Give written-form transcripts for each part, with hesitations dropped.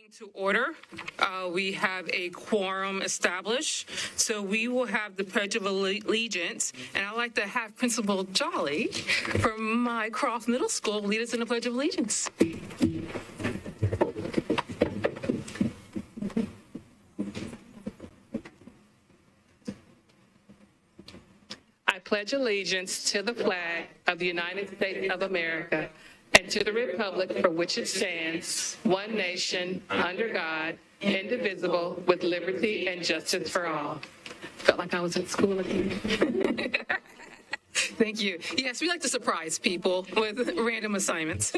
To order. We have a quorum established, so we will have the Pledge of Allegiance, and I'd like to have Principal Jolly from Mycroft Middle School lead us in the Pledge of Allegiance. I pledge allegiance to the flag of the United States of America and to the republic for which it stands, one nation, under God, indivisible, with liberty and justice for all. Felt like I was at school again. Thank you. Yes, we like to surprise people with random assignments.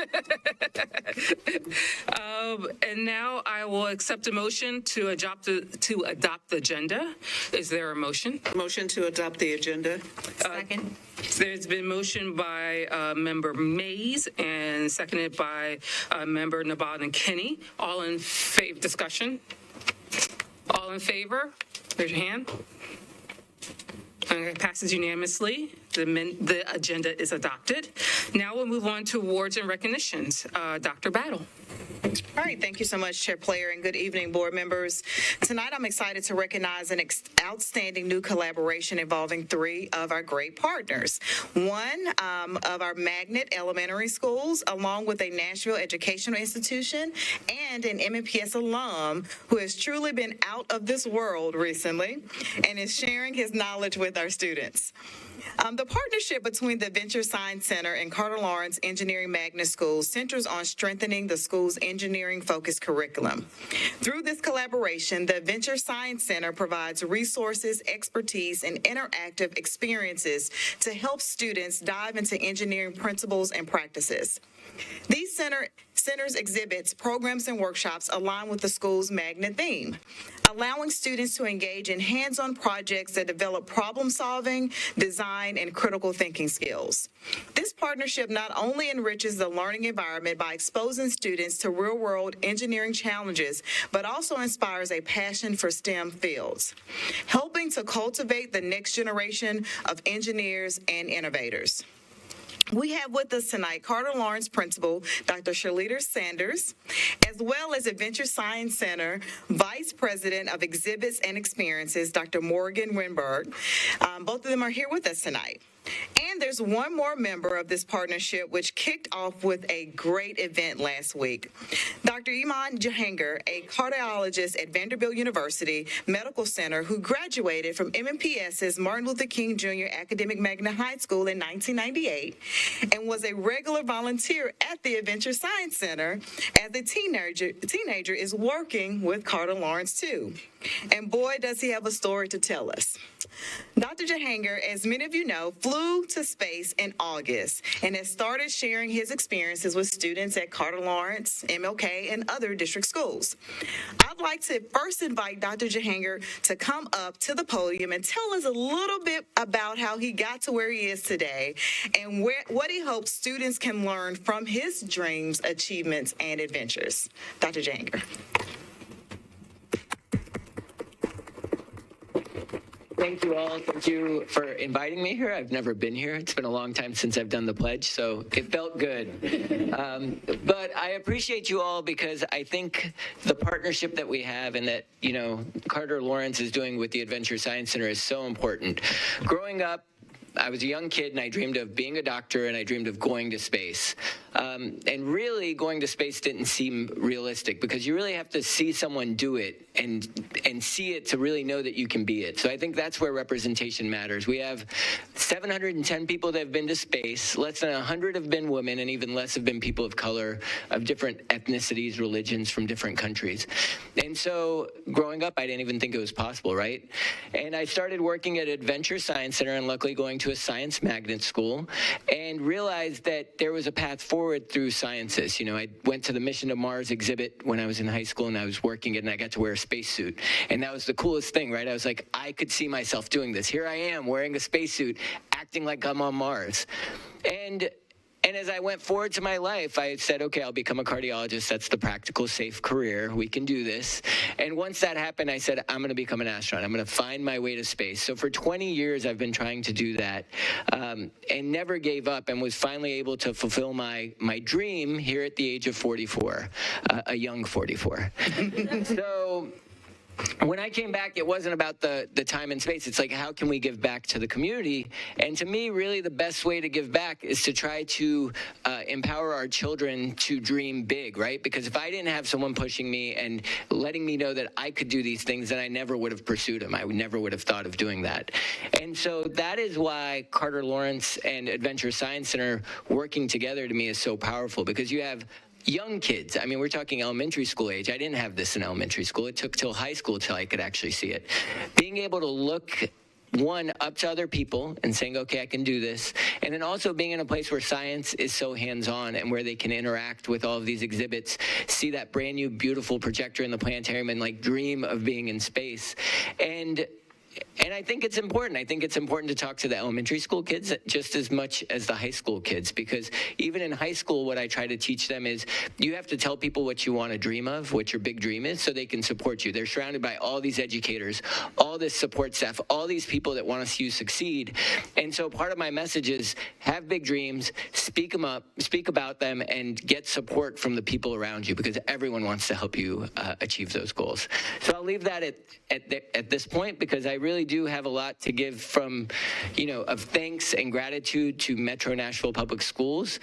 And now I will accept a motion to adopt the agenda. Is there a motion? Motion to adopt the agenda. Second. There's been motion by Member Mays and seconded by Member Nabat and Kinney. All in favor? Discussion? All in favor? Raise your hand. Okay, passes unanimously. The agenda is adopted. Now we'll move on to awards and recognitions. Dr. Battle. All right, thank you so much, Chair Player, and good evening, board members. Tonight, I'm excited to recognize an outstanding new collaboration involving three of our great partners. One of our magnet elementary schools, along with a Nashville educational institution and an MNPS alum who has truly been out of this world recently and is sharing his knowledge with our students. The partnership between the Venture Science Center and Carter Lawrence Engineering Magnet School centers on strengthening the school's engineering-focused curriculum. Through this collaboration, the Venture Science Center provides resources, expertise, and interactive experiences to help students dive into engineering principles and practices. These centers exhibits, programs, and workshops align with the school's magnet theme, allowing students to engage in hands-on projects that develop problem-solving, design, and critical thinking skills. This partnership not only enriches the learning environment by exposing students to real-world engineering challenges, but also inspires a passion for STEM fields, helping to cultivate the next generation of engineers and innovators. We have with us tonight Carter Lawrence Principal, Dr. Shalita Sanders, as well as Adventure Science Center Vice President of Exhibits and Experiences, Dr. Morgan Winberg. Both of them are here with us tonight. And there's one more member of this partnership which kicked off with a great event last week. Dr. Iman Jahangir, a cardiologist at Vanderbilt University Medical Center who graduated from MNPS's Martin Luther King Jr. Academic Magnet High School in 1998 and was a regular volunteer at the Adventure Science Center as a teenager is working with Carter Lawrence too. And boy, does he have a story to tell us. Dr. Jahangir, as many of you know, flew to space in August and has started sharing his experiences with students at Carter Lawrence, MLK, and other district schools. I'd like to first invite Dr. Jahangir to come up to the podium and tell us a little bit about how he got to where he is today and what he hopes students can learn from his dreams, achievements, and adventures. Dr. Jahangir. Thank you all. Thank you for inviting me here. I've never been here. It's been a long time since I've done the pledge, so it felt good. But I appreciate you all because I think the partnership that we have and that, Carter Lawrence is doing with the Adventure Science Center is so important. Growing up, I was a young kid and I dreamed of being a doctor and I dreamed of going to space. And really going to space didn't seem realistic because you really have to see someone do it and see it to really know that you can be it. So I think that's where representation matters. We have 710 people that have been to space, less than 100 have been women, and even less have been people of color, of different ethnicities, religions from different countries. And so growing up, I didn't even think it was possible, right? And I started working at Adventure Science Center and luckily going to a science magnet school and realized that there was a path forward through sciences. I went to the Mission to Mars exhibit when I was in high school and I was working it and I got to wear a spacesuit. And that was the coolest thing, right? I was like, I could see myself doing this. Here I am wearing a spacesuit, acting like I'm on Mars. And And as I went forward to my life, I said, okay, I'll become a cardiologist. That's the practical, safe career. We can do this. And once that happened, I said, I'm going to become an astronaut. I'm going to find my way to space. So for 20 years, I've been trying to do that and never gave up, and was finally able to fulfill my dream here at the age of 44, a young 44. So when I came back, it wasn't about the time and space. It's like, how can we give back to the community? And to me, really, the best way to give back is to try to empower our children to dream big, right? Because if I didn't have someone pushing me and letting me know that I could do these things, then I never would have pursued them. I never would have thought of doing that. And so that is why Carter Lawrence and Adventure Science Center working together to me is so powerful, because you have young kids. I mean, we're talking elementary school age. I didn't have this in elementary school. It took till high school till I could actually see it. Being able to look, one, up to other people and saying, okay, I can do this. And then also being in a place where science is so hands-on and where they can interact with all of these exhibits, see that brand new, beautiful projector in the planetarium and like dream of being in space. And I think it's important. I think it's important to talk to the elementary school kids just as much as the high school kids, because even in high school, what I try to teach them is you have to tell people what you want to dream of, what your big dream is, so they can support you. They're surrounded by all these educators, all this support staff, all these people that want to see you succeed. And so part of my message is have big dreams, speak them up, speak about them, and get support from the people around you, because everyone wants to help you achieve those goals. So I'll leave that at this point, because I really do have a lot to give from, of thanks and gratitude to Metro Nashville Public Schools.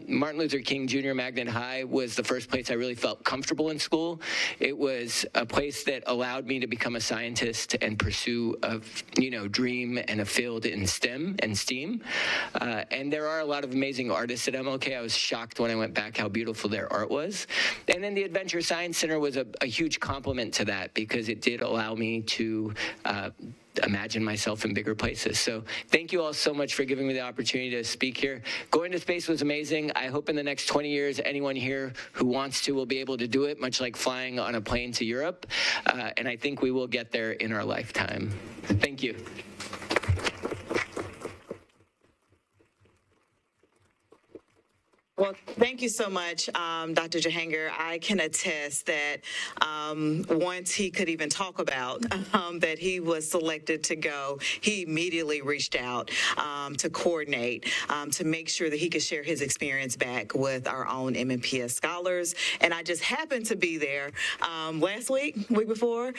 Martin Luther King Jr. Magnet High was the first place I really felt comfortable in school. It was a place that allowed me to become a scientist and pursue a, dream and a field in STEM and STEAM. And there are a lot of amazing artists at MLK. I was shocked when I went back how beautiful their art was. And then the Adventure Science Center was a huge compliment to that, because it did allow me to imagine myself in bigger places. So thank you all so much for giving me the opportunity to speak here. Going to space was amazing. I hope in the next 20 years, anyone here who wants to will be able to do it, much like flying on a plane to Europe. And I think we will get there in our lifetime. Thank you. Well, thank you so much, Dr. Jahanger. I can attest that once he could even talk about that he was selected to go, he immediately reached out to coordinate, to make sure that he could share his experience back with our own MNPS scholars. And I just happened to be there last week before,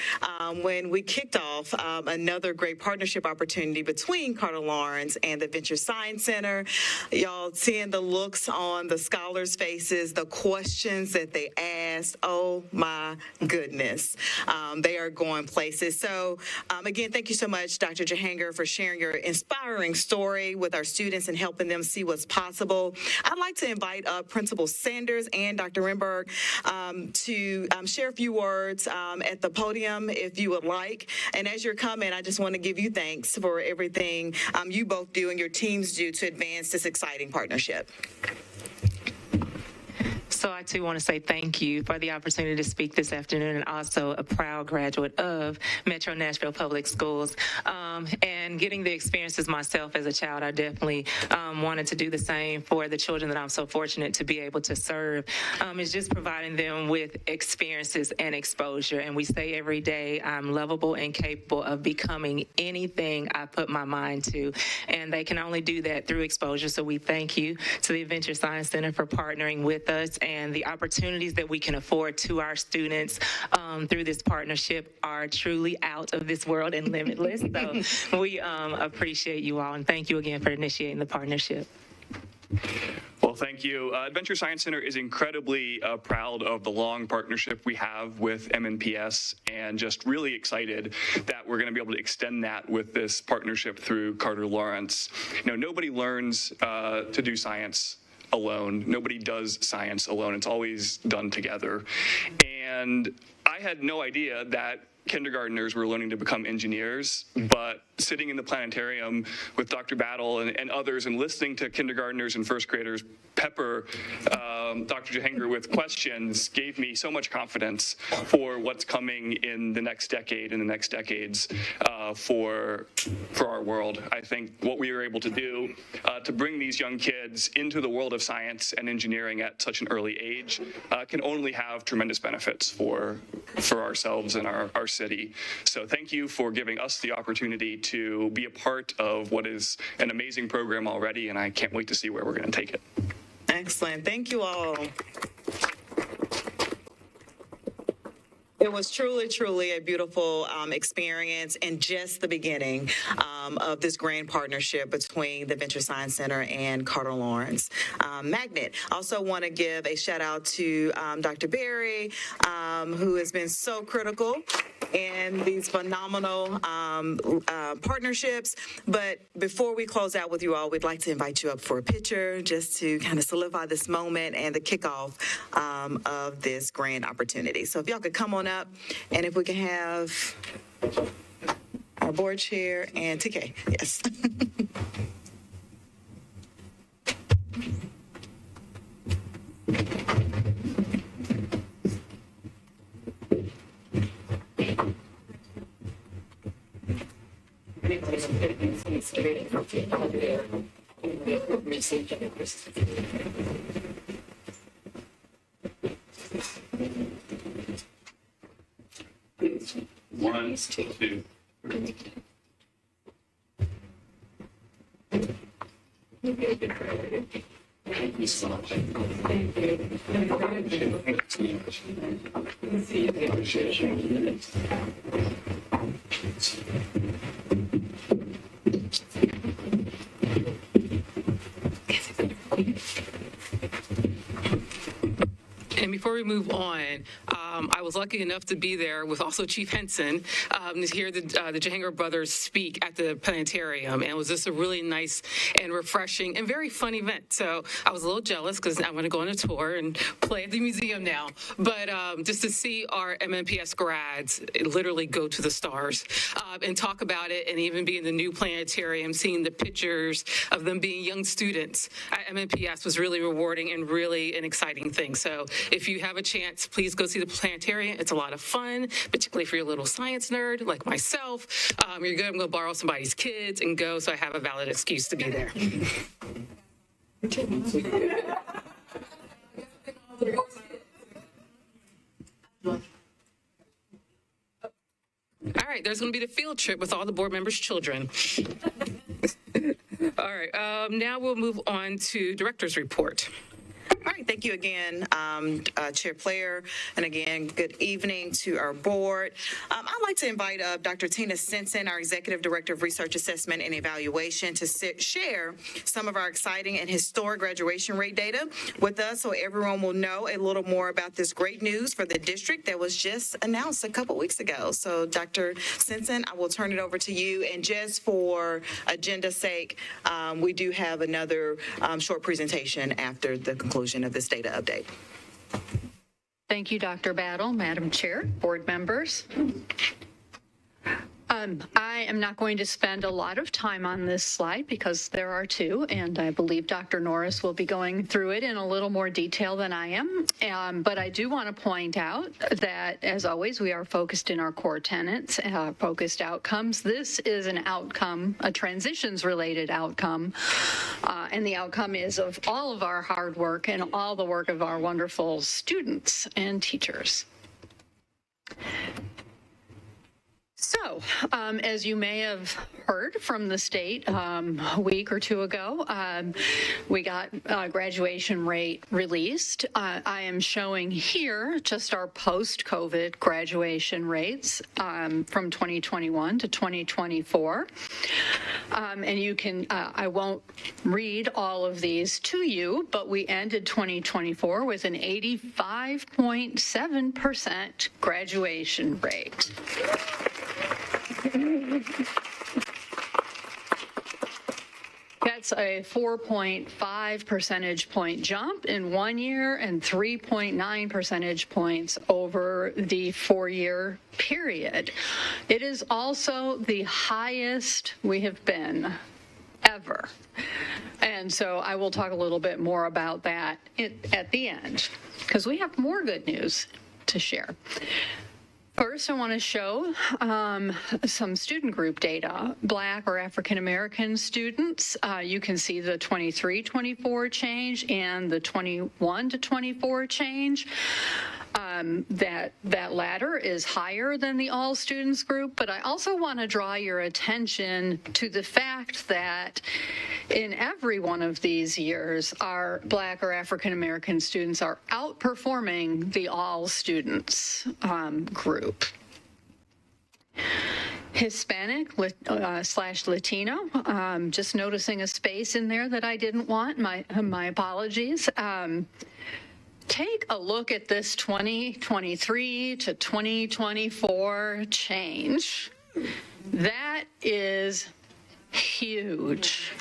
when we kicked off another great partnership opportunity between Carter Lawrence and the Adventure Science Center. Y'all seeing the looks on the scholars' faces, the questions that they asked, oh my goodness. They are going places. So again, thank you so much, Dr. Jahanger, for sharing your inspiring story with our students and helping them see what's possible. I'd like to invite Principal Sanders and Dr. Renberg to share a few words at the podium if you would like. And as you're coming, I just want to give you thanks for everything you both do and your teams do to advance this exciting partnership. So I, too, want to say thank you for the opportunity to speak this afternoon, and also a proud graduate of Metro Nashville Public Schools. And getting the experiences myself as a child, I definitely wanted to do the same for the children that I'm so fortunate to be able to serve. Is just providing them with experiences and exposure. And we say every day, I'm lovable and capable of becoming anything I put my mind to. And they can only do that through exposure. So we thank you to the Adventure Science Center for partnering with us, and the opportunities that we can afford to our students through this partnership are truly out of this world and limitless. So we appreciate you all, and thank you again for initiating the partnership. Well, thank you. Adventure Science Center is incredibly proud of the long partnership we have with MNPS, and just really excited that we're going to be able to extend that with this partnership through Carter Lawrence. Nobody learns to do science alone. Nobody does science alone. It's always done together. And I had no idea that kindergartners were learning to become engineers, but sitting in the planetarium with Dr. Battle and others and listening to kindergartners and first graders pepper Dr. Jahanger with questions gave me so much confidence for what's coming in the next decade and the next decades for our world. I think what we were able to do to bring these young kids into the world of science and engineering at such an early age can only have tremendous benefits for ourselves and our city. So thank you for giving us the opportunity to be a part of what is an amazing program already, and I can't wait to see where we're going to take it. Excellent. Thank you all. It was truly a beautiful experience and just the beginning of this grand partnership between the Venture Science Center and Carter Lawrence Magnet. Also want to give a shout out to Dr. Berry, who has been so critical in these phenomenal partnerships. But before we close out with you all, we'd like to invite you up for a picture just to kind of solidify this moment and the kickoff of this grand opportunity. So if y'all could come on up, and if we can have our board chair and TK, yes. One, two. Thank you so much. Thank you. And before we move on, I was lucky enough to be there with also Chief Henson to hear the Jahanger brothers speak at the planetarium. And it was just a really nice and refreshing and very fun event. So I was a little jealous because I want to go on a tour and play at the museum now. But just to see our MNPS grads literally go to the stars and talk about it, and even be in the new planetarium, seeing the pictures of them being young students at MNPS was really rewarding and really an exciting thing. So if you have a chance, please go see the planetarium. It's a lot of fun, particularly if you're a little science nerd like myself. You're good. I'm going to borrow somebody's kids and go, so I have a valid excuse to be there. All right, there's going to be the field trip with all the board members' children. All right, now we'll move on to director's report. All right, thank you again, Chair Player, and again, good evening to our board. I'd like to invite up Dr. Tina Simpson, our Executive Director of Research Assessment and Evaluation, to share some of our exciting and historic graduation rate data with us so everyone will know a little more about this great news for the district that was just announced a couple weeks ago. So, Dr. Simpson, I will turn it over to you. And just for agenda's sake, we do have another short presentation after the conclusion of this data update. Thank you, Dr. Battle, Madam Chair, board members. I am not going to spend a lot of time on this slide because there are two, and I believe Dr. Norris will be going through it in a little more detail than I am. But I do want to point out that, as always, we are focused in our core tenets, focused outcomes. This is an outcome, a transitions-related outcome, and the outcome is of all of our hard work and all the work of our wonderful students and teachers. So, as you may have heard from the state a week or two ago, we got graduation rate released. I am showing here just our post-COVID graduation rates from 2021 to 2024. And you can, I won't read all of these to you, but we ended 2024 with an 85.7% graduation rate. That's That's a 4.5 percentage point jump in 1 year and 3.9 percentage points over the 4-year period. It is also the highest we have been ever. And so I will talk a little bit more about that at the end, because we have more good news to share. First, I want to show some student group data. Black or African American students, you can see the 23-24 change and the 21-24 change. That latter is higher than the all students group, but I also want to draw your attention to the fact that in every one of these years, our Black or African American students are outperforming the all students group. Hispanic slash Latino, just noticing a space in there that I didn't want, my apologies. Take a look at this 2023 to 2024 change. That is huge.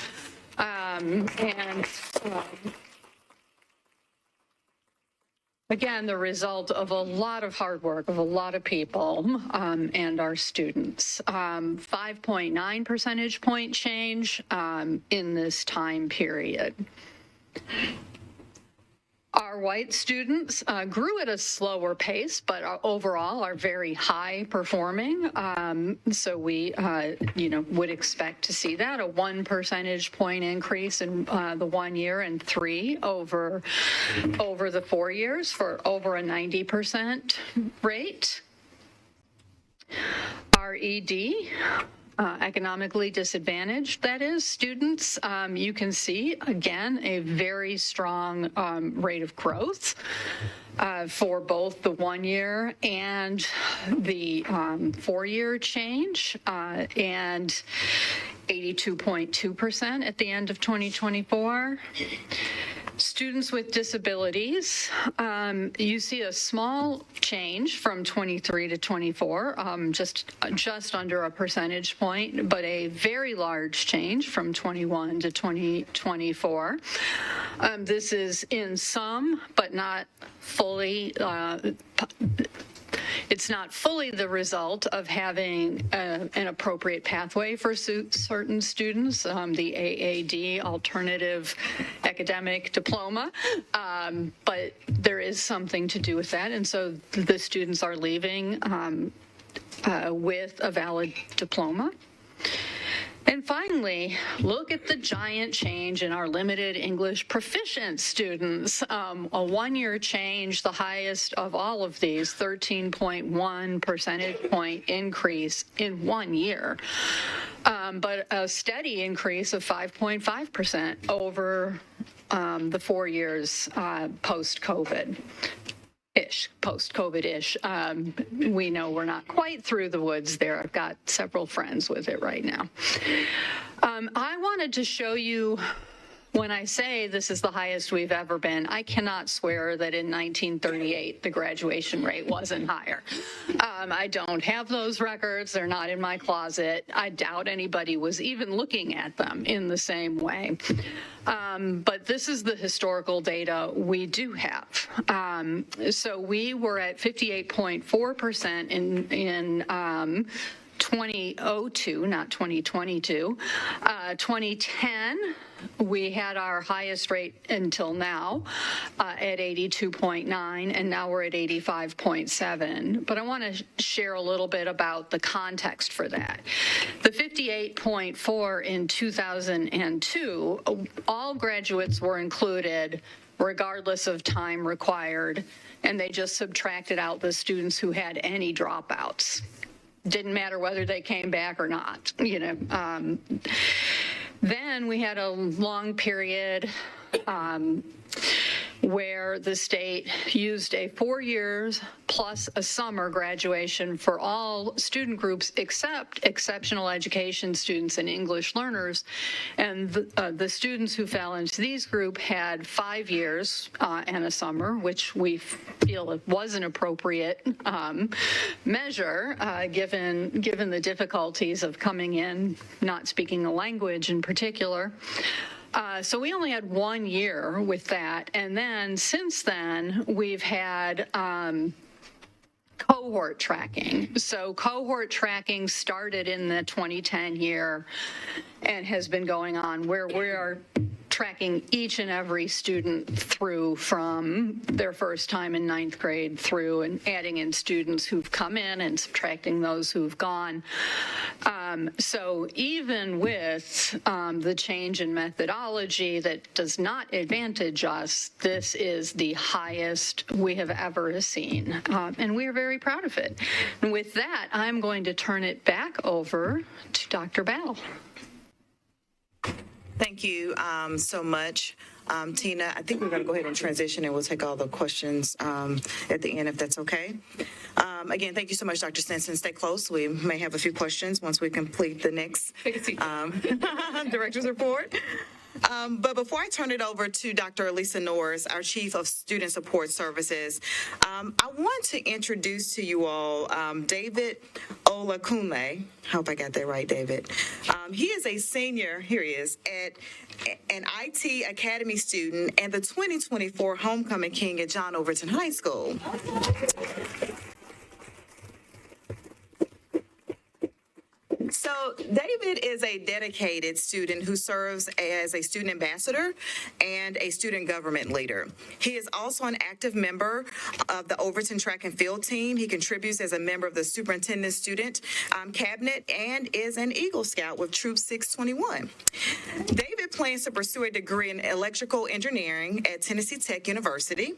Again, the result of a lot of hard work of a lot of people and our students. 5.9 percentage point change in this time period. Our white students grew at a slower pace, but overall are very high performing. So we, would expect to see that, a 1 percentage point increase in the 1 year and 3 over the 4 years for over a 90% rate. Our ED, economically disadvantaged, that is, students, you can see, again, a very strong rate of growth for both the 1 year and the 4-year change, and 82.2% at the end of 2024. Students with disabilities, you see a small change from 23 to 24, just under a percentage point, but a very large change from 21 to 2024. This is in some, but not fully. It's not fully the result of having an appropriate pathway for certain students, the AAD, Alternative Academic Diploma, but there is something to do with that, and so the students are leaving with a valid diploma. And finally, look at the giant change in our limited English proficient students. A 1-year change, the highest of all of these, 13.1 percentage point increase in 1 year. But a steady increase of 5.5% over the 4 years post-COVID. Post-COVID-ish. We know we're not quite through the woods there. I've got several friends with it right now. I wanted to show you, when I say this is the highest we've ever been, I cannot swear that in 1938 the graduation rate wasn't higher. I don't have those records. They're not in my closet. I doubt anybody was even looking at them in the same way. But this is the historical data we do have. So we were at 58.4% in 2002, not 2022. 2010, we had our highest rate until now at 82.9, and now we're at 85.7. But I want to share a little bit about the context for that. The 58.4 in 2002, all graduates were included regardless of time required, and they just subtracted out the students who had any dropouts. Didn't matter whether they came back or not, Then we had a long period where the state used a 4 years plus a summer graduation for all student groups except exceptional education students and English learners. And the students who fell into these groups had 5 years and a summer, which we feel was an appropriate measure given the difficulties of coming in, not speaking the language in particular. So we only had 1 year with that. And then since then, we've had cohort tracking. So cohort tracking started in the 2010 year and has been going on where we are tracking each and every student through from their first time in 9th grade through and adding in students who've come in and subtracting those who've gone. So even with the change in methodology that does not advantage us, this is the highest we have ever seen. And we are very proud of it. And with that, I'm going to turn it back over to Dr. Bell. Thank you so much, Tina. I think we're going to go ahead and transition, and we'll take all the questions at the end, if that's okay. Again, thank you so much, Dr. Stinson. Stay close. We may have a few questions once we complete the next director's report. But before I turn it over to Dr. Elisa Norris, our Chief of Student Support Services, I want to introduce to you all David Olakunle. I hope I got that right, David. He is a senior, here he is, an IT Academy student and the 2024 Homecoming King at John Overton High School. So David is a dedicated student who serves as a student ambassador and a student government leader. He is also an active member of the Overton track and field team. He contributes as a member of the superintendent student cabinet and is an Eagle Scout with Troop 621. David plans to pursue a degree in electrical engineering at Tennessee Tech University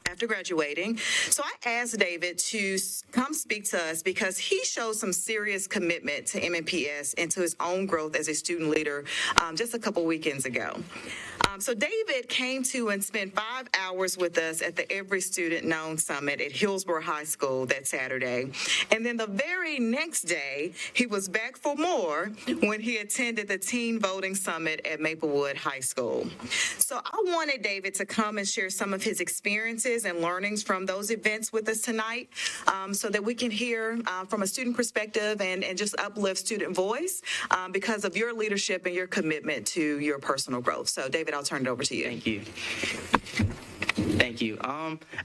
after graduating. So I asked David to come speak to us because he showed some serious commitment to MNPS and to his own growth as a student leader just a couple weekends ago. So David came to and spent 5 hours with us at the Every Student Known Summit at Hillsborough High School that Saturday. And then the very next day, he was back for more when he attended the Teen Voting Summit at Maplewood High School. So I wanted David to come and share some of his experiences and learnings from those events with us tonight so that we can hear from a student perspective and just uplift student voice because of your leadership and your commitment to your personal growth. So David, I'll turn it over to you. Thank you. Thank you.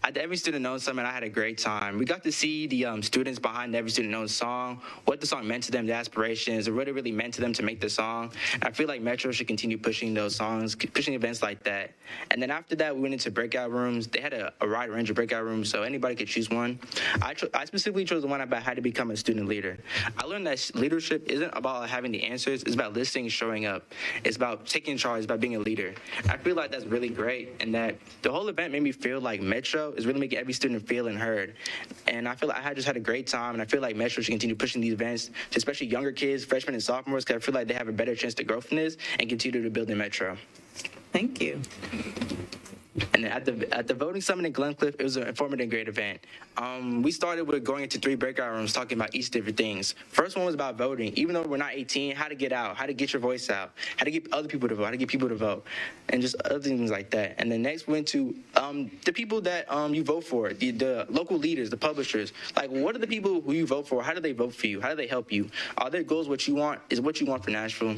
At the Every Student Known Summit, I had a great time. We got to see the students behind the Every Student Known song, what the song meant to them, the aspirations, what it really meant to them to make the song. And I feel like Metro should continue pushing those songs, pushing events like that. And then after that, we went into breakout rooms. They had a wide range of breakout rooms, so anybody could choose one. I specifically chose the one about how to become a student leader. I learned that leadership isn't about having the answers. It's about listening, showing up. It's about taking charge. It's about being a leader. I feel like that's really great, and that the whole event made me feel like Metro is really making every student feel and heard. And I feel like I just had a great time, and I feel like Metro should continue pushing these events to especially younger kids, freshmen and sophomores, because I feel like they have a better chance to grow from this and continue to build in Metro. Thank you. And at the voting summit in Glencliff, it was an informative, great event. We started with going into 3 breakout rooms talking about each different things. First one was about voting. Even though we're not 18, how to get out, how to get your voice out, how to get other people to vote, how to get people to vote, and just other things like that. And then next we went to the people that you vote for, the local leaders, the publishers. Like, what are the people who you vote for? How do they vote for you? How do they help you? Are their goals what you want? Is what you want for Nashville?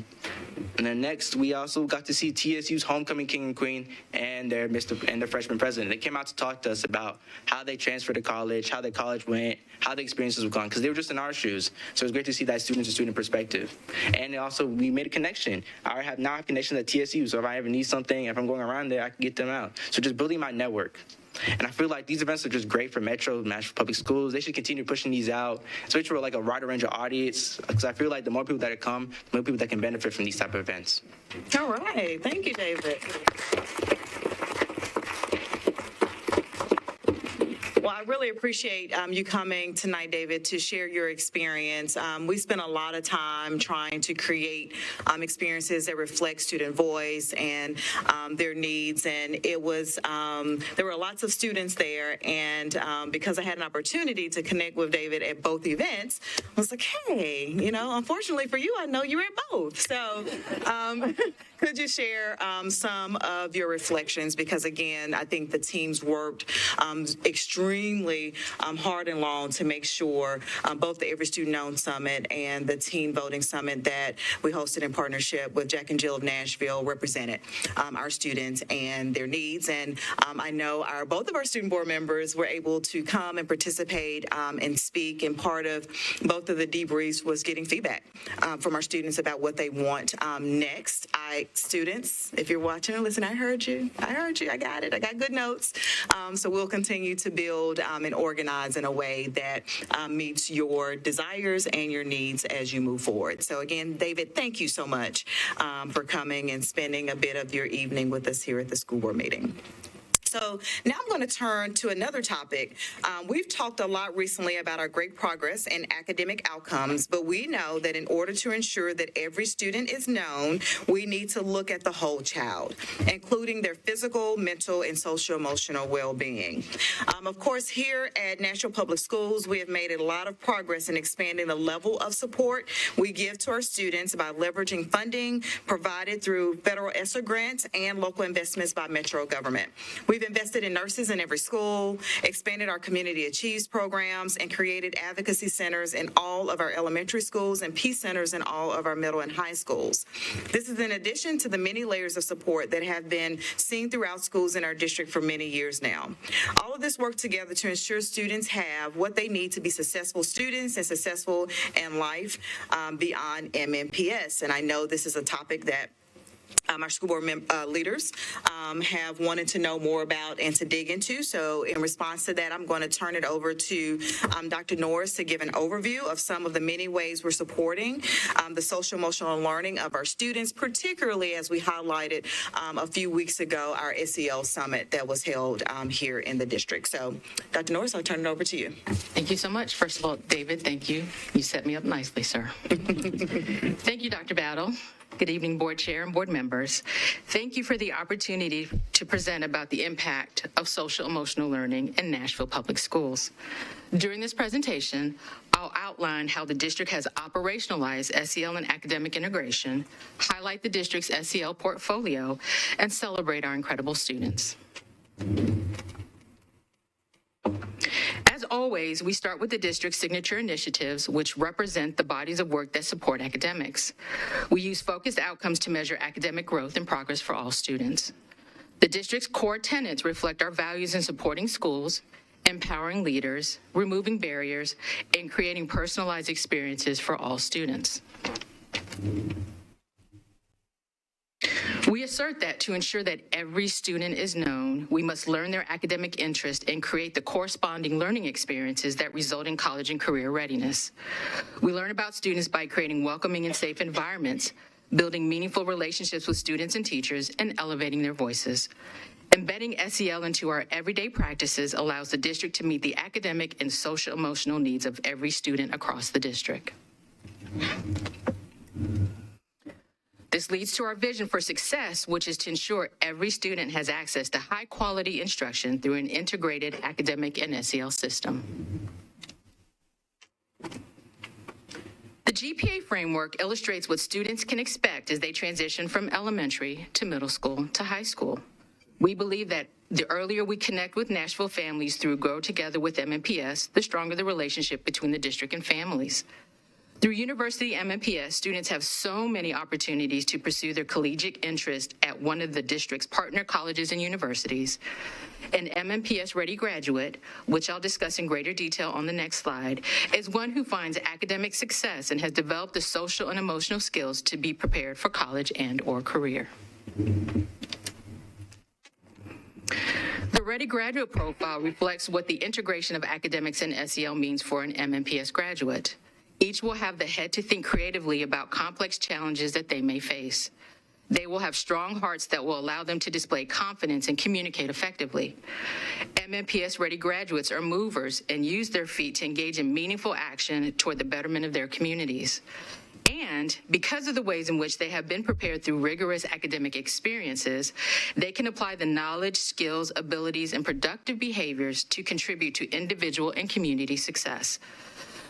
And then next, we also got to see TSU's homecoming king and queen and their freshman president. They came out to talk to us about how they transferred to college, how their college went, how the experiences were gone, because they were just in our shoes. So it was great to see that student-to-student perspective. And also, we made a connection. I now have connections at TSU, so if I ever need something, if I'm going around there, I can get them out. So just building my network. And I feel like these events are just great for Nashville Public Schools. They should continue pushing these out, especially for like a wider range of audience, because I feel like the more people that come, the more people that can benefit from these type of events. All right. Thank you, David. Well, I really appreciate you coming tonight, David, to share your experience. We spent a lot of time trying to create experiences that reflect student voice and their needs. And it was, there were lots of students there. And because I had an opportunity to connect with David at both events, I was like, hey, unfortunately for you, I know you were at both. So could you share some of your reflections? Because again, I think the teams worked extremely extremely hard and long to make sure both the Every Student Owned Summit and the Teen Voting Summit that we hosted in partnership with Jack and Jill of Nashville represented our students and their needs. And I know both of our student board members were able to come and participate and speak. And part of both of the debriefs was getting feedback from our students about what they want next. Students, if you're watching, listen, I heard you, I got it, I got good notes. So we'll continue to build and organize in a way that meets your desires and your needs as you move forward. So again, David, thank you so much for coming and spending a bit of your evening with us here at the school board meeting. So now I'm going to turn to another topic. We've talked a lot recently about our great progress and academic outcomes, but we know that in order to ensure that every student is known, we need to look at the whole child, including their physical, mental, and social-emotional well-being. Of course, here at Nashville Public Schools, we have made a lot of progress in expanding the level of support we give to our students by leveraging funding provided through federal ESSER grants and local investments by Metro government. We've invested in nurses in every school, expanded our Community Achieves programs, and created advocacy centers in all of our elementary schools and peace centers in all of our middle and high schools. This is in addition to the many layers of support that have been seen throughout schools in our district for many years now. All of this work together to ensure students have what they need to be successful students and successful in life beyond MNPS. And I know this is a topic that our school board leaders have wanted to know more about and to dig into. So in response to that, I'm going to turn it over to Dr. Norris to give an overview of some of the many ways we're supporting the social emotional learning of our students, particularly as we highlighted a few weeks ago, our SEL summit that was held here in the district. So Dr. Norris, I'll turn it over to you. Thank you so much. First of all, David, thank you. You set me up nicely, sir. Thank you, Dr. Battle. Good evening, board chair and board members. Thank you for the opportunity to present about the impact of social emotional learning in Nashville Public Schools. During this presentation, I'll outline how the district has operationalized SEL and academic integration, highlight the district's SEL portfolio, and celebrate our incredible students. As always, we start with the district's signature initiatives, which represent the bodies of work that support academics. We use focused outcomes to measure academic growth and progress for all students. The district's core tenets reflect our values in supporting schools, empowering leaders, removing barriers, and creating personalized experiences for all students. We assert that to ensure that every student is known, we must learn their academic interest and create the corresponding learning experiences that result in college and career readiness. We learn about students by creating welcoming and safe environments, building meaningful relationships with students and teachers, and elevating their voices. Embedding SEL into our everyday practices allows the district to meet the academic and social emotional needs of every student across the district. This leads to our vision for success, which is to ensure every student has access to high-quality instruction through an integrated academic and SEL system. The GPA framework illustrates what students can expect as they transition from elementary to middle school to high school. We believe that the earlier we connect with Nashville families through Grow Together with MNPS, the stronger the relationship between the district and families. Through University MNPS, students have so many opportunities to pursue their collegiate interest at one of the district's partner colleges and universities. An MNPS-ready graduate, which I'll discuss in greater detail on the next slide, is one who finds academic success and has developed the social and emotional skills to be prepared for college and/or career. The Ready Graduate Profile reflects what the integration of academics and SEL means for an MNPS graduate. Each will have the head to think creatively about complex challenges that they may face. They will have strong hearts that will allow them to display confidence and communicate effectively. MNPS-ready graduates are movers and use their feet to engage in meaningful action toward the betterment of their communities. And because of the ways in which they have been prepared through rigorous academic experiences, they can apply the knowledge, skills, abilities, and productive behaviors to contribute to individual and community success.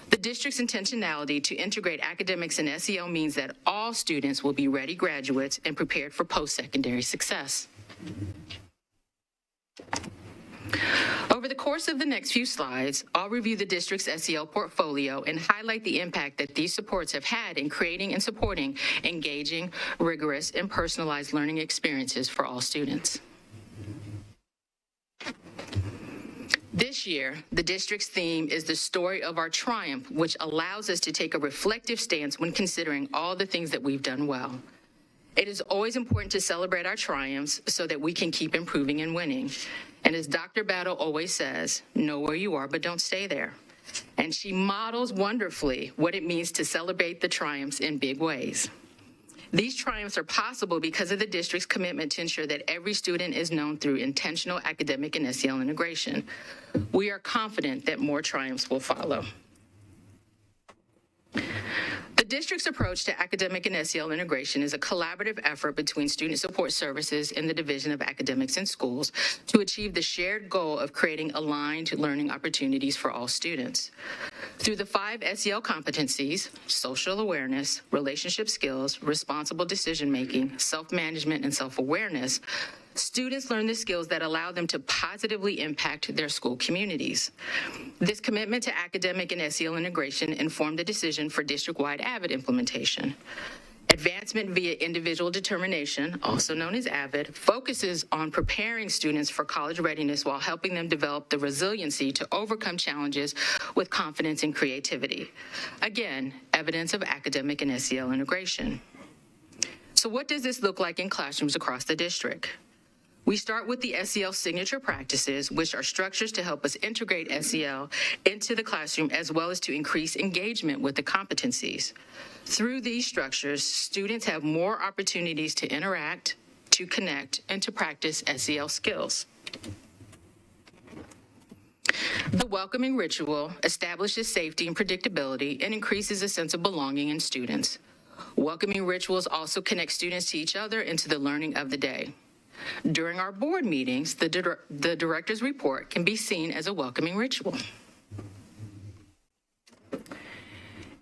The district's intentionality to integrate academics and SEL means that all students will be ready graduates and prepared for post-secondary success. Over Over the course of the next few slides, I'll review the district's SEL portfolio and highlight the impact that these supports have had in creating and supporting engaging, rigorous, and personalized learning experiences for all students. This year, the district's theme is the story of our triumph, which allows us to take a reflective stance when considering all the things that we've done well. It is always important to celebrate our triumphs so that we can keep improving and winning. And as Dr. Battle always says, know where you are, but don't stay there. And she models wonderfully what it means to celebrate the triumphs in big ways. These triumphs are possible because of the district's commitment to ensure that every student is known through intentional academic and SEL integration. We are confident that more triumphs will follow. The district's approach to academic and SEL integration is a collaborative effort between student support services and the Division of Academics in Schools to achieve the shared goal of creating aligned learning opportunities for all students. Through the 5 SEL competencies, social awareness, relationship skills, responsible decision-making, self-management, and self-awareness, students learn the skills that allow them to positively impact their school communities. This commitment to academic and SEL integration informed the decision for district-wide AVID implementation. Advancement via individual determination, also known as AVID, focuses on preparing students for college readiness while helping them develop the resiliency to overcome challenges with confidence and creativity. Again, evidence of academic and SEL integration. So what does this look like in classrooms across the district? We start with the SEL signature practices, which are structures to help us integrate SEL into the classroom as well as to increase engagement with the competencies. Through these structures, students have more opportunities to interact, to connect, and to practice SEL skills. The welcoming ritual establishes safety and predictability and increases a sense of belonging in students. Welcoming rituals also connect students to each other and to the learning of the day. During our board meetings, the director's report can be seen as a welcoming ritual.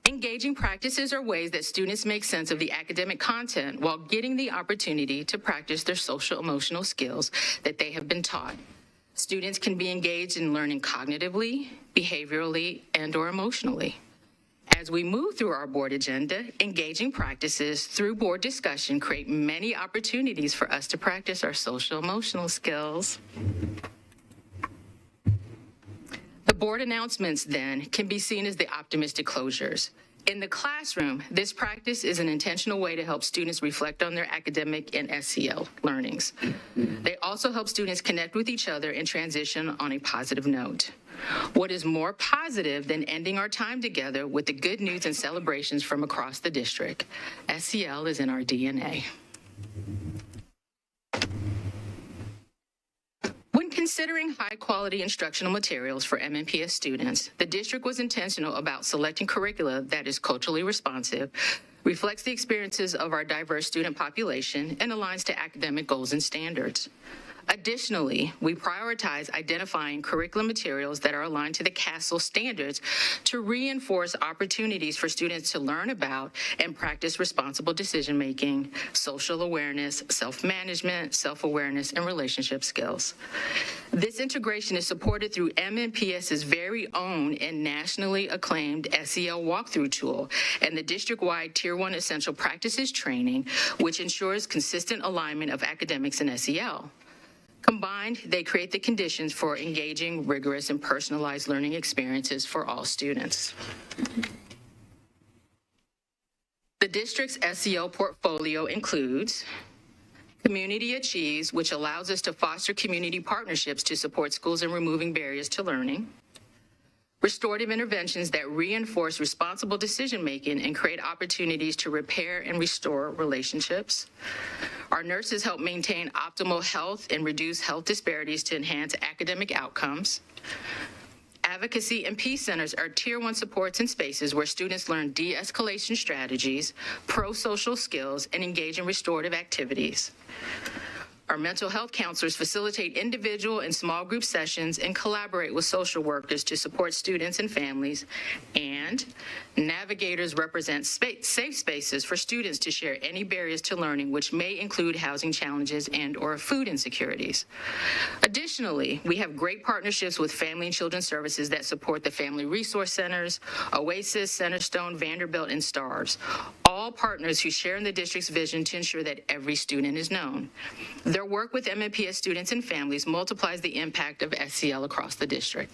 Engaging practices are ways that students make sense of the academic content while getting the opportunity to practice their social emotional skills that they have been taught. Students can be engaged in learning cognitively, behaviorally, and/or emotionally. As we move through our board agenda, engaging practices through board discussion create many opportunities for us to practice our social emotional skills. The board announcements then can be seen as the optimistic closures. In the classroom, this practice is an intentional way to help students reflect on their academic and SEL learnings. They also help students connect with each other and transition on a positive note. What is more positive than ending our time together with the good news and celebrations from across the district? SEL is in our DNA. When considering high-quality instructional materials for MNPS students, the district was intentional about selecting curricula that is culturally responsive, reflects the experiences of our diverse student population, and aligns to academic goals and standards. Additionally, we prioritize identifying curriculum materials that are aligned to the CASEL standards to reinforce opportunities for students to learn about and practice responsible decision-making, social awareness, self-management, self-awareness, and relationship skills. This integration is supported through MNPS's very own and nationally acclaimed SEL walkthrough tool and the district-wide Tier 1 Essential Practices training, which ensures consistent alignment of academics and SEL. Combined, they create the conditions for engaging, rigorous, and personalized learning experiences for all students. The district's SEL portfolio includes Community Achieves, which allows us to foster community partnerships to support schools in removing barriers to learning. Restorative interventions that reinforce responsible decision-making and create opportunities to repair and restore relationships. Our nurses help maintain optimal health and reduce health disparities to enhance academic outcomes. Advocacy and Peace Centers are Tier 1 supports and spaces where students learn de-escalation strategies, pro-social skills, and engage in restorative activities. Our mental health counselors facilitate individual and small group sessions and collaborate with social workers to support students and families. And navigators represent safe spaces for students to share any barriers to learning, which may include housing challenges and/or food insecurities. Additionally, we have great partnerships with Family and Children Services that support the Family Resource Centers, Oasis, Centerstone, Vanderbilt, and STARS, all partners who share in the district's vision to ensure that every student is known. Their work with MNPS students and families multiplies the impact of SEL across the district.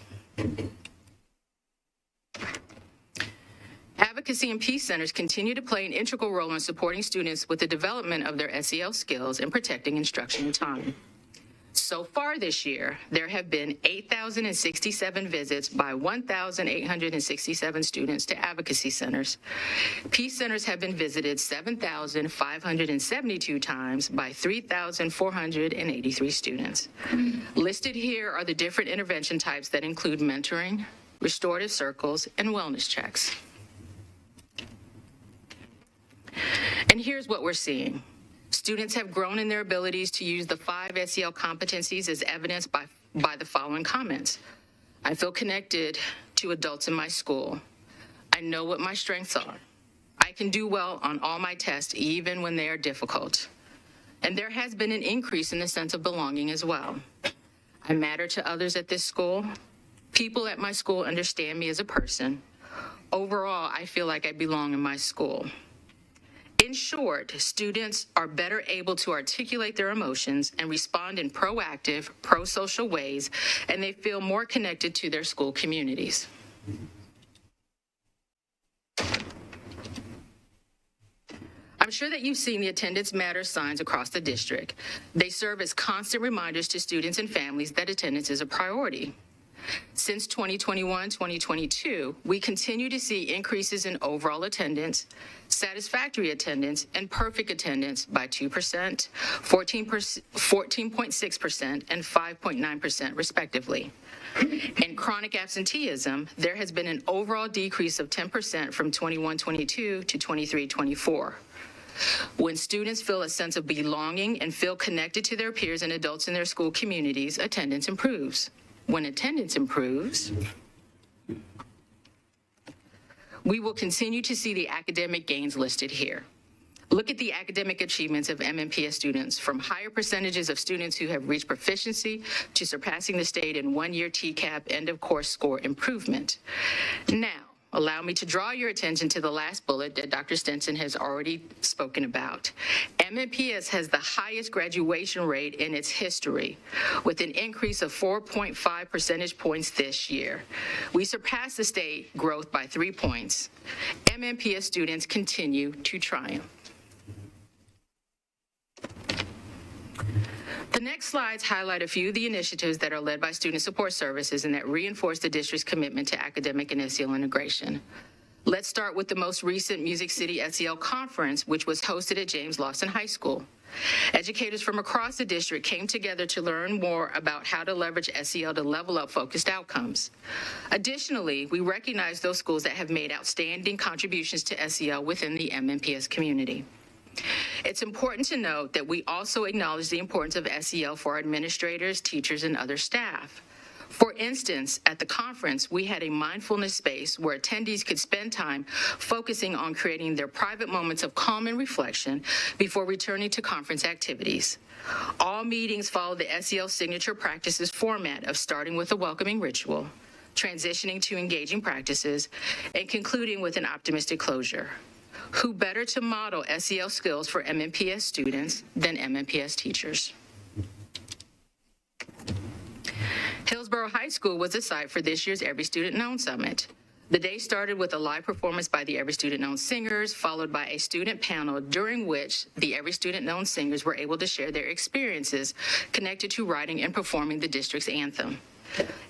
Advocacy and Peace Centers continue to play an integral role in supporting students with the development of their SEL skills and protecting instructional time. So far this year, there have been 8,067 visits by 1,867 students to advocacy centers. Peace centers have been visited 7,572 times by 3,483 students. Listed here are the different intervention types that include mentoring, restorative circles, and wellness checks. And here's what we're seeing. Students have grown in their abilities to use the 5 SEL competencies as evidenced by the following comments. I feel connected to adults in my school. I know what my strengths are. I can do well on all my tests, even when they are difficult. And there has been an increase in the sense of belonging as well. I matter to others at this school. People at my school understand me as a person. Overall, I feel like I belong in my school. In short, students are better able to articulate their emotions and respond in proactive, pro-social ways, and they feel more connected to their school communities. I'm sure that you've seen the Attendance Matters signs across the district. They serve as constant reminders to students and families that attendance is a priority. Since 2021-2022, we continue to see increases in overall attendance, satisfactory attendance, and perfect attendance by 2%, 14.6%, and 5.9% respectively. In chronic absenteeism, there has been an overall decrease of 10% from 21-22 to 23-24. When students feel a sense of belonging and feel connected to their peers and adults in their school communities, attendance improves. When attendance improves, we will continue to see the academic gains listed here. Look at the academic achievements of MNPS students, from higher percentages of students who have reached proficiency to surpassing the state in one-year TCAP end-of-course score improvement. Now, allow me to draw your attention to the last bullet that Dr. Stinson has already spoken about. MNPS has the highest graduation rate in its history, with an increase of 4.5 percentage points this year. We surpassed the state growth by 3 points. MNPS students continue to triumph. The next slides highlight a few of the initiatives that are led by Student Support Services and that reinforce the district's commitment to academic and SEL integration. Let's start with the most recent Music City SEL Conference, which was hosted at James Lawson High School. Educators from across the district came together to learn more about how to leverage SEL to level up focused outcomes. Additionally, we recognize those schools that have made outstanding contributions to SEL within the MNPS community. It's important to note that we also acknowledge the importance of SEL for our administrators, teachers, and other staff. For instance, at the conference, we had a mindfulness space where attendees could spend time focusing on creating their private moments of calm and reflection before returning to conference activities. All meetings follow the SEL signature practices format of starting with a welcoming ritual, transitioning to engaging practices, and concluding with an optimistic closure. Who better to model SEL skills for MNPS students than MNPS teachers? Hillsborough High School was the site for this year's Every Student Known Summit. The day started with a live performance by the Every Student Known singers, followed by a student panel during which the Every Student Known singers were able to share their experiences connected to writing and performing the district's anthem.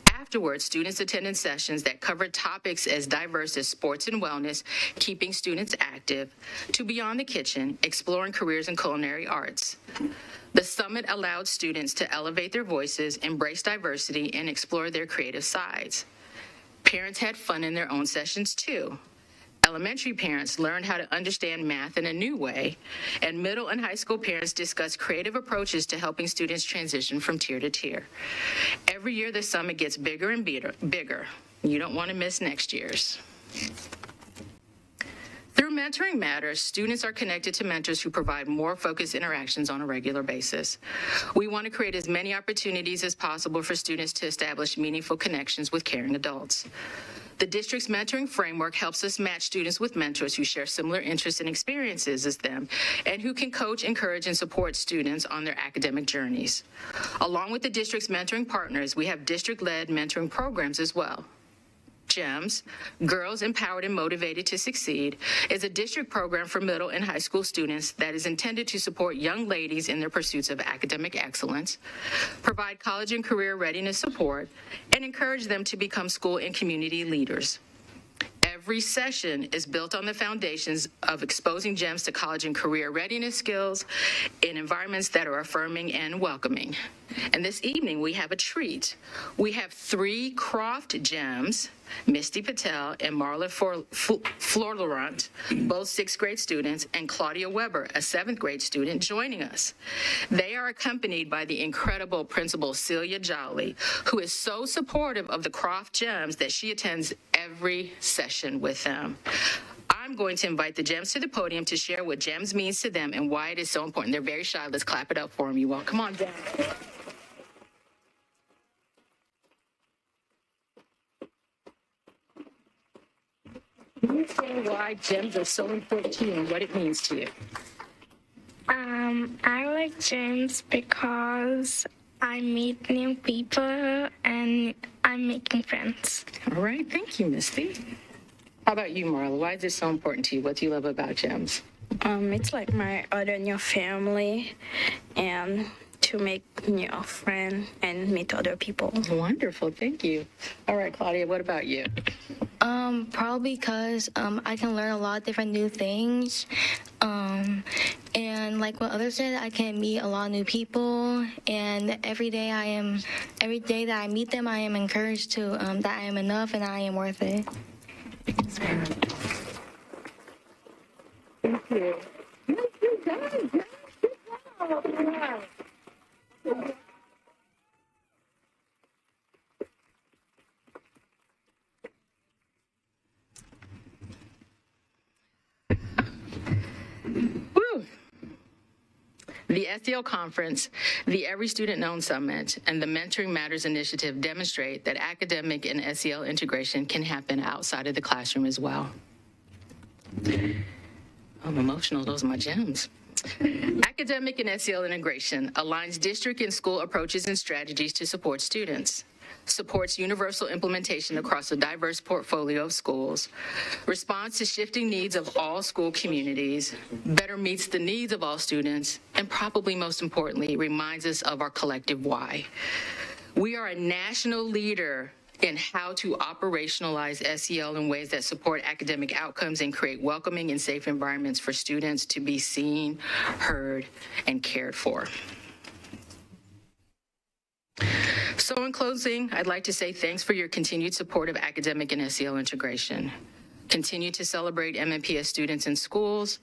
Afterwards, students attended sessions that covered topics as diverse as sports and wellness, keeping students active, to Beyond the Kitchen, exploring careers in culinary arts. The summit allowed students to elevate their voices, embrace diversity, and explore their creative sides. Parents had fun in their own sessions too. Elementary parents learned how to understand math in a new way, and middle and high school parents discussed creative approaches to helping students transition from tier to tier. Every year, the summit gets bigger and bigger. You don't want to miss next year's. Through Mentoring Matters, students are connected to mentors who provide more focused interactions on a regular basis. We want to create as many opportunities as possible for students to establish meaningful connections with caring adults. The district's mentoring framework helps us match students with mentors who share similar interests and experiences as them, and who can coach, encourage, and support students on their academic journeys. Along with the district's mentoring partners, we have district-led mentoring programs as well. GEMS, Girls Empowered and Motivated to Succeed, is a district program for middle and high school students that is intended to support young ladies in their pursuits of academic excellence, provide college and career readiness support, and encourage them to become school and community leaders. Every session is built on the foundations of exposing GEMS to college and career readiness skills in environments that are affirming and welcoming. And this evening, we have a treat. We have 3 Croft GEMS, Misty Patel and Marla Florlaurent, both 6th grade students, and Claudia Weber, a 7th grade student, joining us. They are accompanied by the incredible principal Celia Jolly, who is so supportive of the Croft GEMS that she attends every session with them. I'm going to invite the GEMS to the podium to share what GEMS means to them and why it is so important. They're very shy. Let's clap it up for them, you all. Come on down. Can you say why GEMS are so important to you and what it means to you? I like gyms because I meet new people and I'm making friends. All right, thank you, Misty. How about you, Marla? Why is this so important to you? What do you love about GEMS? It's like my other new family and to make new friends and meet other people. Wonderful, thank you. All right, Claudia, what about you? Probably because I can learn a lot of different new things. And like what others said, I can meet a lot of new people. And every day that I meet them, I am encouraged to that I am enough and I am worth it. Thank you. The SEL Conference, the Every Student Known Summit, and the Mentoring Matters Initiative demonstrate that academic and SEL integration can happen outside of the classroom as well. I'm emotional, those are my gems. Academic and SEL integration aligns district and school approaches and strategies to support students, supports universal implementation across a diverse portfolio of schools, responds to shifting needs of all school communities, better meets the needs of all students, and probably most importantly, reminds us of our collective why. We are a national leader in how to operationalize SEL in ways that support academic outcomes and create welcoming and safe environments for students to be seen, heard, and cared for. So in closing, I'd like to say thanks for your continued support of academic and SEL integration. Continue to celebrate MNPS students in schools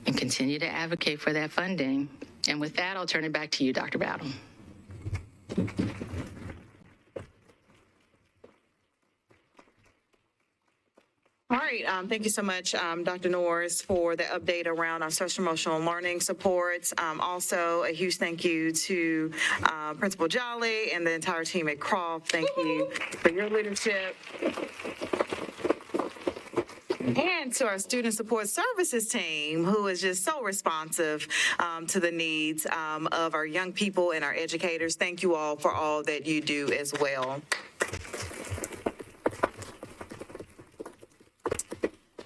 and continue to advocate for that funding. And with that, I'll turn it back to you, Dr. Battle. All right, thank you so much, Dr. Norris, for the update around our social emotional learning supports. Also, a huge thank you to Principal Jolly and the entire team at Croft. Thank you for your leadership. And to our Student Support Services team, who is just so responsive to the needs of our young people and our educators. Thank you all for all that you do as well.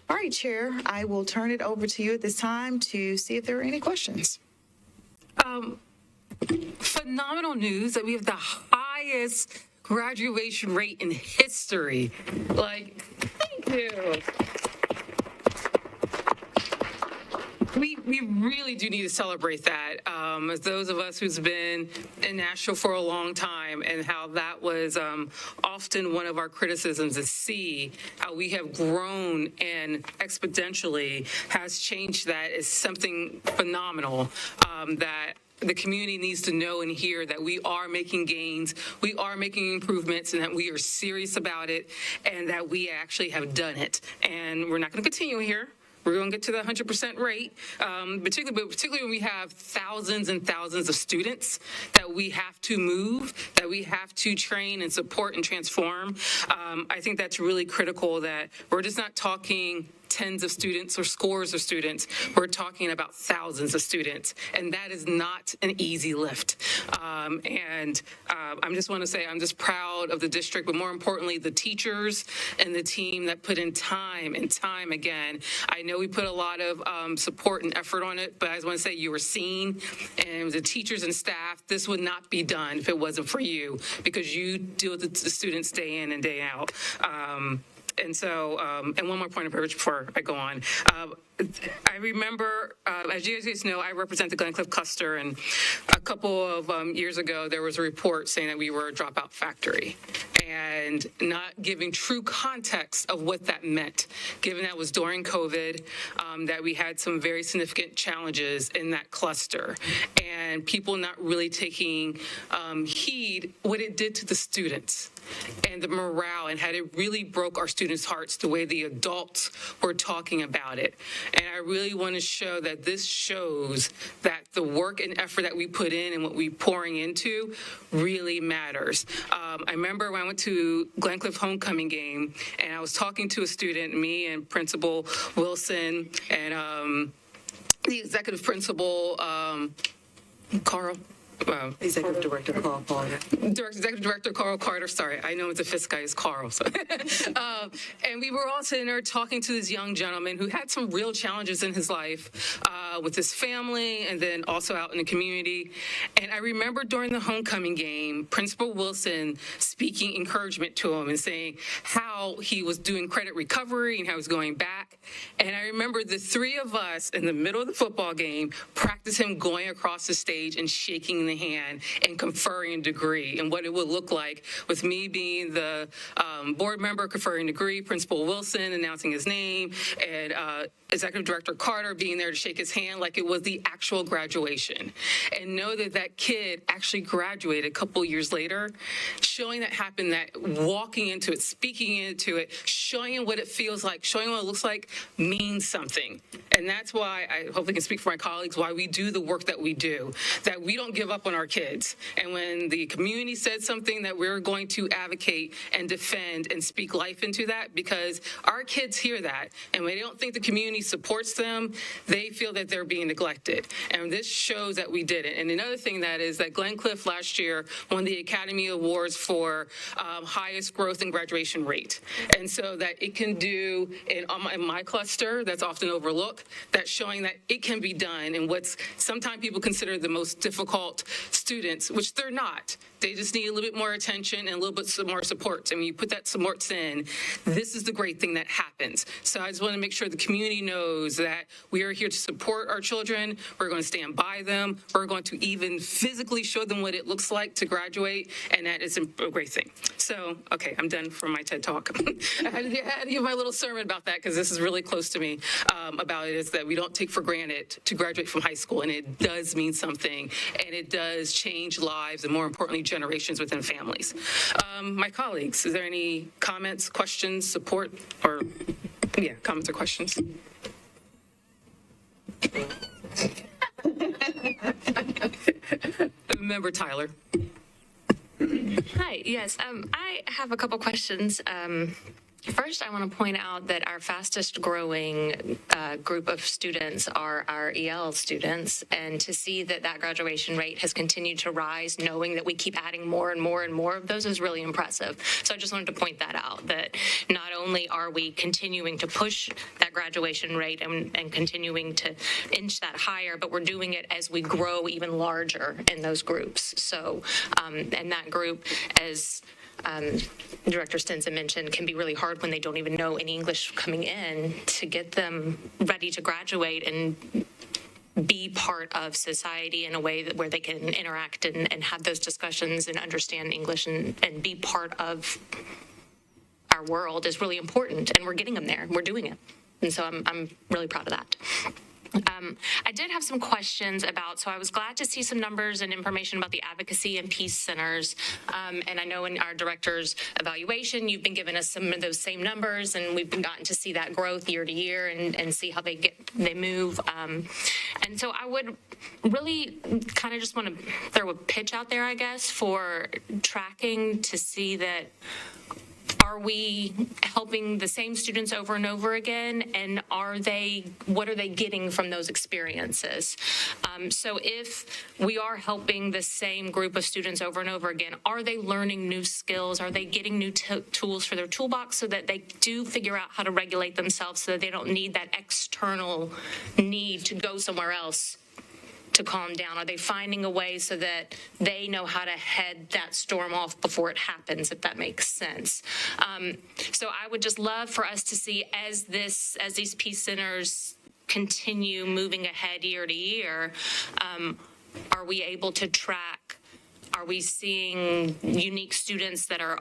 All right, Chair, I will turn it over to you at this time to see if there are any questions. Phenomenal news that we have the highest graduation rate in history. Like, thank you. We really do need to celebrate that. As those of us who's been in Nashville for a long time, time, and how that was often one of our criticisms, to see how we have grown and exponentially has changed. That is something phenomenal that the community needs to know and hear, that we are making gains, we are making improvements, and that we are serious about it, and that we actually have done it. And we're not going to continue here. We're going to get to the 100% rate, particularly when we have thousands and thousands of students that we have to move, that we have to train and support and transform. I think that's really critical, that we're just not talking tens of students or scores of students. We're talking about thousands of students, and that is not an easy lift. I just want to say I'm just proud of the district, but more importantly, the teachers and the team that put in time and time again. I know we put a lot of support and effort on it, but I just want to say you were seen, and the teachers and staff, this would not be done if it wasn't for you, because you deal with the students day in and day out. And one more point of privilege before I go on. I remember, as you guys know, I represent the Glencliff cluster, and a couple of years ago, there was a report saying that we were a dropout factory, and not giving true context of what that meant, given that was during COVID, that we had some very significant challenges in that cluster, and people not really taking heed what it did to the students and the morale, and how it really broke our students' hearts the way the adults were talking about it. And I really want to show that this shows that the work and effort that we put in and what we're pouring into really matters. I remember when I went to Glencliff homecoming game, and I was talking to a student, me and Principal Wilson, and the executive principal, Carl. Executive Director Carl Carter. Executive Director Carl Carter, sorry. I know the FISC guy is Carl. So. And we were all sitting there talking to this young gentleman who had some real challenges in his life with his family, and then also out in the community. And I remember during the homecoming game, Principal Wilson speaking encouragement to him and saying how he was doing credit recovery and how he was going back. And I remember the three of us in the middle of the football game practice him going across the stage and shaking the hand and conferring a degree, and what it would look like with me being the board member conferring a degree, Principal Wilson announcing his name, and Executive Director Carter being there to shake his hand like it was the actual graduation. And know that that kid actually graduated a couple years later, showing that happened, that walking into it, speaking into it, showing him what it feels like, showing him what it looks like means something. And that's why I hopefully can speak for my colleagues, why we do the work that we do, that we don't give up on our kids. And when the community said something, that we're going to advocate and defend and speak life into that, because our kids hear that. And when they don't think the community supports them, they feel that they're being neglected. And this shows that we did it. And another thing that is that Glencliff last year won the Academy Awards for highest growth and graduation rate. And so that it can do in my cluster, that's often overlooked, that's showing that it can be done. And what's sometimes people consider the most difficult students, which they're not. They just need a little bit more attention and a little bit more support. And when you put that support in, this is the great thing that happens. So I just want to make sure the community knows that we are here to support our children. We're going to stand by them. We're going to even physically show them what it looks like to graduate, and that is a great thing. So, okay, I'm done for my TED Talk. I had to give my little sermon about that, because this is really close to me, about it, is that we don't take for granted to graduate from high school, and it does mean something, and it does change lives, and more importantly, generations within families. My colleagues, is there any comments, questions, support, or comments or questions? Member Tyler. Hi, yes, I have a couple questions. First, I want to point out that our fastest growing group of students are our EL students, and to see that that graduation rate has continued to rise, knowing that we keep adding more and more and more of those, is really impressive. So I just wanted to point that out, that not only are we continuing to push that graduation rate and continuing to inch that higher, but we're doing it as we grow even larger in those groups. So, and that group, as Director Stinson mentioned, can be really hard when they don't even know any English coming in, to get them ready to graduate and be part of society in a way that where they can interact and have those discussions and understand English and be part of our world is really important. And we're getting them there. We're doing it. And so I'm really proud of that. I did have some questions about, so I was glad to see some numbers and information about the advocacy and peace centers. And I know in our director's evaluation, you've been giving us some of those same numbers, and we've gotten to see that growth year to year and see how they move. And so I would really kind of just want to throw a pitch out there, I guess, for tracking to see that are we helping the same students over and over again? And what are they getting from those experiences? So if we are helping the same group of students over and over again, are they learning new skills? Are they getting new tools for their toolbox so that they do figure out how to regulate themselves so that they don't need that external need to go somewhere else to calm down? Are they finding a way so that they know how to head that storm off before it happens, if that makes sense? So I would just love for us to see as these peace centers continue moving ahead year to year, are we able to track? Are we seeing unique students that are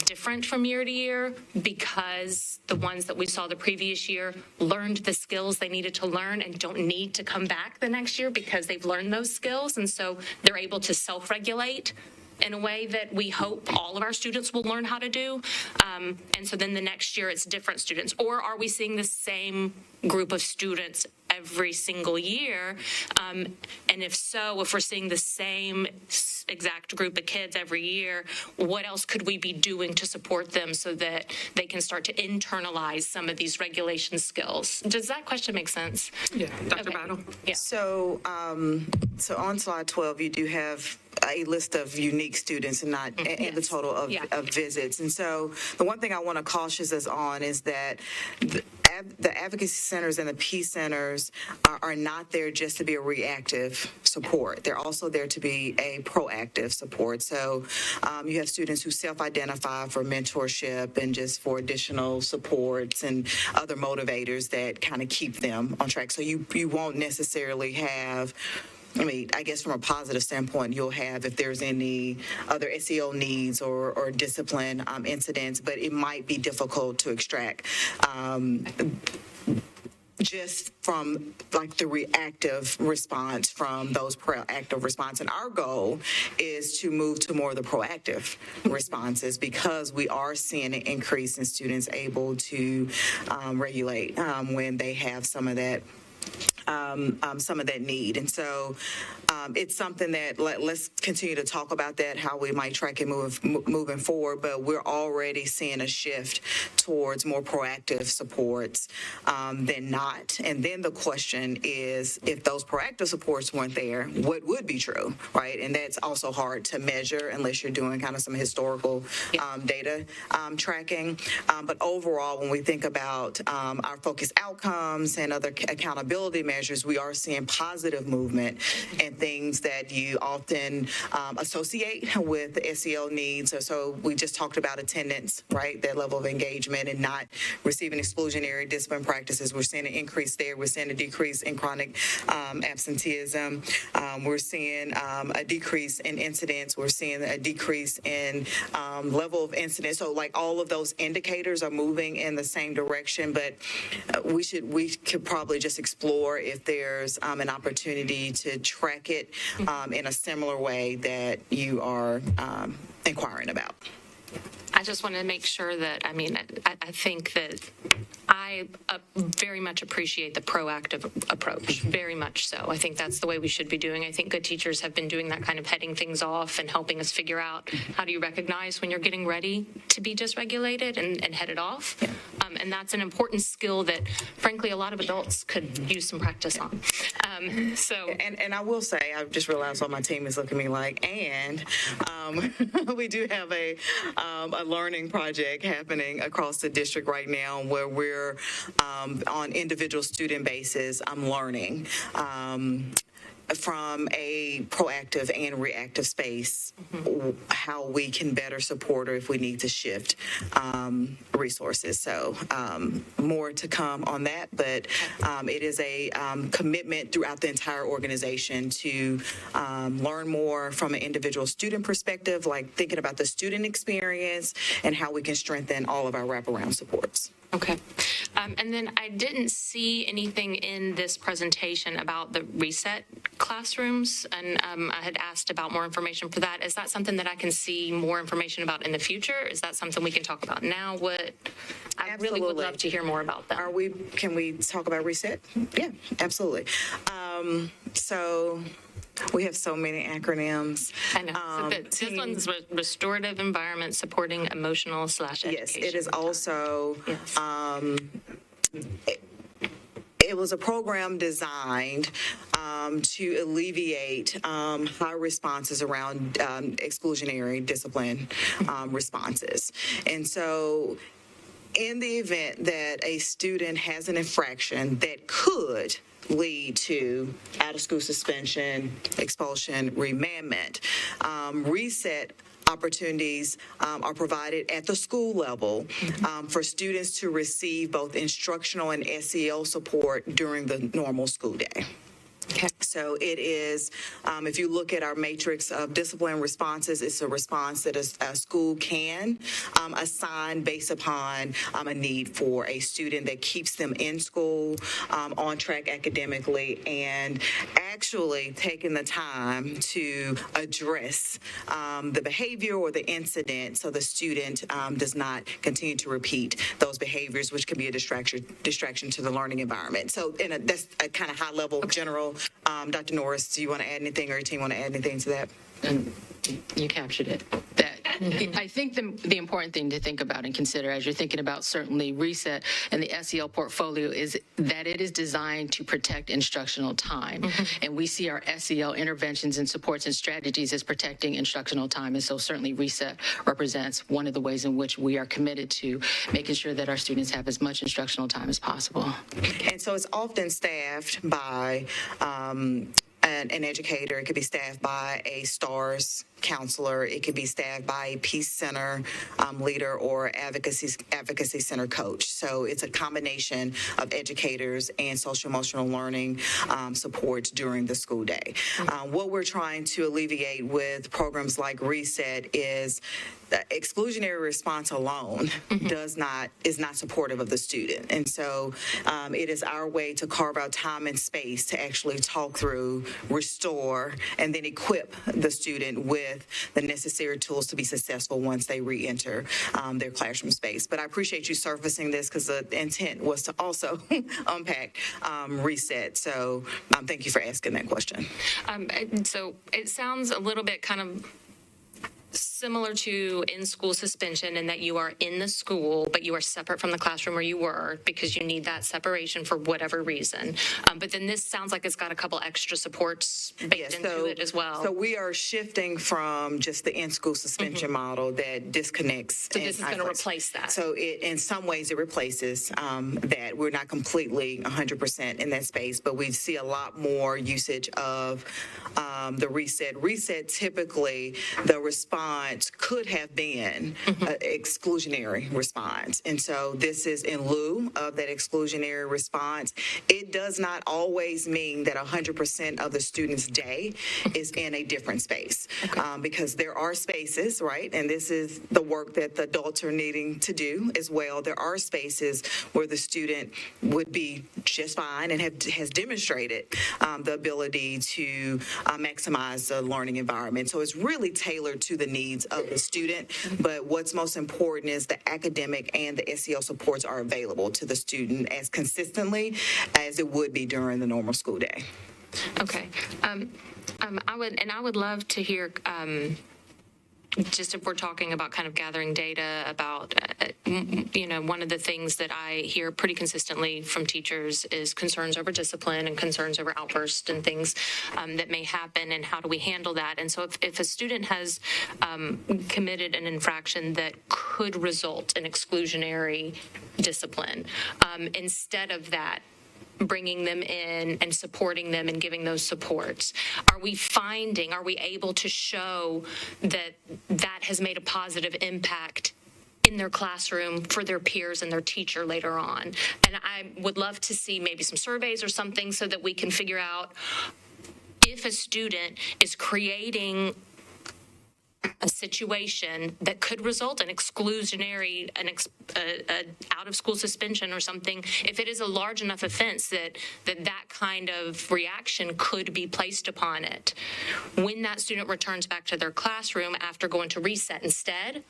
different from year to year because the ones that we saw the previous year learned the skills they needed to learn and don't need to come back the next year because they've learned those skills, and so they're able to self-regulate in a way that we hope all of our students will learn how to do. And so then the next year it's different students. Or are we seeing the same group of students every single year? And if so, if we're seeing the same exact group of kids every year, what else could we be doing to support them so that they can start to internalize some of these regulation skills? Does that question make sense? Yeah, Dr. Battle. Yeah. So on slide 12, you do have a list of unique students and not and the total of visits. And so the one thing I want to caution us on is that the advocacy centers and the peace centers are not there just to be a reactive support. They're also there to be a proactive support. So you have students who self-identify for mentorship and just for additional supports and other motivators that kind of keep them on track. So you won't necessarily have, I guess from a positive standpoint, you'll have if there's any other SEL needs or discipline incidents, but it might be difficult to extract just from like the reactive response from those proactive response. And our goal is to move to more of the proactive responses because we are seeing an increase in students able to regulate when they have some of that need. And so it's something that let's continue to talk about that, how we might track it moving forward, but we're already seeing a shift towards more proactive supports than not. And then the question is, if those proactive supports weren't there, what would be true, right? And that's also hard to measure unless you're doing kind of some historical data tracking. But overall, when we think about our focused outcomes and other accountability measures, we are seeing positive movement and things that you often associate with the SEL needs. So we just talked about attendance, right? That level of engagement and not receiving exclusionary discipline practices. We're seeing an increase there. We're seeing a decrease in chronic absenteeism. We're seeing a decrease in incidents. We're seeing a decrease in level of incidents. So like all of those indicators are moving in the same direction, but we could probably just explore if there's an opportunity to track it in a similar way that you are inquiring about. I just want to make sure that, I think that I very much appreciate the proactive approach, very much so. I think that's the way we should be doing. I think good teachers have been doing that kind of heading things off and helping us figure out how do you recognize when you're getting ready to be dysregulated and head it off. And that's an important skill that, frankly, a lot of adults could use some practice on. And I will say, I just realized all my team is looking at me like, and we do have a learning project happening across the district right now where we're on individual student basis, learning from a proactive and reactive space, how we can better support or if we need to shift resources. So more to come on that, but it is a commitment throughout the entire organization to learn more from an individual student perspective, like thinking about the student experience and how we can strengthen all of our wraparound supports. Okay. And then I didn't see anything in this presentation about the reset classrooms, and I had asked about more information for that. Is that something that I can see more information about in the future? Is that something we can talk about now? I really would love to hear more about that. Can we talk about reset? Yeah, absolutely. So we have so many acronyms. I know. So this one's restorative environment supporting emotional/education. Yes, it is also, it was a program designed to alleviate high responses around exclusionary discipline responses. And so in the event that a student has an infraction that could lead to out-of-school suspension, expulsion, remandment, reset opportunities are provided at the school level for students to receive both instructional and SEL support during the normal school day. Okay. So it is, if you look at our matrix of discipline responses, it's a response that a school can assign based upon a need for a student that keeps them in school, on track academically, and actually taking the time to address the behavior or the incident so the student does not continue to repeat those behaviors, which can be a distraction to the learning environment. So that's a kind of high level general. Dr. Norris, do you want to add anything, or your team want to add anything to that? And you captured it. I think the important thing to think about and consider as you're thinking about certainly reset and the SEL portfolio is that it is designed to protect instructional time. And we see our SEL interventions and supports and strategies as protecting instructional time. And so certainly reset represents one of the ways in which we are committed to making sure that our students have as much instructional time as possible. And so it's often staffed by an educator. It could be staffed by a STARS counselor. It could be staffed by a Peace Center leader or advocacy center coach. So it's a combination of educators and social emotional learning supports during the school day. What we're trying to alleviate with programs like Reset is the exclusionary response alone is not supportive of the student. And so it is our way to carve out time and space to actually talk through, restore, and then equip the student with the necessary tools to be successful once they re-enter their classroom space. But I appreciate you surfacing this because the intent was to also unpack Reset. So thank you for asking that question. So it sounds a little bit kind of similar to in-school suspension in that you are in the school, but you are separate from the classroom where you were because you need that separation for whatever reason. But then this sounds like it's got a couple extra supports baked into it as well. So we are shifting from just the in-school suspension model that disconnects. So this is going to replace that. So in some ways it replaces that. We're not completely 100% in that space, but we see a lot more usage of the reset. Reset, typically, the response could have been an exclusionary response. And so this is in lieu of that exclusionary response. It does not always mean that 100% of the student's day is in a different space because there are spaces, right? And this is the work that the adults are needing to do as well. There are spaces where the student would be just fine and has demonstrated the ability to maximize the learning environment. So it's really tailored to the needs of the student, but what's most important is the academic and the SEL supports are available to the student as consistently as it would be during the normal school day. Okay. I would love to hear just if we're talking about kind of gathering data about, one of the things that I hear pretty consistently from teachers is concerns over discipline and concerns over outbursts and things that may happen, and how do we handle that? And so if a student has committed an infraction that could result in exclusionary discipline, instead of that, bringing them in and supporting them and giving those supports? Are we able to show that that has made a positive impact in their classroom for their peers and their teacher later on? And I would love to see maybe some surveys or something so that we can figure out if a student is creating a situation that could result in exclusionary, out of school suspension or something, if it is a large enough offense that kind of reaction could be placed upon it. When that student returns back to their classroom after going to reset instead,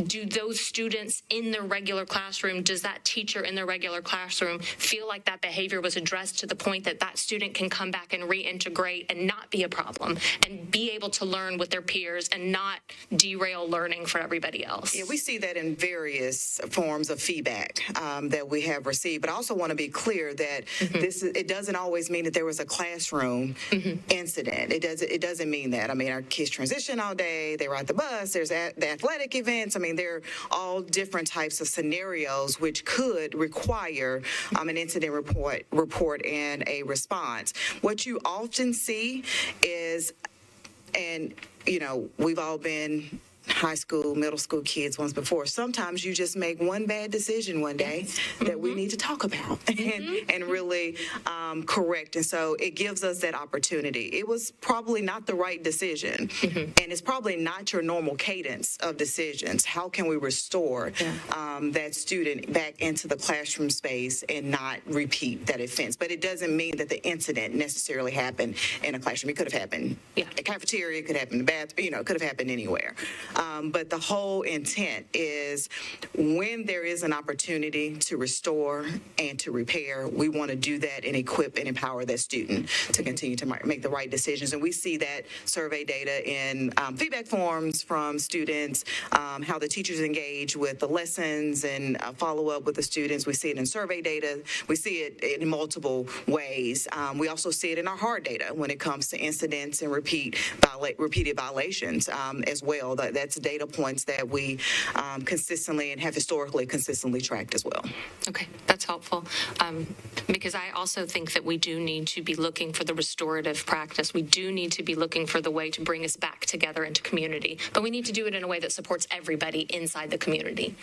do those students in their regular classroom, does that teacher in their regular classroom feel like that behavior was addressed to the point that that student can come back and reintegrate and not be a problem and be able to learn with their peers and not derail learning for everybody else? Yeah, we see that in various forms of feedback that we have received. But I also want to be clear that it doesn't always mean that there was a classroom incident. It doesn't mean that. I mean, our kids transition all day, they ride the bus, there's the athletic events. I mean, they're all different types of scenarios which could require an incident report and a response. What you often see is, and, we've all been high school, middle school kids once before. Sometimes you just make one bad decision one day that we need to talk about and really correct. And so it gives us that opportunity. It was probably not the right decision, and it's probably not your normal cadence of decisions. How can we restore that student back into the classroom space and not repeat that offense? But it doesn't mean that the incident necessarily happened in a classroom. It could have happened at a cafeteria, it could happen in the bathroom, it could have happened anywhere. But the whole intent is when there is an opportunity to restore and to repair, we want to do that and equip and empower that student to continue to make the right decisions. And we see that survey data in feedback forms from students, how the teachers engage with the lessons and follow up with the students. We see it in survey data. We see it in multiple ways. We also see it in our hard data when it comes to incidents and repeated violations as well. That's data points that we consistently and have historically consistently tracked as well. Okay, that's helpful. Because I also think that we do need to be looking for the restorative practice. We do need to be looking for the way to bring us back together into community. But we need to do it in a way that supports everybody inside the community.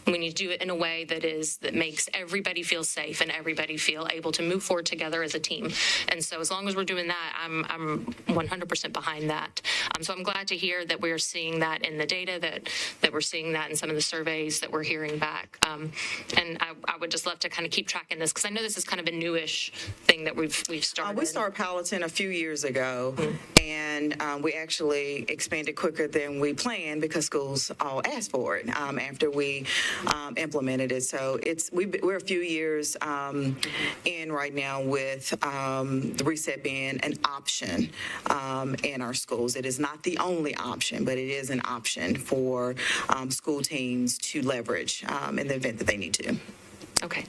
We need to do it in a way that makes everybody feel safe and everybody feel able to move forward together as a team. And so as long as we're doing that, I'm 100% behind that. So I'm glad to hear that we're seeing that in the data, that we're seeing that in some of the surveys that we're hearing back. And I would just love to kind of keep tracking this because I know this is kind of a newish thing that we've started. We started piloting a few years ago, and we actually expanded quicker than we planned because schools all asked for it after we implemented it. So we're a few years in right now with the reset being an option in our schools. It is not the only option, but it is an option for school teams to leverage in the event that they need to. Okay.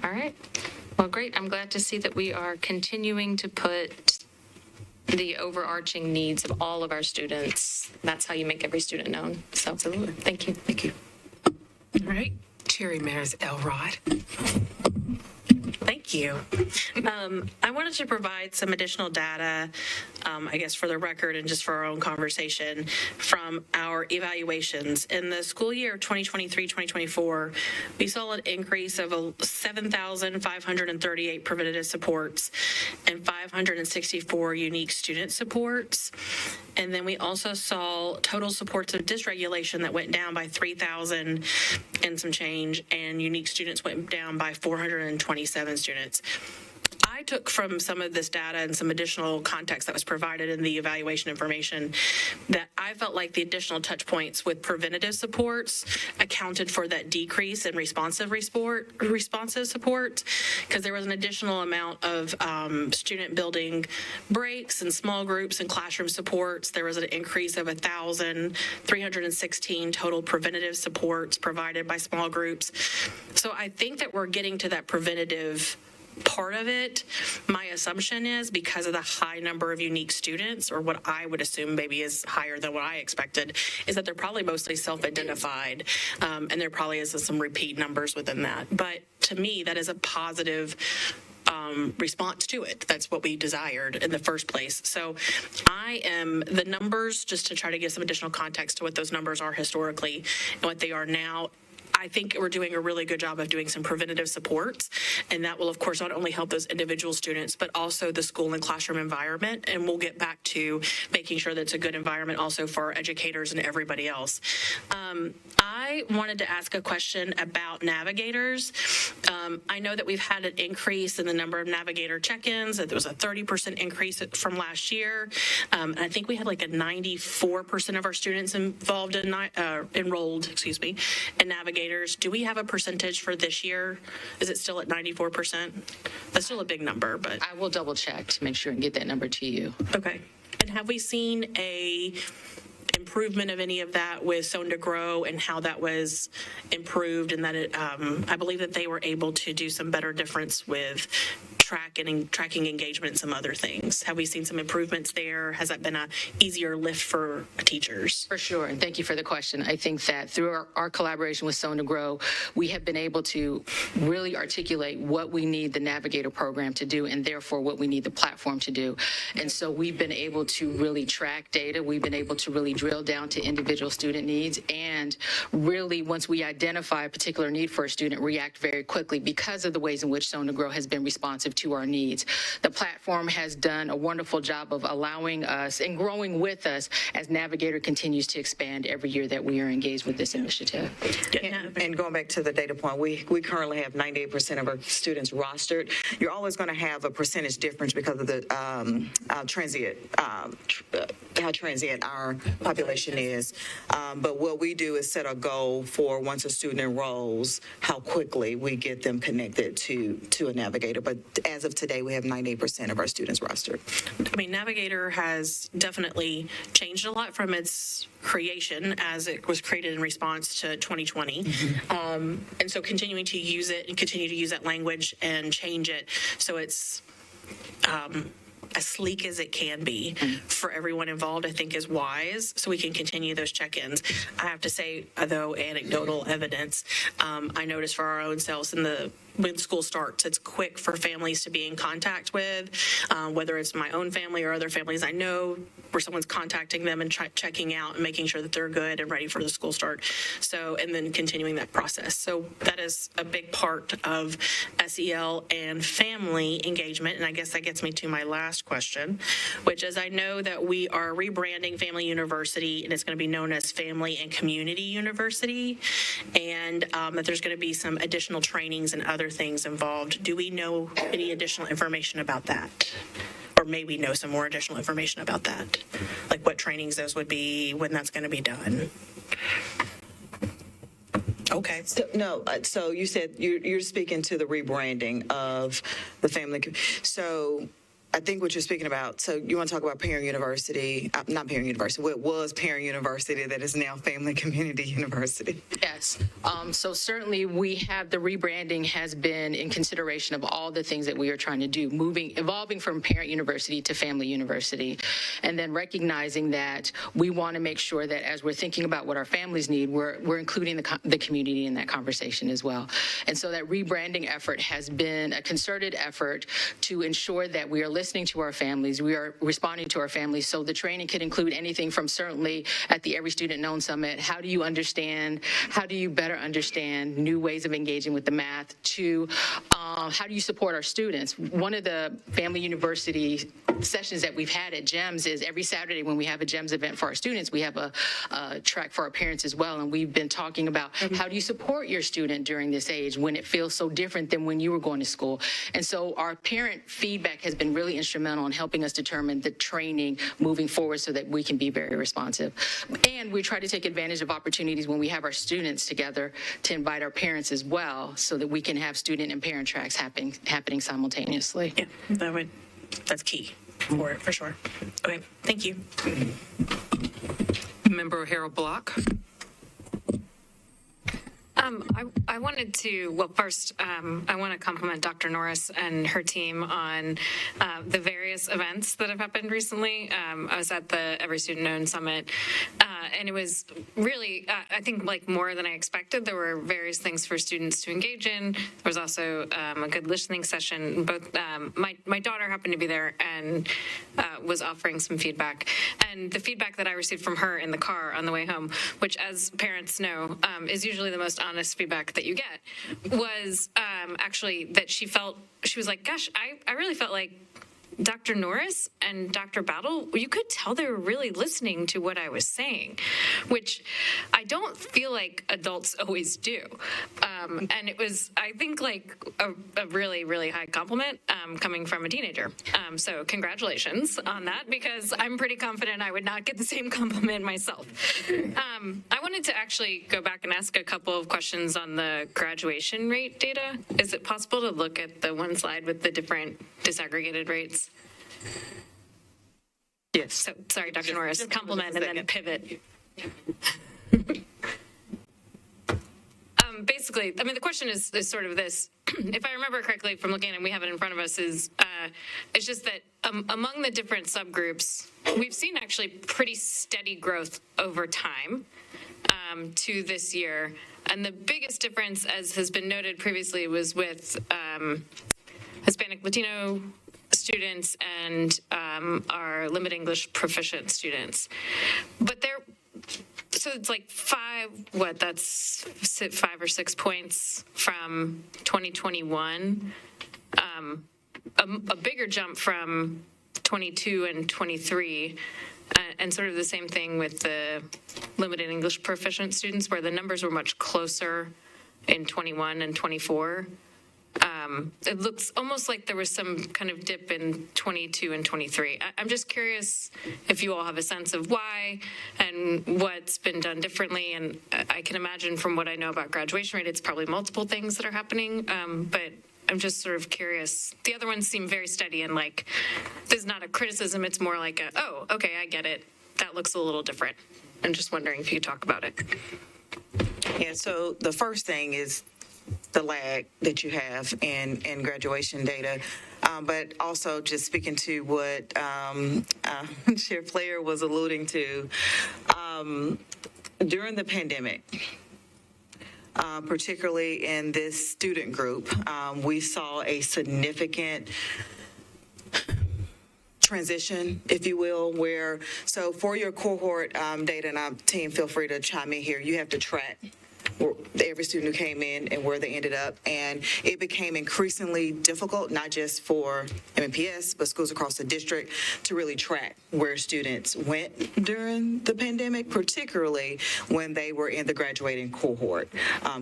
All right. Well, great. I'm glad to see that we are continuing to put the overarching needs of all of our students. That's how you make every student known. So, absolutely. Thank you. Thank you. All right. Cherry Mayor's Elrod. Thank you. I wanted to provide some additional data, I guess for the record and just for our own conversation from our evaluations. In the school year 2023-2024, we saw an increase of 7,538 preventative supports and 564 unique student supports. And then we also saw total supports of dysregulation that went down by 3,000 and some change, and unique students went down by 427 students. I took from some of this data and some additional context that was provided in the evaluation information that I felt like the additional touch points with preventative supports accounted for that decrease in responsive support, because there was an additional amount of student building breaks and small groups and classroom supports. There was an increase of 1,316 total preventative supports provided by small groups. So I think that we're getting to that preventative part of it. My assumption is because of the high number of unique students, or what I would assume maybe is higher than what I expected, is that they're probably mostly self-identified, and there probably is some repeat numbers within that. But to me, that is a positive response to it. That's what we desired in the first place. So the numbers, just to try to give some additional context to what those numbers are historically and what they are now, I think we're doing a really good job of doing some preventative supports, and that will, of course, not only help those individual students, but also the school and classroom environment, and we'll get back to making sure that it's a good environment also for our educators and everybody else. I wanted to ask a question about navigators. I know that we've had an increase in the number of navigator check-ins, that there was a 30% increase from last year, and I think we had like a 94% of our students enrolled in navigators. Do we have a percentage for this year? Is it still at 94%? That's still a big number, but I will double check to make sure and get that number to you. okay. And have we seen a improvement of any of that with Sown to Grow and how that was improved, and that I believe that they were able to do some better difference with tracking engagement and some other things. Have we seen some improvements there? Has that been a easier lift for teachers? For sure, and thank you for the question. I think that through our collaboration with Sown to Grow, we have been able to really articulate what we need the Navigator program to do, and therefore what we need the platform to do. And so we've been able to really track data. We've been able to really drill down to individual student needs, and really, once we identify a particular need for a student, react very quickly because of the ways in which Sown to Grow has been responsive to our needs. The platform has done a wonderful job of allowing us and growing with us as Navigator continues to expand every year that we are engaged with this initiative. And going back to the data point, we currently have 98% of our students rostered. You're always going to have a percentage difference because of the how transient our population is. But what we do is set a goal for once a student enrolls, how quickly we get them connected to a navigator. But as of today, we have 98% of our students rostered. I mean, Navigator has definitely changed a lot from its creation as it was created in response to 2020. And so continuing to use it and continue to use that language and change it so it's as sleek as it can be for everyone involved, I think is wise, so we can continue those check-ins. I have to say, though, anecdotal evidence, I noticed for our own selves when school starts, it's quick for families to be in contact with, whether it's my own family or other families I know, where someone's contacting them and checking out and making sure that they're good and ready for the school start. So, and then continuing that process. So that is a big part of SEL and family engagement. And I guess that gets me to my last question, which is I know that we are rebranding Family University, and it's going to be known as Family and Community University, and that there's going to be some additional trainings and other things involved. Do we know any additional information about that? Or may we know some more additional information about that? Like what trainings those would be, when that's going to be done? Okay. So you said you're speaking to the rebranding of the family. So I think what you're speaking about, so you want to talk about Parent University, not Parent University, what was Parent University that is now Family Community University? Yes. So certainly we have the rebranding has been in consideration of all the things that we are trying to do, evolving from Parent University to Family University, and then recognizing that we want to make sure that as we're thinking about what our families need, we're including the community in that conversation as well. And so that rebranding effort has been a concerted effort to ensure that we are listening to our families, we are responding to our families. So the training could include anything from certainly at the Every Student Known Summit, how do you better understand new ways of engaging with the math, to how do you support our students? One of the Family University sessions that we've had at GEMS is every Saturday when we have a GEMS event for our students, we have a track for our parents as well. And we've been talking about how do you support your student during this age when it feels so different than when you were going to school. And so our parent feedback has been really instrumental in helping us determine the training moving forward so that we can be very responsive. And we try to take advantage of opportunities when we have our students together to invite our parents as well so that we can have student and parent tracks happening simultaneously. Yeah, that's key for it, for sure. Okay, thank you. Member Harold Block. I wanted to, well, first, I want to compliment Dr. Norris and her team on the various events that have happened recently. I was at the Every Student Owned Summit, and it was really, I think, like more than I expected. There were various things for students to engage in. There was also a good listening session. Both my daughter happened to be there and was offering some feedback. And the feedback that I received from her in the car on the way home, which as parents know, is usually the most honest feedback that you get, was actually that she was like, gosh, I really felt like Dr. Norris and Dr. Battle, you could tell they were really listening to what I was saying, which I don't feel like adults always do. And it was, I think, like a really, really high compliment coming from a teenager. So congratulations on that, because I'm pretty confident I would not get the same compliment myself. I wanted to actually go back and ask a couple of questions on the graduation rate data. Is it possible to look at the one slide with the different disaggregated rates? Yes. So, sorry, Dr. Norris, compliment and then pivot. Basically, I mean, the question is sort of this. If I remember correctly from looking, and we have it in front of us, is it's just that among the different subgroups, we've seen actually pretty steady growth over time to this year. And the biggest difference, as has been noted previously, was with Hispanic Latino students and our limited English proficient students. But so it's like 5 or 6 points from 2021. A bigger jump from 22 and 23. And sort of the same thing with the limited English proficient students, where the numbers were much closer in 21 and 24. It looks almost like there was some kind of dip in 22 and 23. I'm just curious if you all have a sense of why and what's been done differently. And I can imagine from what I know about graduation rate, it's probably multiple things that are happening. But I'm just sort of curious. The other ones seem very steady, and like, this is not a criticism. It's more like oh, okay, I get it. That looks a little different. I'm just wondering if you could talk about it. Yeah, so the first thing is the lag that you have in graduation data. But also just speaking to what Chair Player was alluding to, during the pandemic, particularly in this student group, we saw a significant transition, if you will, so for your cohort data, and team, feel free to chime in here, you have to track every student who came in and where they ended up. And it became increasingly difficult, not just for MNPS, but schools across the district, to really track where students went during the pandemic, particularly when they were in the graduating cohort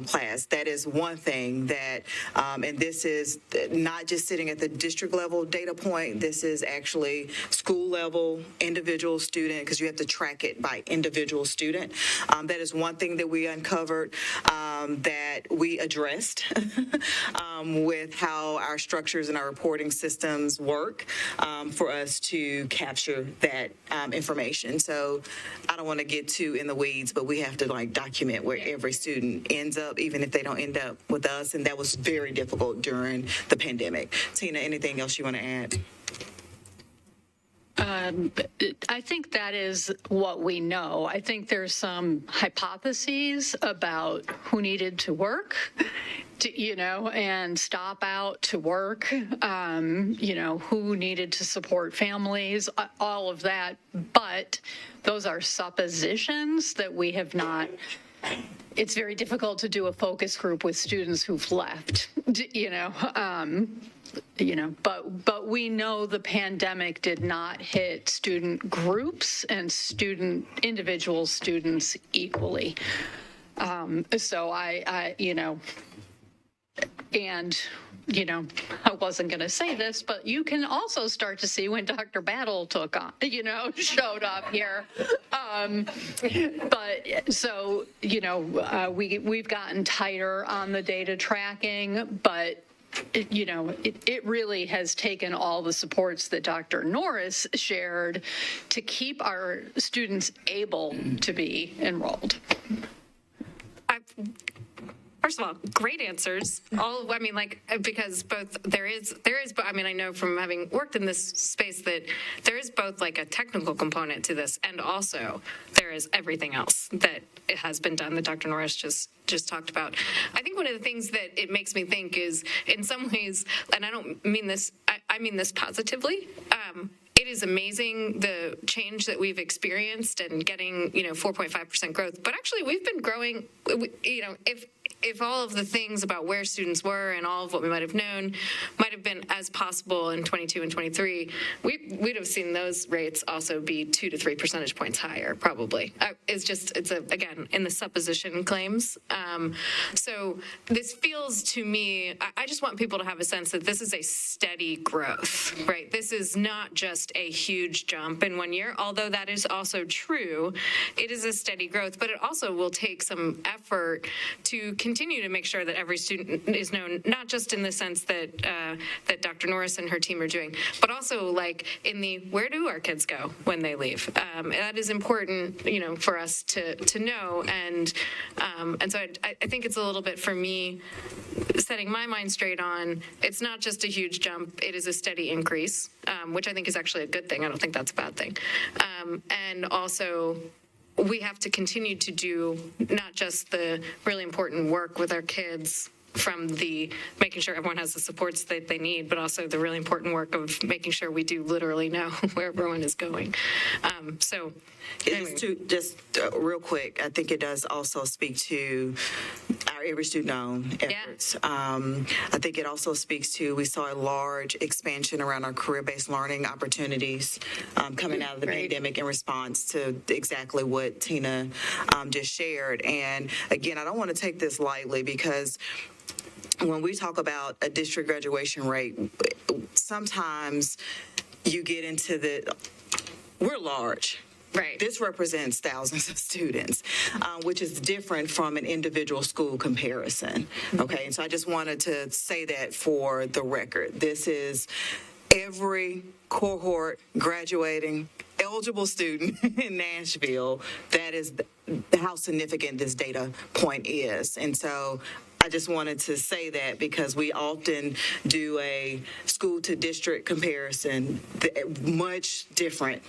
class. That is one thing that, and this is not just sitting at the district level data point, this is actually school level, individual student, because you have to track it by individual student. That is one thing that we uncovered that we addressed with how our structures and our reporting systems work for us to capture that information. So I don't want to get too in the weeds, but we have to like document where every student ends up, even if they don't end up with us. And that was very difficult during the pandemic. Tina, anything else you want to add? I think that is what we know. I think there's some hypotheses about who needed to work, and stop out to work, who needed to support families, all of that. But those are suppositions that we have not. It's very difficult to do a focus group with students who've left, but we know the pandemic did not hit student groups and individual students equally. So I I wasn't going to say this, but you can also start to see when Dr. Battle showed up here. But so, we've gotten tighter on the data tracking, but it really has taken all the supports that Dr. Norris shared to keep our students able to be enrolled. First of all, great answers. I mean, like, because both there is, but I mean, I know from having worked in this space that there is both like a technical component to this, and also there is everything else that it has been done that Dr. Norris just talked about. I think one of the things that it makes me think is, in some ways, and I don't mean this, I mean this positively. It is amazing the change that we've experienced and getting, 4.5% growth. But actually, we've been growing, if all of the things about where students were and all of what we might have known might have been as possible in 22 and 23, we'd have seen those rates also be 2 to 3 percentage points higher, probably. Again, in the supposition claims. So this feels to me, I just want people to have a sense that this is a steady growth, right? This is not just a huge jump in 1 year, although that is also true. It is a steady growth, but it also will take some effort to continue to make sure that every student is known, not just in the sense that that Dr. Norris and her team are doing, but also like in the where do our kids go when they leave? That is important, for us to know, and so I think it's a little bit for me setting my mind straight on it's not just a huge jump; it is a steady increase, which I think is actually a good thing. I don't think that's a bad thing, and also we have to continue to do not just the really important work with our kids from the making sure everyone has the supports that they need, but also the really important work of making sure we do literally know where everyone is going. Just real quick, I think it does also speak to our Every Student Owned efforts. I think it also speaks to, we saw a large expansion around our career-based learning opportunities coming out of the pandemic in response to exactly what Tina just shared. And again, I don't want to take this lightly, because when we talk about a district graduation rate, sometimes you get into we're large. Right. This represents thousands of students, which is different from an individual school comparison. Okay, and so I just wanted to say that for the record. This is every cohort graduating eligible student in Nashville. That is how significant this data point is. And so I just wanted to say that, because we often do a school to district comparison, much different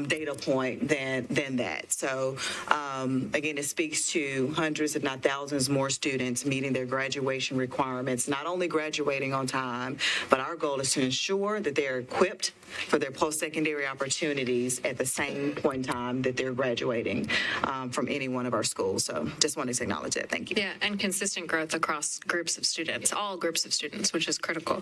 data point than that. So again, it speaks to hundreds, if not thousands, more students meeting their graduation requirements, not only graduating on time, but our goal is to ensure that they're equipped for their post-secondary opportunities at the same point in time that they're graduating from any one of our schools. So just wanted to acknowledge that. Thank you. Yeah, and consistent growth across groups of students, all groups of students, which is critical.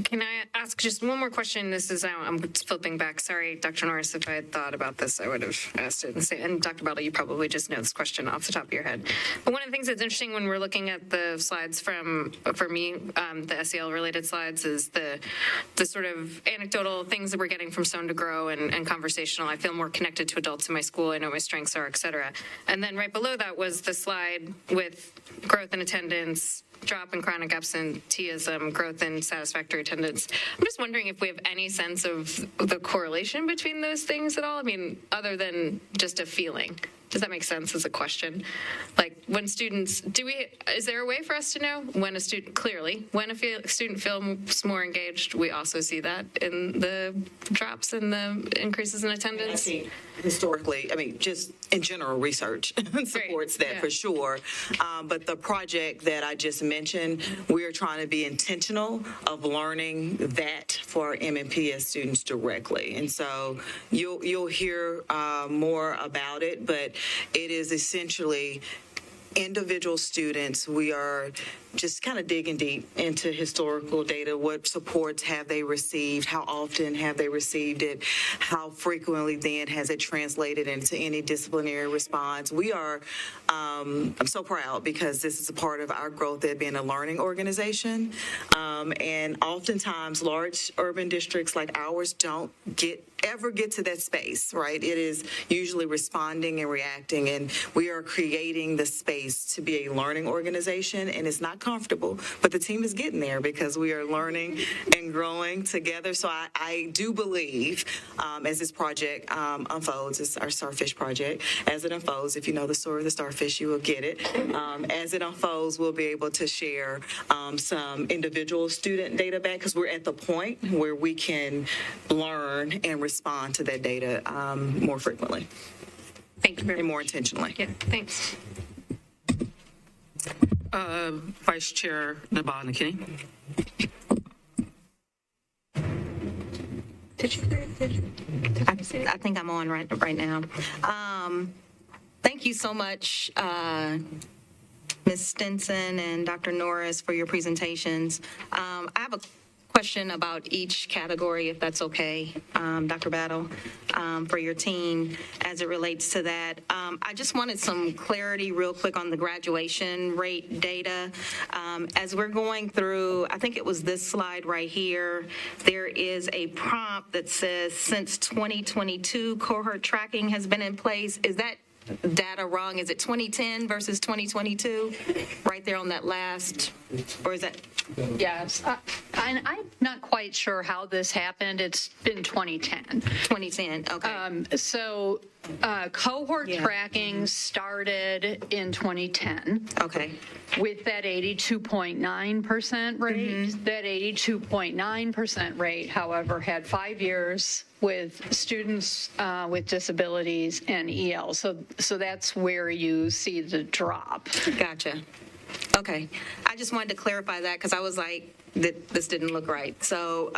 Can I ask just one more question? This is, I'm flipping back. Sorry, Dr. Norris, if I had thought about this, I would have asked it. And Dr. Butler, you probably just know this question off the top of your head. But one of the things that's interesting when we're looking at the slides for me, the SEL-related slides, is the sort of anecdotal things that we're getting from Sown to Grow and conversational. I feel more connected to adults in my school. I know my strengths are, et cetera. And then right below that was the slide with growth in attendance, drop in chronic absenteeism, growth in satisfactory attendance. I'm just wondering if we have any sense of the correlation between those things at all? I mean, other than just a feeling. Does that make sense as a question? Like, when students, is there a way for us to know when a student, clearly, when a student feels more engaged, we also see that in the drops and the increases in attendance? Historically, I mean, just in general, research supports that for sure. But the project that I just mentioned, we are trying to be intentional of learning that for our MNPS students directly. And so you'll hear more about it, but it is essentially individual students. We are just kind of digging deep into historical data. What supports have they received? How often have they received it? How frequently then has it translated into any disciplinary response? We are, I'm so proud, because this is a part of our growth at being a learning organization. And oftentimes large urban districts like ours don't ever get to that space, right? It is usually responding and reacting, and we are creating the space to be a learning organization, and it's not comfortable, but the team is getting there because we are learning and growing together. So I do believe as this project unfolds, it's our Starfish project, as it unfolds, if you know the story of the Starfish, you will get it. As it unfolds, we'll be able to share some individual student data back because we're at the point where we can learn and respond to that data more frequently. Thank you very and much. more intentionally. Yeah, thanks. Vice Chair Nabal-McKinney. I think I'm on right now. Thank you so much, Ms. Stinson and Dr. Norris, for your presentations. I have a question about each category, if that's okay, Dr. Battle, for your team as it relates to that. I just wanted some clarity real quick on the graduation rate data. As we're going through, I think it was this slide right here, there is a prompt that says, since 2022, cohort tracking has been in place. Is that data wrong? Is it 2010 versus 2022? Right there on that last, or is that? Yes. I'm not quite sure how this happened. It's been 2010. 2010, okay. So cohort tracking started in 2010. Okay. With that 82.9% rate. That 82.9% rate, however, had 5 years with students with disabilities and EL. So that's where you see the drop. Gotcha. Okay. I just wanted to clarify that because I was like, this didn't look right. So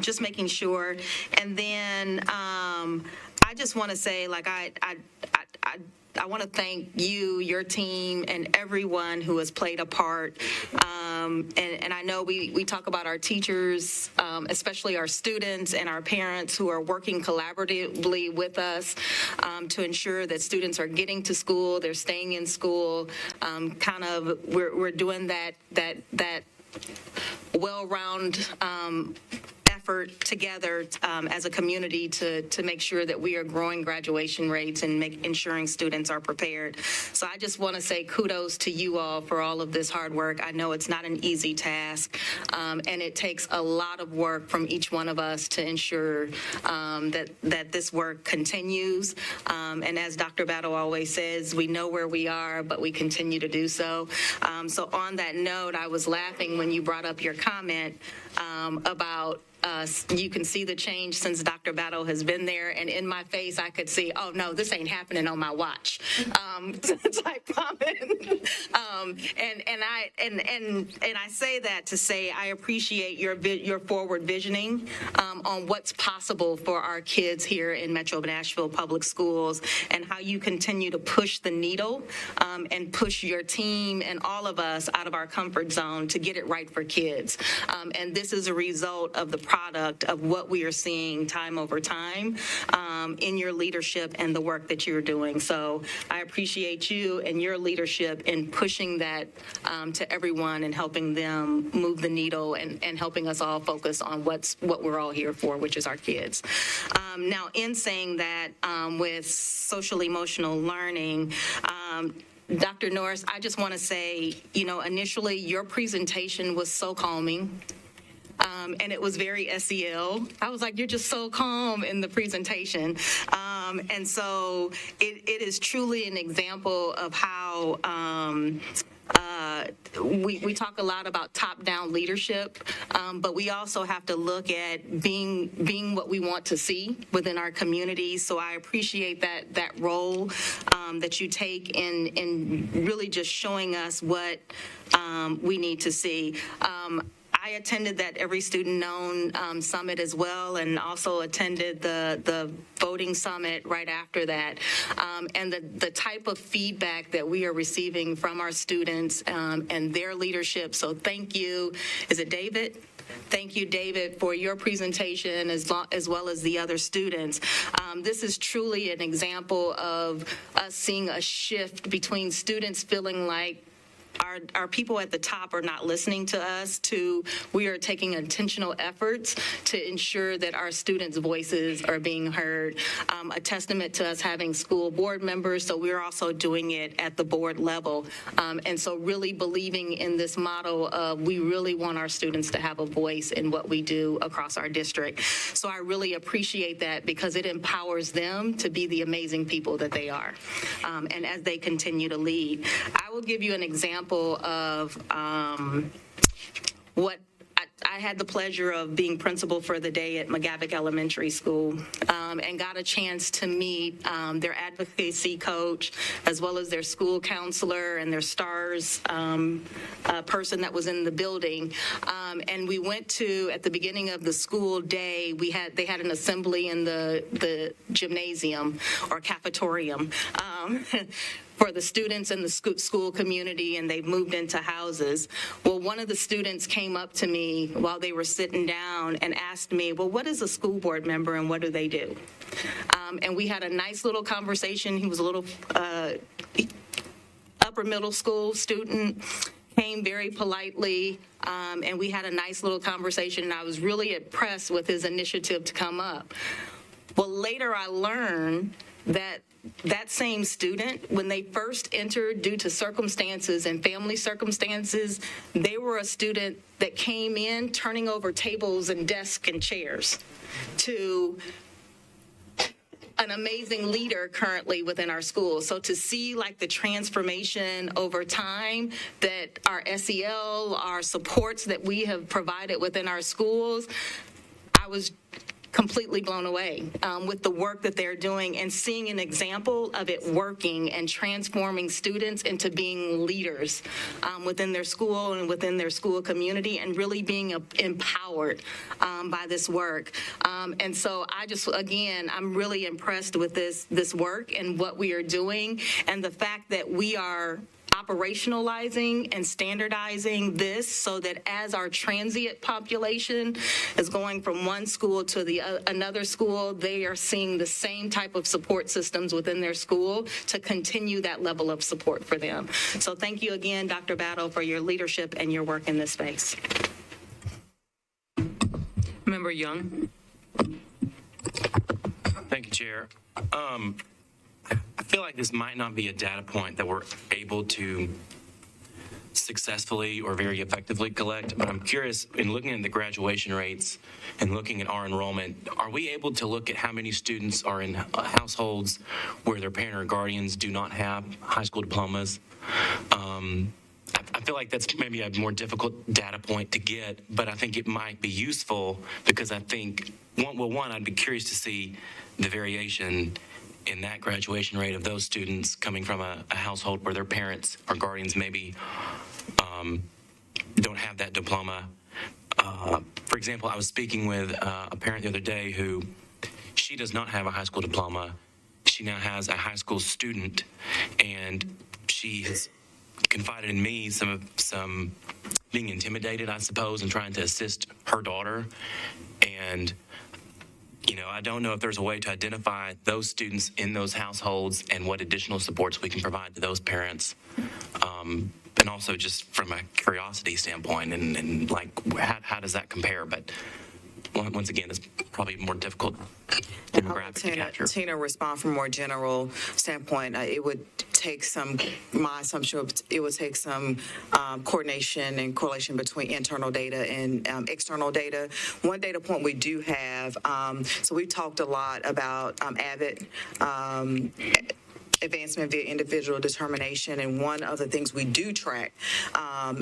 just making sure. And then I just want to say, like, I want to thank you, your team, and everyone who has played a part. And I know we talk about our teachers, especially our students and our parents who are working collaboratively with us to ensure that students are getting to school, they're staying in school. We're doing that well-round effort together as a community to make sure that we are growing graduation rates and ensuring students are prepared. So I just want to say kudos to you all for all of this hard work. I know it's not an easy task, and it takes a lot of work from each one of us to ensure that this work continues. And as Dr. Battle always says, we know where we are, but we continue to do so. So on that note, I was laughing when you brought up your comment about you can see the change since Dr. Battle has been there, and in my face I could see, oh no, this ain't happening on my watch, type comment. And I say that to say I appreciate your forward visioning on what's possible for our kids here in Metro Nashville Public Schools, and how you continue to push the needle and push your team and all of us out of our comfort zone to get it right for kids. And this is a result of the product of what we are seeing time over time in your leadership and the work that you're doing. So I appreciate you and your leadership in pushing that to everyone and helping them move the needle and helping us all focus on what we're all here for, which is our kids. Now, in saying that, with social emotional learning, Dr. Norris, I just want to say, initially your presentation was so calming. And it was very SEL. I was like, you're just so calm in the presentation. And so it is truly an example of how we talk a lot about top-down leadership, but we also have to look at being what we want to see within our community. So I appreciate that role that you take in really just showing us what we need to see. I attended that Every Student Known Summit as well, and also attended the voting summit right after that. And the type of feedback that we are receiving from our students and their leadership. So thank you. Is it David? Thank you, David, for your presentation as well as the other students. This is truly an example of us seeing a shift between students feeling like our people at the top are not listening to us. Two, we are taking intentional efforts to ensure that our students' voices are being heard. A testament to us having school board members, so we're also doing it at the board level. And so really believing in this model of we really want our students to have a voice in what we do across our district. So I really appreciate that because it empowers them to be the amazing people that they are. And as they continue to lead, I will give you an example of what I had the pleasure of being principal for the day at McGavick Elementary School and got a chance to meet their advocacy coach as well as their school counselor and their STARS person that was in the building. And we went to, at the beginning of the school day, they had an assembly in the gymnasium or cafetorium. For the students in the school community, and they've moved into houses. Well, one of the students came up to me while they were sitting down and asked me, well, what is a school board member and what do they do? And we had a nice little conversation. He was a little upper middle school student, came very politely, and we had a nice little conversation, and I was really impressed with his initiative to come up. Well, later I learned that same student, when they first entered due to circumstances and family circumstances, they were a student that came in turning over tables and desks and chairs to an amazing leader currently within our school. So to see like the transformation over time that our SEL, our supports that we have provided within our schools, I was completely blown away with the work that they're doing and seeing an example of it working and transforming students into being leaders within their school and within their school community and really being empowered by this work. And so I'm really impressed with this work and what we are doing and the fact that we are operationalizing and standardizing this so that as our transient population is going from one school to another school, they are seeing the same type of support systems within their school to continue that level of support for them. So thank you again, Dr. Battle, for your leadership and your work in this space. Member Young. Thank you, Chair. I feel like this might not be a data point that we're able to successfully or very effectively collect, but I'm curious, in looking at the graduation rates and looking at our enrollment, are we able to look at how many students are in households where their parent or guardians do not have high school diplomas? I feel like that's maybe a more difficult data point to get, but I think it might be useful because I think, one, I'd be curious to see the variation in that graduation rate of those students coming from a household where their parents or guardians maybe don't have that diploma. For example, I was speaking with a parent the other day who, she does not have a high school diploma. She now has a high school student, and she has confided in me some being intimidated, I suppose, and trying to assist her daughter. And I don't know if there's a way to identify those students in those households and what additional supports we can provide to those parents. And also just from a curiosity standpoint and like, how does that compare? But once again, it's probably more difficult demographic to capture. Tina, respond from a more general standpoint. It would take my assumption, it would take some coordination and correlation between internal data and external data. One data point we do have, so we talked a lot about AVID, advancement via individual determination, and one of the things we do track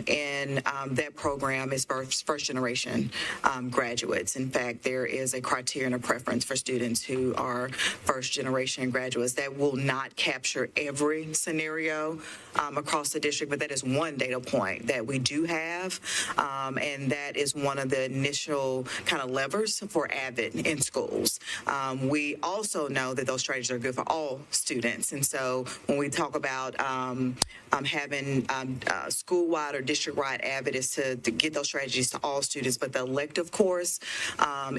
in that program is first generation graduates. In fact, there is a criterion of preference for students who are first generation graduates. That will not capture every scenario across the district, but that is one data point that we do have, and that is one of the initial kind of levers for AVID in schools. We also know that those strategies are good for all students, and so when we talk about having school-wide or district-wide AVID is to get those strategies to all students, but the elective course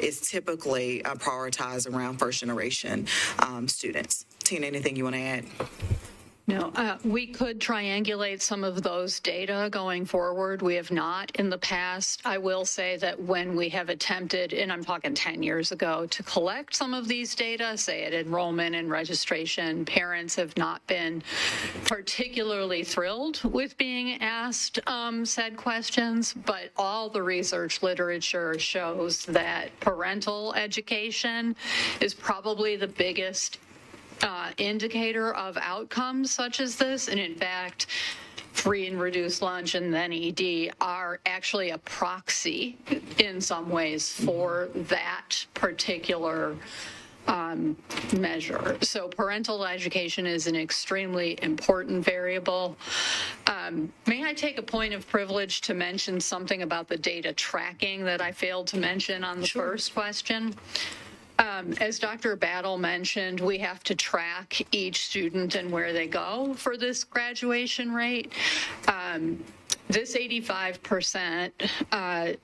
is typically prioritized around first-generation students. Tina, anything you want to add? No, we could triangulate some of those data going forward. We have not in the past. I will say that when we have attempted, and I'm talking 10 years ago, to collect some of these data, say at enrollment and registration, parents have not been particularly thrilled with being asked said questions, but all the research literature shows that parental education is probably the biggest indicator of outcomes such as this. And in fact, free and reduced lunch and then ED are actually a proxy in some ways for that particular measure. So parental education is an extremely important variable. May I take a point of privilege to mention something about the data tracking that I failed to mention on the first question? As Dr. Battle mentioned, we have to track each student and where they go for this graduation rate. This 85%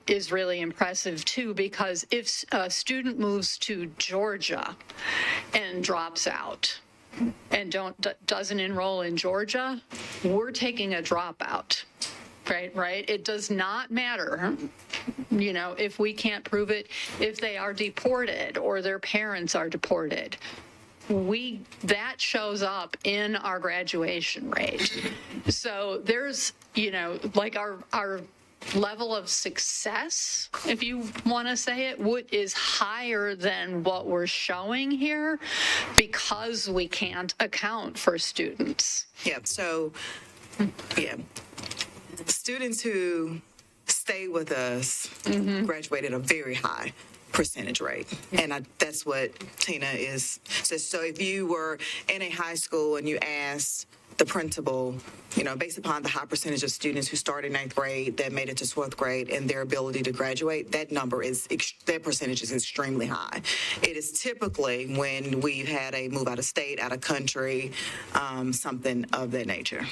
is really impressive too, because if a student moves to Georgia and drops out and doesn't enroll in Georgia, we're taking a dropout. Right. It does not matter, if we can't prove it, if they are deported or their parents are deported. That shows up in our graduation rate. So there's, like our level of success, if you want to say it, is higher than what we're showing here because we can't account for students. Yeah. So, yeah. Students who stay with us graduate at a very high percentage rate. And that's what Tina says. So if you were in a high school and you asked the principal, based upon the high percentage of students who started ninth grade that made it to 12th grade and their ability to graduate, that percentage is extremely high. It is typically when we've had a move out of state, out of country, something of that nature.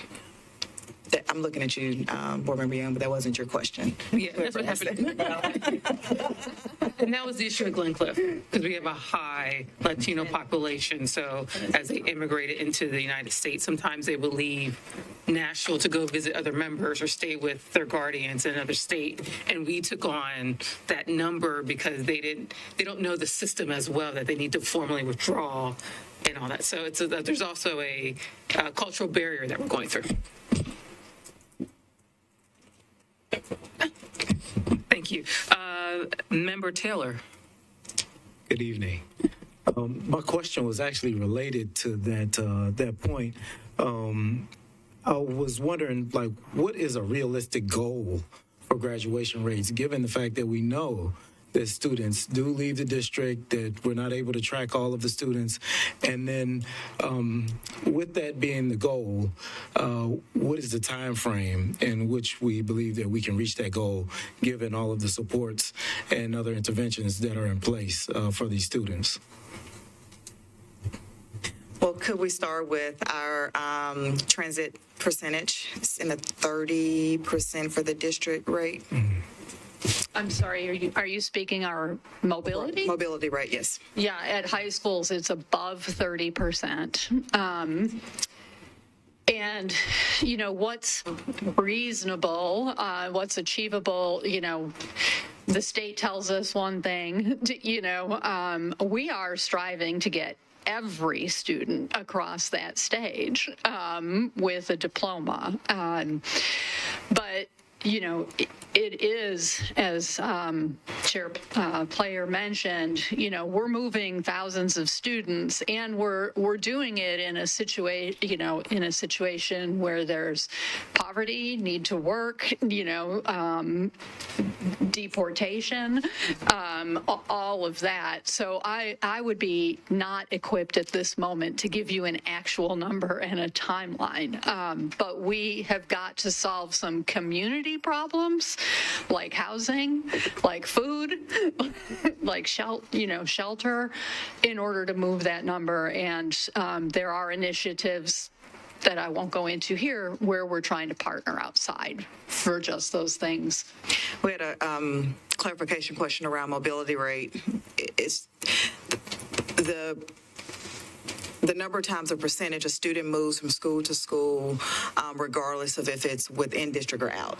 I'm looking at you, Board Member Young, but that wasn't your question. Yeah, that's what happened. And that was the issue at Glencliff, because we have a high Latino population. So as they immigrated into the United States, sometimes they will leave Nashville to go visit other members or stay with their guardians in another state. And we took on that number because they don't know the system as well, that they need to formally withdraw and all that. So there's also a cultural barrier that we're going through. Thank you. Member Taylor. Good evening. My question was actually related to that point. I was wondering, what is a realistic goal for graduation rates, given the fact that we know that students do leave the district, that we're not able to track all of the students, and then with that being the goal, what is the time frame in which we believe that we can reach that goal, given all of the supports and other interventions that are in place for these students? Well, could we start with our transit percentage? It's in the 30% for the district rate. I'm sorry, are you speaking our mobility? Mobility rate, yes. Yeah, at high schools, it's above 30%. And, what's reasonable, what's achievable, the state tells us one thing, we are striving to get every student across that stage with a diploma. But it is, as Chair Player mentioned, we're moving thousands of students, and we're doing it in a situation where there's poverty, need to work, deportation, all of that. So I would be not equipped at this moment to give you an actual number and a timeline. But we have got to solve some community problems like housing, like food, like shelter, in order to move that number. And there are initiatives that I won't go into here where we're trying to partner outside for just those things. We had a clarification question around mobility rate. Is the the number of times or percentage a student moves from school to school, regardless of if it's within district or out.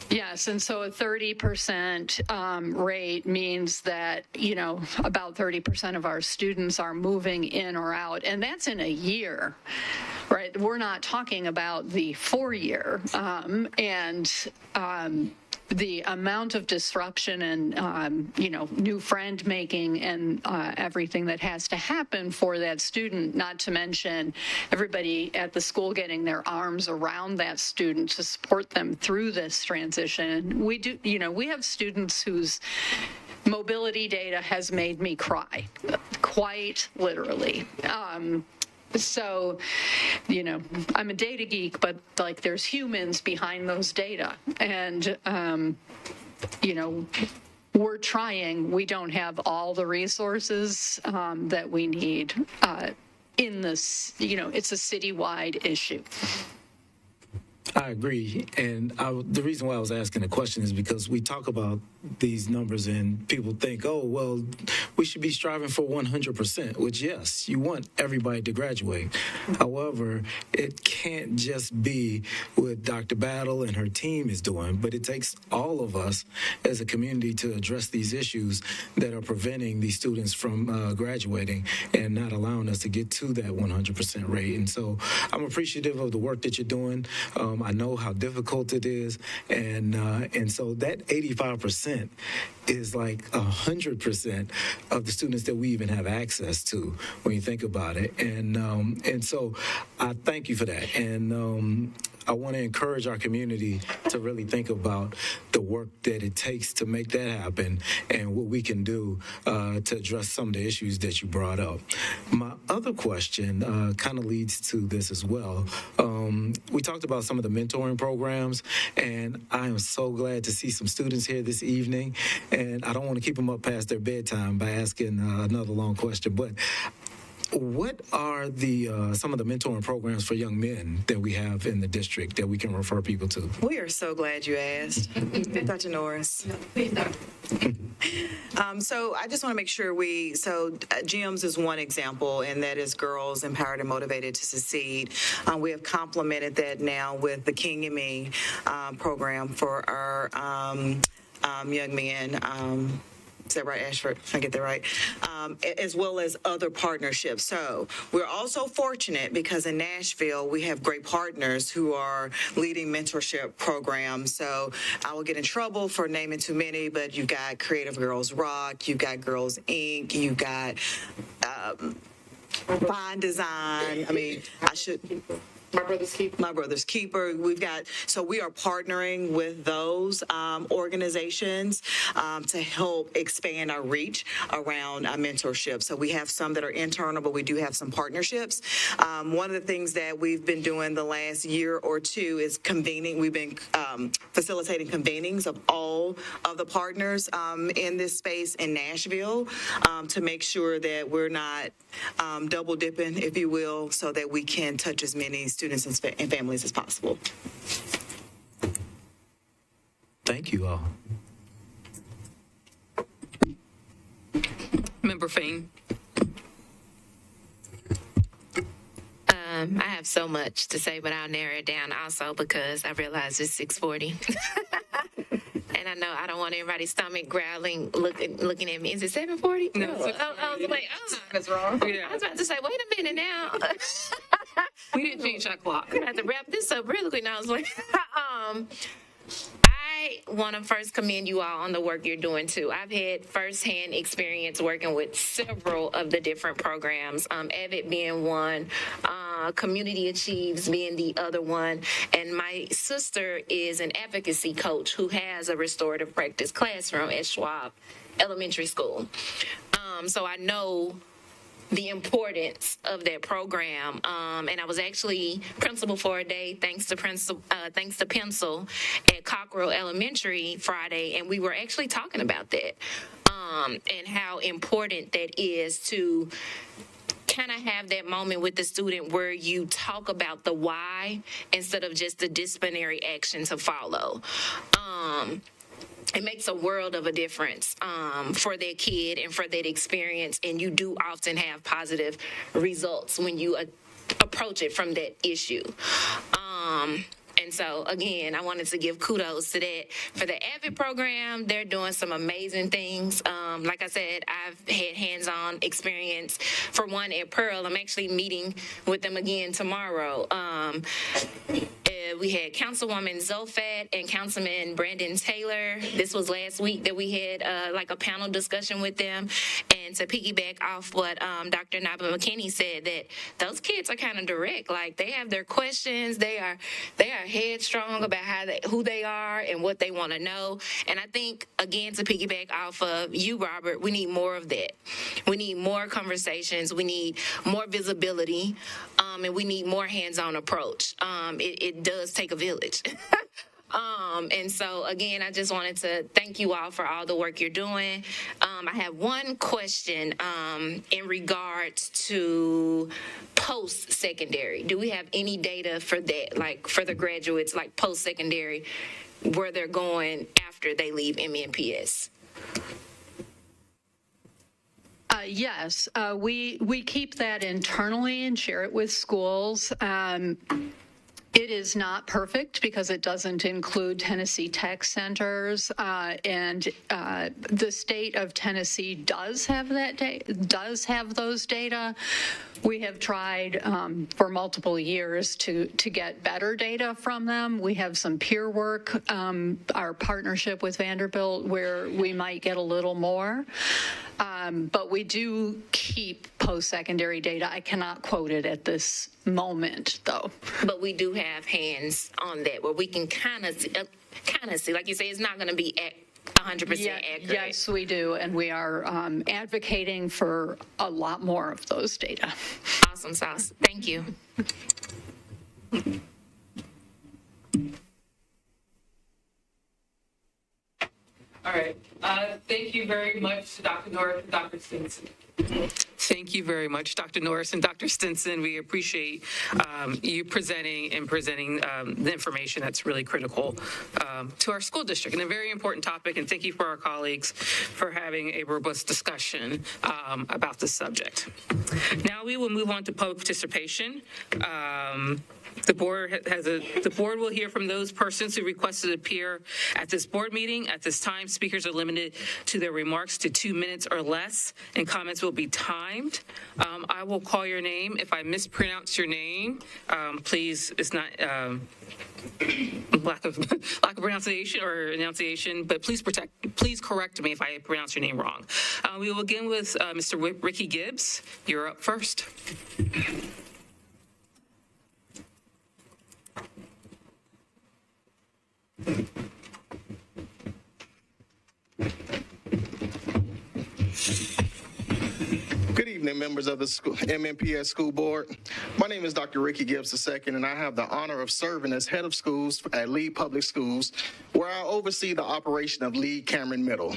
Yes, and so a 30% rate means that, about 30% of our students are moving in or out, and that's in a year, right? We're not talking about the 4-year. The amount of disruption and, new friend making and everything that has to happen for that student, not to mention everybody at the school getting their arms around that student to support them through this transition. We have students whose mobility data has made me cry, quite literally. So, I'm a data geek, but there's humans behind those data. And, we're trying. We don't have all the resources that we need in this, it's a citywide issue. I agree. And the reason why I was asking the question is because we talk about these numbers and people think, oh, well, we should be striving for 100%, which, yes, you want everybody to graduate. However, it can't just be what Dr. Battle and her team is doing, but it takes all of us as a community to address these issues that are preventing these students from graduating and not allowing us to get to that 100% rate. And so I'm appreciative of the work that you're doing. I know how difficult it is, and so that 85% is like 100% of the students that we even have access to when you think about it, and so I thank you for that, and I want to encourage our community to really think about the work that it takes to make that happen and what we can do to address some of the issues that you brought up. My other question kind of leads to this as well. We talked about some of the mentoring programs, and I am so glad to see some students here this evening, and I don't want to keep them up past their bedtime by asking another long question, but what are some of the mentoring programs for young men that we have in the district that we can refer people to? We are so glad you asked, Dr. Norris. So I just want to make sure GEMS is one example, and that is Girls Empowered and Motivated to Succeed. We have complemented that now with the King and Me program for our young men. Is that right, Ashford? If I get that right. As well as other partnerships. So we're also fortunate because in Nashville, we have great partners who are leading mentorship programs. So I will get in trouble for naming too many, but you've got Creative Girls Rock, you've got Girls Inc., you've got Fine Design. My Brother's Keeper. We are partnering with those organizations to help expand our reach around our mentorship. So we have some that are internal, but we do have some partnerships. One of the things that we've been doing the last year or two is convening. We've been facilitating convenings of all of the partners in this space in Nashville to make sure that we're not double dipping, if you will, so that we can touch as many students and families as possible. Thank you all. Member Fain. I have so much to say, but I'll narrow it down also because I realize it's 6:40. And I know I don't want everybody's stomach growling, looking at me. Is it 7:40? No, I was like, that's wrong. I was about to say, wait a minute now. We didn't change our clock. I'm about to wrap this up really quick. Now I was like, I want to first commend you all on the work you're doing too. I've had firsthand experience working with several of the different programs, EVIT being one, Community Achieves being the other one, and my sister is an advocacy coach who has a restorative practice classroom at Schwab Elementary School. So I know the importance of that program, and I was actually principal for a day thanks to Pencil at Cockrell Elementary Friday, and we were actually talking about that and how important that is to kind of have that moment with the student where you talk about the why instead of just the disciplinary action to follow. it makes a world of a difference for their kid and for that experience. And you do often have positive results when you approach it from that issue. And so, again, I wanted to give kudos to that. For the AVID program, they're doing some amazing things. Like I said, I've had hands-on experience. For one, at Pearl, I'm actually meeting with them again tomorrow. We had Councilwoman Zolfat and Councilman Brandon Taylor. This was last week that we had like a panel discussion with them. And to piggyback off what Dr. Naba McKinney said, that those kids are kind of direct. Like, they have their questions. They are headstrong about who they are and what they want to know. And I think, again, to piggyback off of you, Robert, we need more of that. We need more conversations. We need more visibility. And we need more hands-on approach. It does take a village. And so, again, I just wanted to thank you all for all the work you're doing. I have one question in regards to post-secondary. Do we have any data for that, like for the graduates, like post-secondary, where they're going after they leave MNPS? Yes, we keep that internally and share it with schools. It is not perfect because it doesn't include Tennessee Tech centers, and the state of Tennessee does have those data. We have tried for multiple years to get better data from them. We have some peer work, our partnership with Vanderbilt, where we might get a little more. But we do keep post-secondary data. I cannot quote it at this moment, though. But we do have hands on that where we can kind of see, like you say, it's not going to be 100% accurate. Yes, we do, and we are advocating for a lot more of those data. Awesome sauce. Thank you. All right. Thank you very much, Dr. Norris and Dr. Stinson. Thank you very much, Dr. Norris and Dr. Stinson. We appreciate you presenting the information that's really critical to our school district and a very important topic. And thank you for our colleagues for having a robust discussion about this subject. Now we will move on to public participation. The board will hear from those persons who requested to appear at this board meeting. At this time, speakers are limited to their remarks to 2 minutes or less, and comments will be timed. I will call your name. If I mispronounce your name, please, it's not lack of pronunciation or enunciation, but please correct me if I pronounce your name wrong. We will begin with Mr. Ricky Gibbs. You're up first. Good evening, members of the MNPS School Board. My name is Dr. Ricky Gibbs II, and I have the honor of serving as head of schools at Lee Public Schools, where I oversee the operation of Lee Cameron Middle.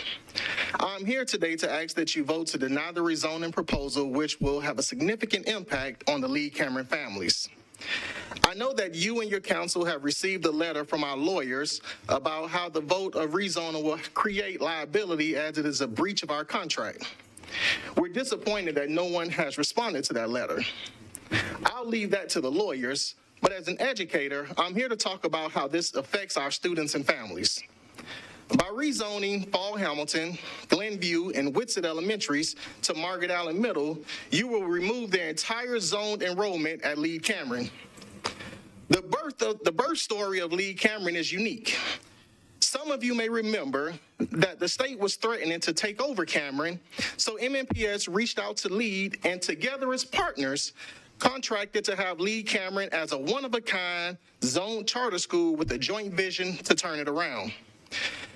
I'm here today to ask that you vote to deny the rezoning proposal, which will have a significant impact on the Lee Cameron families. I know that you and your council have received a letter from our lawyers about how the vote of rezoning will create liability as it is a breach of our contract. We're disappointed that no one has responded to that letter. I'll leave that to the lawyers, but as an educator, I'm here to talk about how this affects our students and families. By rezoning Fall Hamilton, Glenview, and Whitsett Elementaries to Margaret Allen Middle, you will remove their entire zoned enrollment at Lee Cameron. The birth story of Lee Cameron is unique. Some of you may remember that the state was threatening to take over Cameron, so MNPS reached out to LEAD and together as partners contracted to have Lee Cameron as a one-of-a-kind zoned charter school with a joint vision to turn it around.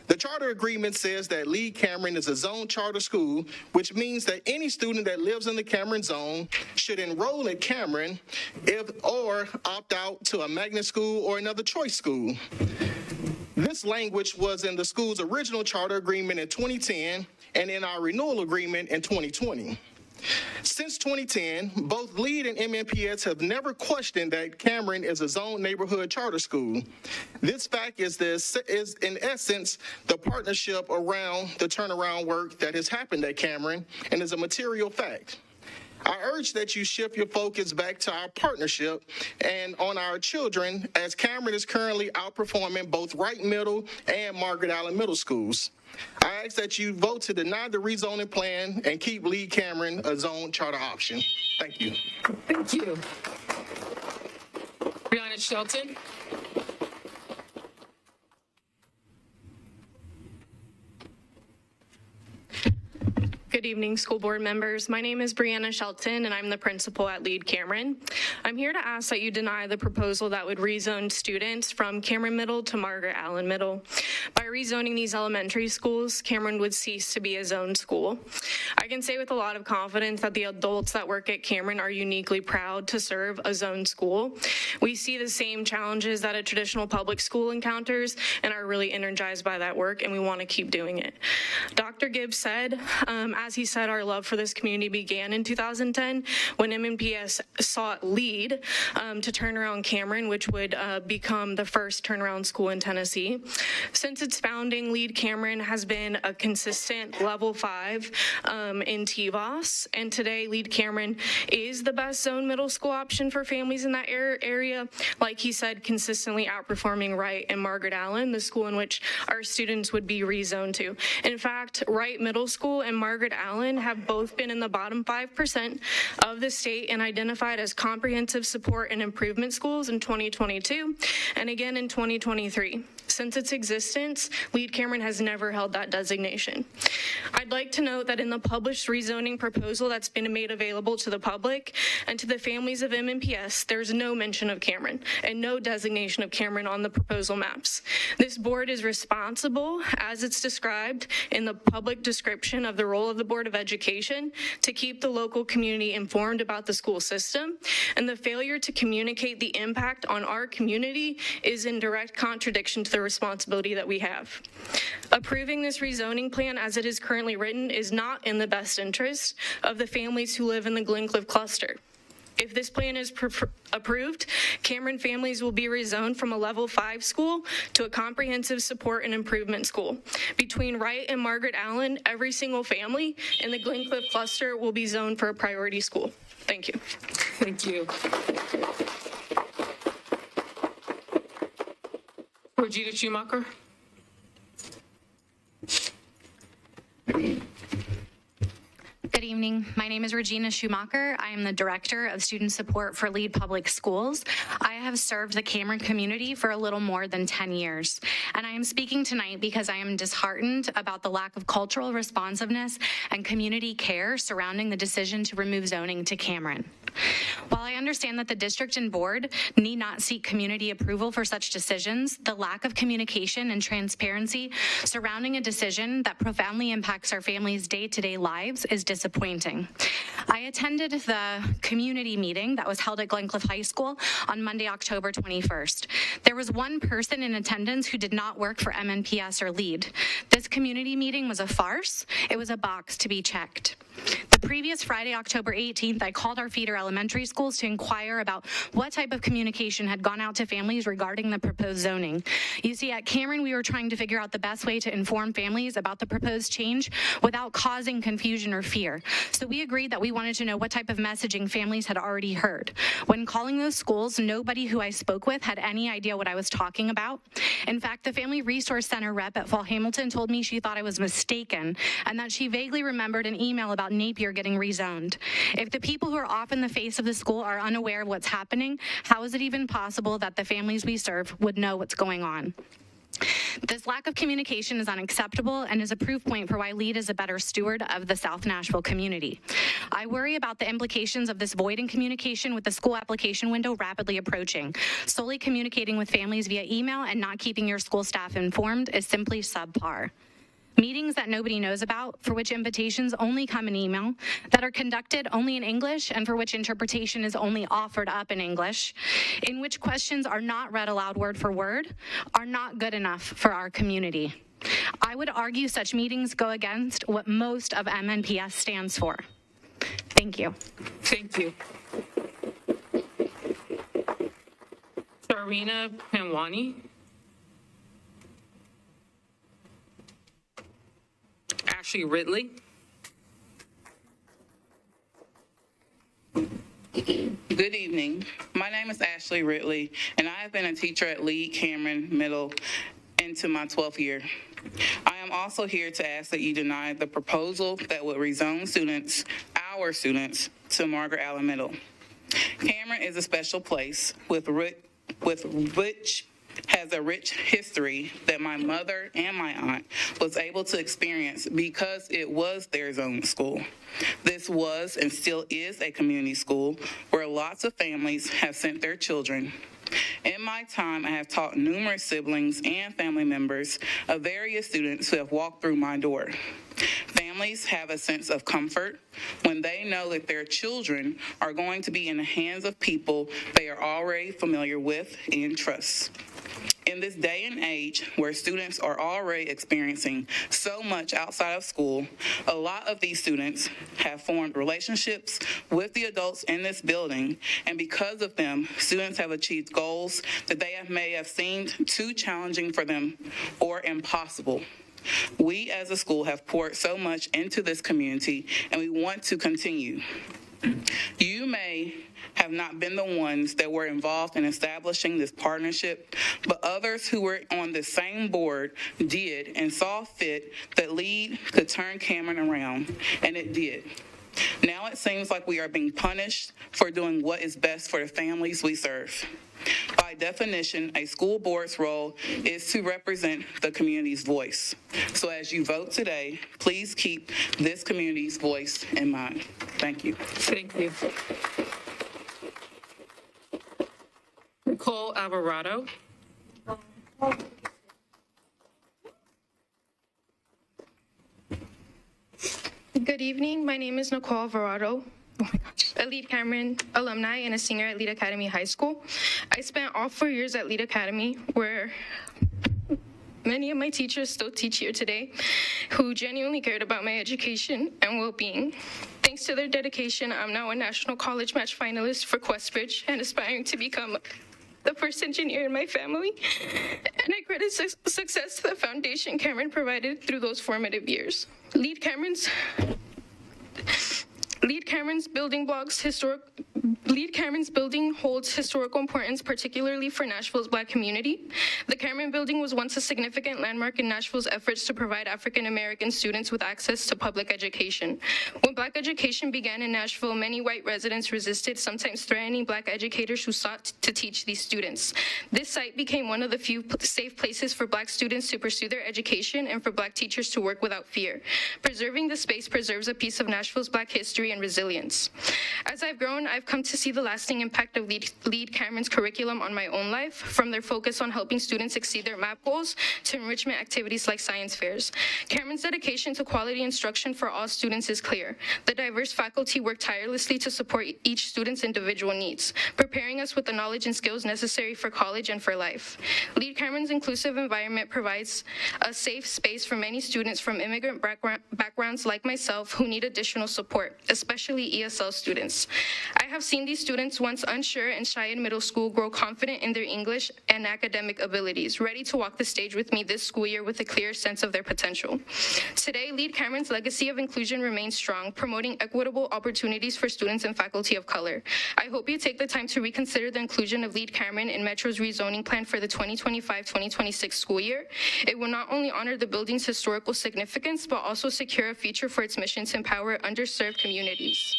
The charter agreement says that Lee Cameron is a zone charter school, which means that any student that lives in the Cameron zone should enroll at Cameron or opt out to a magnet school or another choice school. This language was in the school's original charter agreement in 2010 and in our renewal agreement in 2020. Since 2010, both LEAD and MNPS have never questioned that Cameron is a zone neighborhood charter school. This fact is in essence the partnership around the turnaround work that has happened at Cameron and is a material fact. I urge that you shift your focus back to our partnership and on our children, as Cameron is currently outperforming both Wright Middle and Margaret Allen Middle Schools. I ask that you vote to deny the rezoning plan and keep Lead Cameron a zone charter option. Thank you. Thank you. Brianna Shelton. Good evening, school board members. My name is Brianna Shelton, and I'm the principal at Lead Cameron. I'm here to ask that you deny the proposal that would rezone students from Cameron Middle to Margaret Allen Middle. By rezoning these elementary schools, Cameron would cease to be a zone school. I can say with a lot of confidence that the adults that work at Cameron are uniquely proud to serve a zone school. We see the same challenges that a traditional public school encounters and are really energized by that work, and we want to keep doing it. Dr. Gibbs said, as he said, our love for this community began in 2010 when MNPS sought Lead to turn around Cameron, which would become the first turnaround school in Tennessee. Since its founding, Lead Cameron has been a consistent level 5 in TVOS, and today Lead Cameron is the best zone middle school option for families in that area. Like he said, consistently outperforming Wright and Margaret Allen, the school in which our students would be rezoned to. In fact, Wright Middle School and Margaret Allen have both been in the bottom 5% of the state and identified as comprehensive support and improvement schools in 2022 and again in 2023. Since its existence, Lead Cameron has never held that designation. I'd like to note that in the published rezoning proposal that's been made available to the public and to the families of MNPS, there's no mention of Cameron and no designation of Cameron on the proposal maps. This board is responsible, as it's described in the public description of the role of the Board of Education, to keep the local community informed about the school system, and the failure to communicate the impact on our community is in direct contradiction to the responsibility that we have. Approving this rezoning plan as it is currently written is not in the best interest of the families who live in the Glencliff cluster. If this plan is approved, Cameron families will be rezoned from a level 5 school to a comprehensive support and improvement school. Between Wright and Margaret Allen, every single family in the Glencliff cluster will be zoned for a priority school. Thank you. Thank you. Regina Schumacher. Good evening. My name is Regina Schumacher. I am the Director of Student Support for Lead Public Schools. I have served the Cameron community for a little more than 10 years, and I am speaking tonight because I am disheartened about the lack of cultural responsiveness and community care surrounding the decision to remove zoning to Cameron. While I understand that the district and board need not seek community approval for such decisions, the lack of communication and transparency surrounding a decision that profoundly impacts our families' day-to-day lives is disappointing. I attended the community meeting that was held at Glencliff High School on Monday, October 21st. There was one person in attendance who did not work for MNPS or LEAD. This community meeting was a farce. It was a box to be checked. The previous Friday, October 18th, I called our feeder elementary schools to inquire about what type of communication had gone out to families regarding the proposed zoning. You see, at Cameron, we were trying to figure out the best way to inform families about the proposed change without causing confusion or fear. So we agreed that we wanted to know what type of messaging families had already heard. When calling those schools, nobody who I spoke with had any idea what I was talking about. In fact, the Family Resource Center rep at Fall Hamilton told me she thought I was mistaken and that she vaguely remembered an email about Napier getting rezoned. If the people who are off in the face of the school are unaware of what's happening, how is it even possible that the families we serve would know what's going on? This lack of communication is unacceptable and is a proof point for why LEAD is a better steward of the South Nashville community. I worry about the implications of this void in communication with the school application window rapidly approaching. Solely communicating with families via email and not keeping your school staff informed is simply subpar. Meetings that nobody knows about, for which invitations only come in email, that are conducted only in English and for which interpretation is only offered up in English, in which questions are not read aloud word for word, are not good enough for our community. I would argue such meetings go against what most of MNPS stands for. Thank you. Thank you. Sarina Panwani. Ashley Ridley. Good evening. My name is Ashley Ridley, and I have been a teacher at Lee Cameron Middle into my 12th year. I am also here to ask that you deny the proposal that would rezone students, our students, to Margaret Allen Middle. Cameron is a special place with which has a rich history that my mother and my aunt was able to experience because it was their zone school. This was and still is a community school where lots of families have sent their children. In my time, I have taught numerous siblings and family members of various students who have walked through my door. Families have a sense of comfort when they know that their children are going to be in the hands of people they are already familiar with and trust. In this day and age where students are already experiencing so much outside of school, a lot of these students have formed relationships with the adults in this building, and because of them, students have achieved goals that may have seemed too challenging for them or impossible. We as a school have poured so much into this community, and we want to continue. You may have not been the ones that were involved in establishing this partnership, but others who were on the same board did and saw fit that LEAD could turn Cameron around, and it did. Now it seems like we are being punished for doing what is best for the families we serve. By definition, a school board's role is to represent the community's voice. So as you vote today, please keep this community's voice in mind. Thank you. Thank you. Nicole Alvarado. Good evening. My name is Nicole Alvarado. Oh my gosh. A Lead Cameron alumni and a senior at Lead Academy High School. I spent all 4 years at Lead Academy, where many of my teachers still teach here today, who genuinely cared about my education and well-being. Thanks to their dedication, I'm now a National College Match finalist for Questbridge and aspiring to become the first engineer in my family. And I credit success to the foundation Cameron provided through those formative years. Lead Cameron's building holds historical importance, particularly for Nashville's Black community. The Cameron Building was once a significant landmark in Nashville's efforts to provide African American students with access to public education. When Black education began in Nashville, many white residents resisted, sometimes threatening Black educators who sought to teach these students. This site became one of the few safe places for Black students to pursue their education and for Black teachers to work without fear. Preserving the space preserves a piece of Nashville's Black history and resilience. As I've grown, I've come to see the lasting impact of Lead Cameron's curriculum on my own life, from their focus on helping students exceed their MAP goals to enrichment activities like science fairs. Cameron's dedication to quality instruction for all students is clear. The diverse faculty work tirelessly to support each student's individual needs, preparing us with the knowledge and skills necessary for college and for life. Lead Cameron's inclusive environment provides a safe space for many students from immigrant backgrounds like myself who need additional support, especially ESL students. I have seen these students, once unsure and shy in middle school, grow confident in their English and academic abilities, ready to walk the stage with me this school year with a clear sense of their potential. Today, Lead Cameron's legacy of inclusion remains strong, promoting equitable opportunities for students and faculty of color. I hope you take the time to reconsider the inclusion of Lead Cameron in Metro's rezoning plan for the 2025-2026 school year. It will not only honor the building's historical significance, but also secure a future for its mission to empower underserved communities.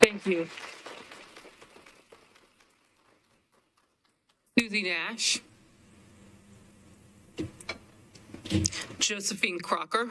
Thank you. Susie Nash. Josephine Crocker.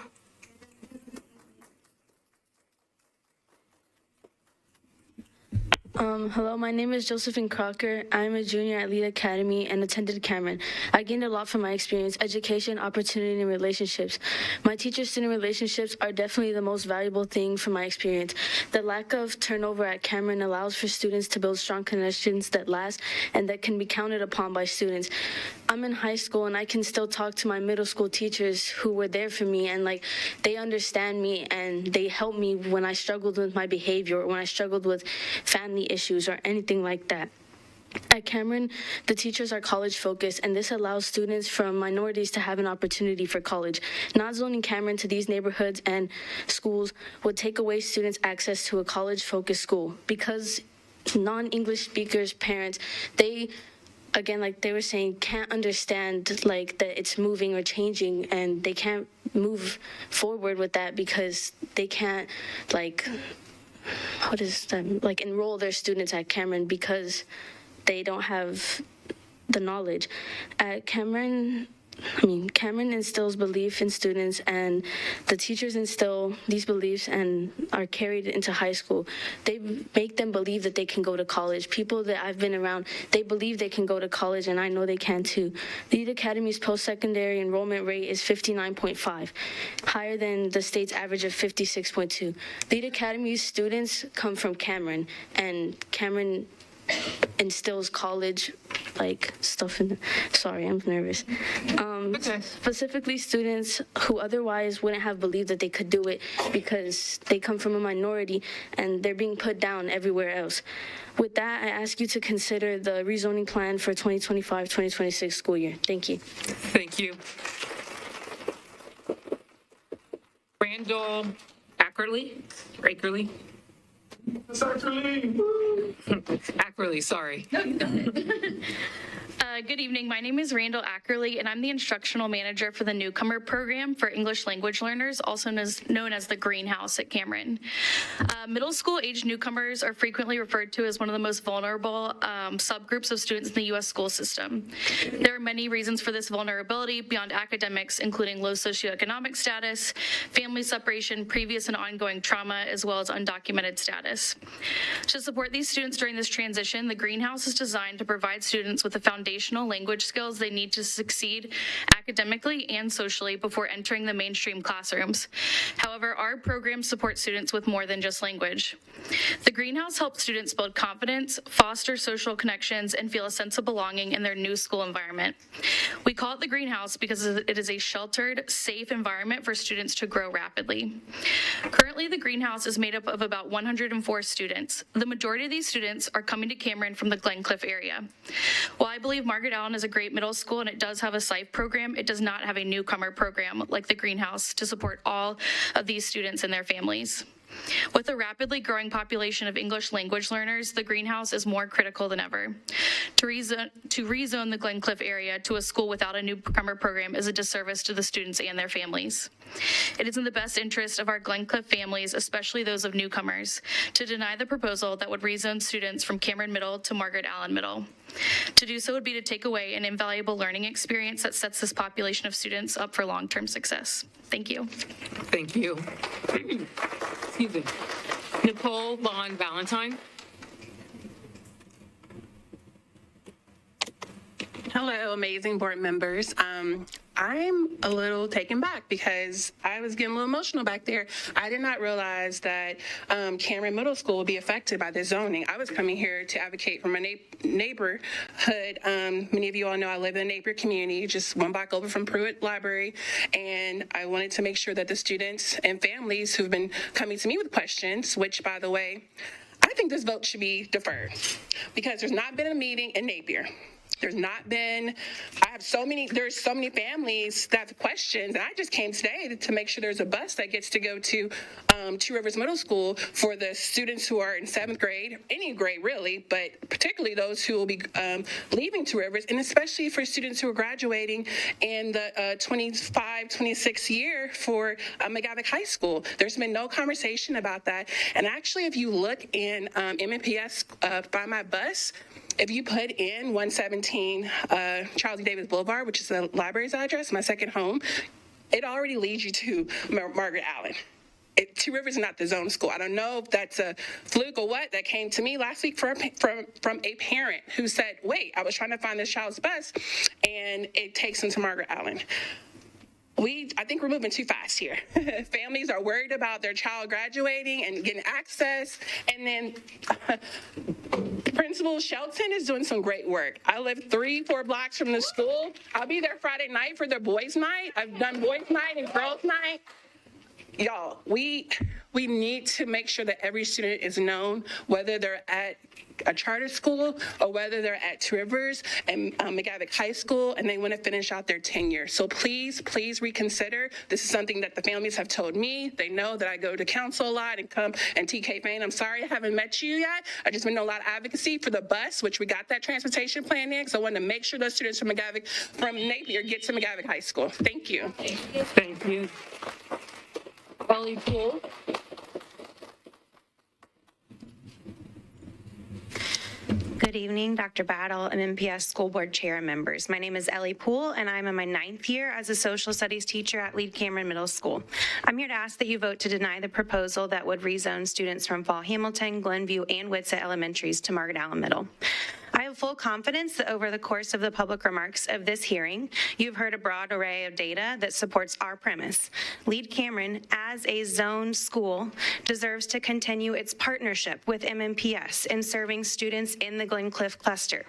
Hello, my name is Josephine Crocker. I'm a junior at Lead Academy and attended Cameron. I gained a lot from my experience: education, opportunity, and relationships. My teacher-student relationships are definitely the most valuable thing from my experience. The lack of turnover at Cameron allows for students to build strong connections that last and that can be counted upon by students. I'm in high school and I can still talk to my middle school teachers who were there for me, and they understand me and they help me when I struggled with my behavior or when I struggled with family issues or anything like that. At Cameron, the teachers are college focused, and this allows students from minorities to have an opportunity for college. Not zoning Cameron to these neighborhoods and schools would take away students' access to a college focused school, because non-English speakers, parents, again, like they were saying, can't understand that it's moving or changing, and they can't move forward with that because they can't enroll their students at Cameron because they don't have the knowledge. At Cameron instills belief in students, and the teachers instill these beliefs and are carried into high school. They make them believe that they can go to college. People that I've been around, they believe they can go to college, and I know they can too. Lead Academy's post-secondary enrollment rate is 59.5, higher than the state's average of 56.2. Lead Academy's students come from Cameron, and Cameron instills college stuff in. Sorry, I'm nervous. Specifically, students who otherwise wouldn't have believed that they could do it because they come from a minority and they're being put down everywhere else. With that, I ask you to consider the rezoning plan for 2025-2026 school year. Thank you. Thank you. Randall Ackerley. Ackerley, sorry. Good evening. My name is Randall Ackerley, and I'm the instructional manager for the newcomer program for English language learners, also known as the Greenhouse at Cameron. Middle school age newcomers are frequently referred to as one of the most vulnerable subgroups of students in the U.S. school system. There are many reasons for this vulnerability beyond academics, including low socioeconomic status, family separation, previous and ongoing trauma, as well as undocumented status. To support these students during this transition, the Greenhouse is designed to provide students with the foundational language skills they need to succeed academically and socially before entering the mainstream classrooms. However, our program supports students with more than just language. The Greenhouse helps students build confidence, foster social connections, and feel a sense of belonging in their new school environment. We call it the Greenhouse because it is a sheltered, safe environment for students to grow rapidly. Currently, the Greenhouse is made up of about 104 students. The majority of these students are coming to Cameron from the Glencliff area. While I believe Margaret Allen is a great middle school and it does have a SIFE program, it does not have a newcomer program like the Greenhouse to support all of these students and their families. With a rapidly growing population of English language learners, the Greenhouse is more critical than ever. To rezone the Glencliff area to a school without a newcomer program is a disservice to the students and their families. It is in the best interest of our Glencliff families, especially those of newcomers, to deny the proposal that would rezone students from Cameron Middle to Margaret Allen Middle. To do so would be to take away an invaluable learning experience that sets this population of students up for long-term success. Thank you. Thank you. Excuse me. Nicole Vaughn Valentine. Hello, amazing board members. I'm a little taken back because I was getting a little emotional back there. I did not realize that Cameron Middle School would be affected by this zoning. I was coming here to advocate for my neighborhood. Many of you all know I live in a neighbor community, just one block over from Pruitt Library, and I wanted to make sure that the students and families who've been coming to me with questions, which, by the way, I think this vote should be deferred because there's not been a meeting in Napier. There's so many families that have questions, and I just came today to make sure there's a bus that gets to go to Two Rivers Middle School for the students who are in 7th grade, any grade really, but particularly those who will be leaving Two Rivers, and especially for students who are graduating in the 25-26 year for McGavick High School. There's been no conversation about that, and actually if you look in MNPS by my bus, if you put in 117 Charles E. Davis Boulevard, which is the library's address, my second home, it already leads you to Margaret Allen. Two Rivers is not the zone school. I don't know if that's a fluke or what. That came to me last week from a parent who said, wait, I was trying to find this child's bus, and it takes them to Margaret Allen. I think we're moving too fast here. Families are worried about their child graduating and getting access. And then Principal Shelton is doing some great work. I live 3-4 blocks from the school. I'll be there Friday night for their boys' night. I've done boys' night and girls' night. Y'all, we need to make sure that every student is known, whether they're at a charter school or whether they're at Two Rivers and McGavick High School and they want to finish out their tenure. So please reconsider. This is something that the families have told me. They know that I go to council a lot and come and TK Payne. I'm sorry I haven't met you yet. I've just been doing a lot of advocacy for the bus, which we got that transportation plan in. So I wanted to make sure those students from Napier get to McGavick High School. Thank you. Thank you. Ellie Poole. Good evening, Dr. Battle, MNPS School Board Chair and members. My name is Ellie Poole, and I'm in my 9th year as a social studies teacher at Lead Cameron Middle School. I'm here to ask that you vote to deny the proposal that would rezone students from Fall Hamilton, Glenview, and Whitsett Elementaries to Margaret Allen Middle. I have full confidence that over the course of the public remarks of this hearing, you've heard a broad array of data that supports our premise. Lead Cameron, as a zone school, deserves to continue its partnership with MNPS in serving students in the Glencliff cluster.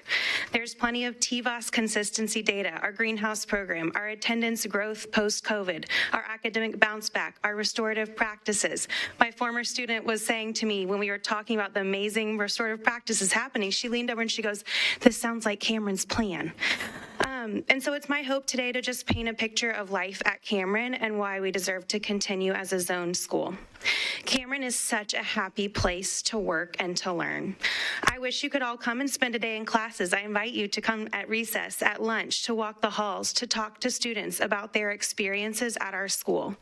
There's plenty of TVOS consistency data, our greenhouse program, our attendance growth post-COVID, our academic bounce back, our restorative practices. My former student was saying to me when we were talking about the amazing restorative practices happening, she leaned over and she goes, "This sounds like Cameron's plan." And so it's my hope today to just paint a picture of life at Cameron and why we deserve to continue as a zone school. Cameron is such a happy place to work and to learn. I wish you could all come and spend a day in classes. I invite you to come at recess, at lunch, to walk the halls, to talk to students about their experiences at our school.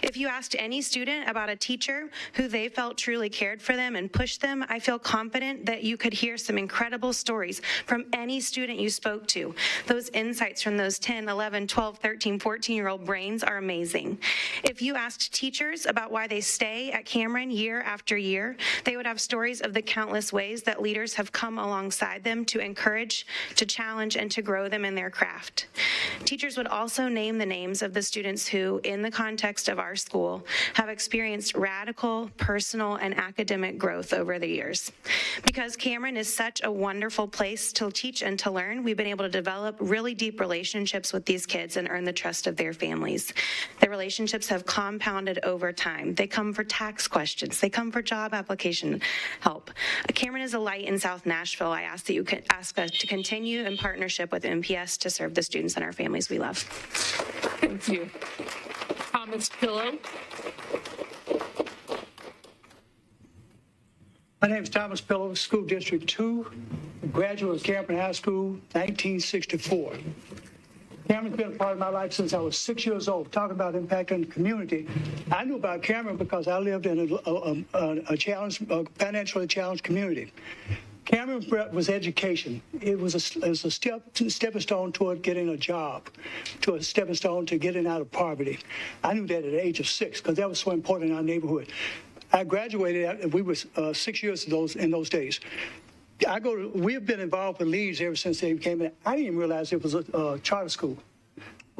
If you asked any student about a teacher who they felt truly cared for them and pushed them, I feel confident that you could hear some incredible stories from any student you spoke to. Those insights from those 10, 11, 12, 13, 14-year-old brains are amazing. If you asked teachers about why they stay at Cameron year after year, they would have stories of the countless ways that leaders have come alongside them to encourage, to challenge, and to grow them in their craft. Teachers would also name the names of the students who, in the context of our school, have experienced radical, personal, and academic growth over the years. Because Cameron is such a wonderful place to teach and to learn, we've been able to develop really deep relationships with these kids and earn the trust of their families. The relationships have compounded over time. They come for tax questions. They come for job application help. Cameron is a light in South Nashville. I ask that you ask us to continue in partnership with MPS to serve the students and our families we love. Thank you. Thomas Pillow. My name is Thomas Pillow, School District 2, graduate of Cameron High School, 1964. Cameron's been a part of my life since I was 6 years old. Talking about impact on the community, I knew about Cameron because I lived in a financially challenged community. Cameron was education. It was a stepping stone toward getting a job, to a stepping stone to getting out of poverty. I knew that at the age of 6 because that was so important in our neighborhood. I graduated, we were 6 years in those days. We have been involved with Leeds ever since they came in. I didn't even realize it was a charter school.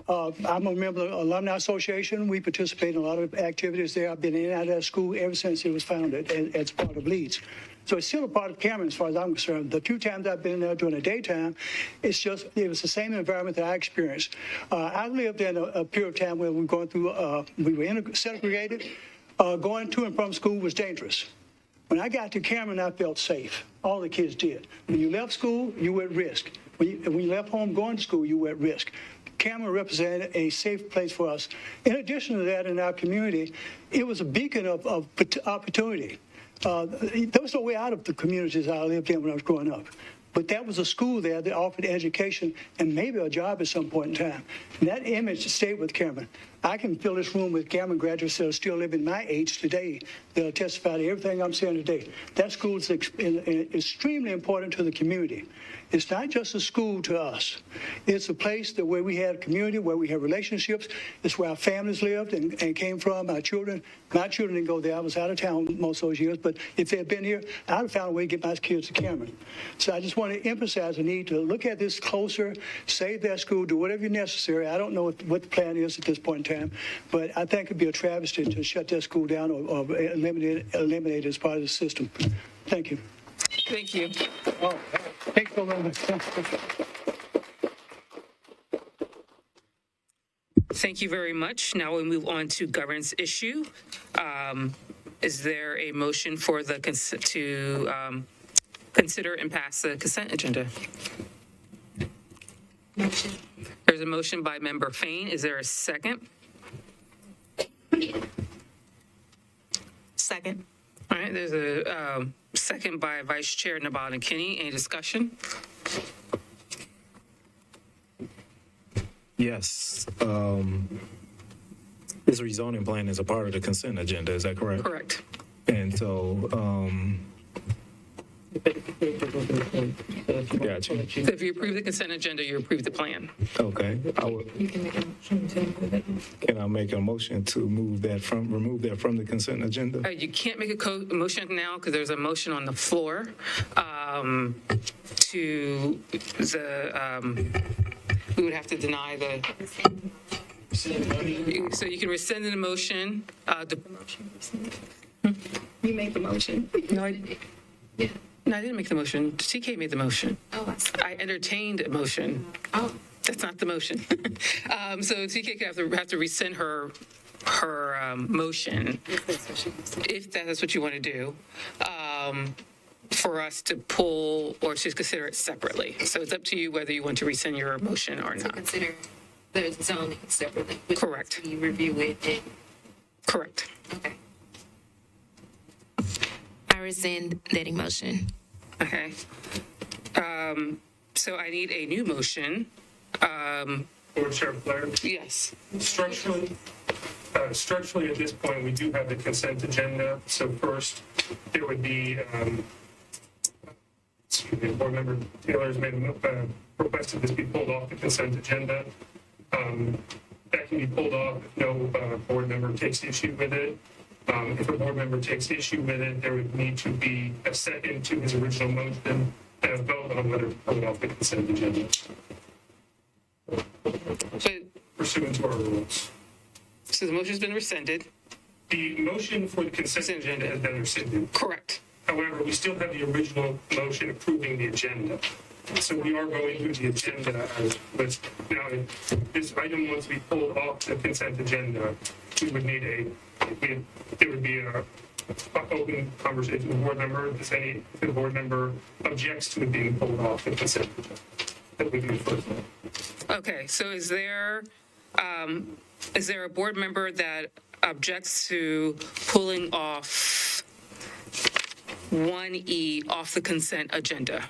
I'm a member of the Alumni Association. We participate in a lot of activities there. I've been in and out of that school ever since it was founded as part of Leeds. So it's still a part of Cameron as far as I'm concerned. The few times I've been there during the daytime, it was the same environment that I experienced. I lived in a period of time where we were going through, we were segregated. Going to and from school was dangerous. When I got to Cameron, I felt safe. All the kids did. When you left school, you were at risk. When you left home going to school, you were at risk. Cameron represented a safe place for us. In addition to that, in our community, it was a beacon of opportunity. There was no way out of the communities I lived in when I was growing up. But that was a school there that offered education and maybe a job at some point in time. And that image stayed with Cameron. I can fill this room with Cameron graduates that are still living my age today. They'll testify to everything I'm saying today. That school is extremely important to the community. It's not just a school to us. It's a place that where we have community, where we have relationships. It's where our families lived and came from. My children didn't go there. I was out of town most of those years. But if they had been here, I would have found a way to get my kids to Cameron. So I just want to emphasize the need to look at this closer, save that school, do whatever necessary. I don't know what the plan is at this point in time, but I think it'd be a travesty to shut that school down or eliminate it as part of the system. Thank you. Thank you. Oh, thanks for letting me. Thank you very much. Now we move on to governance issue. Is there a motion for the to consider and pass the consent agenda? Motion. There's a motion by Member Fain. Is there a second? Second. All right, there's a second by Vice Chair Nabal Kinney. Any discussion? Yes. This rezoning plan is a part of the consent agenda, is that correct? Correct. And so, gotcha. So if you approve the consent agenda, you approve the plan. Okay. You can make a motion to move it. Can I make a motion to remove that from the consent agenda? You can't make a motion now because there's a motion on the floor to the, we would have to deny the, so you can rescind the motion. You make the motion. No, I didn't make the motion. TK made the motion. Oh, I entertained a motion. Oh. That's not the motion. So TK could have to rescind her motion, if that's what you want to do, for us to pull or to consider it separately. So it's up to you whether you want to rescind your motion or To not. consider the zoning separately. which Correct. We review it. And, Correct. okay. I rescind that motion. Okay. So I need a new motion. Board Chair Blair? Yes. Structurally, at this point, we do have the consent agenda. So first, there would be, Board Member Taylor's made requested this be pulled off the consent agenda. That can be pulled off if no board member takes issue with it. If a board member takes issue with it, there would need to be a second to his original motion and a vote on whether to pull it off the consent agenda. Pursuant to our rules. So the motion's been rescinded. The motion for the consent agenda has been rescinded. Correct. However, we still have the original motion approving the agenda. So we are going through the agenda as list. Now, if this item wants to be pulled off the consent agenda, we would need there would be a open conversation with the board member. If the board member objects to it being pulled off the consent agenda, that would be the first one. Okay, so is there a board member that objects to pulling off 1E off the consent agenda?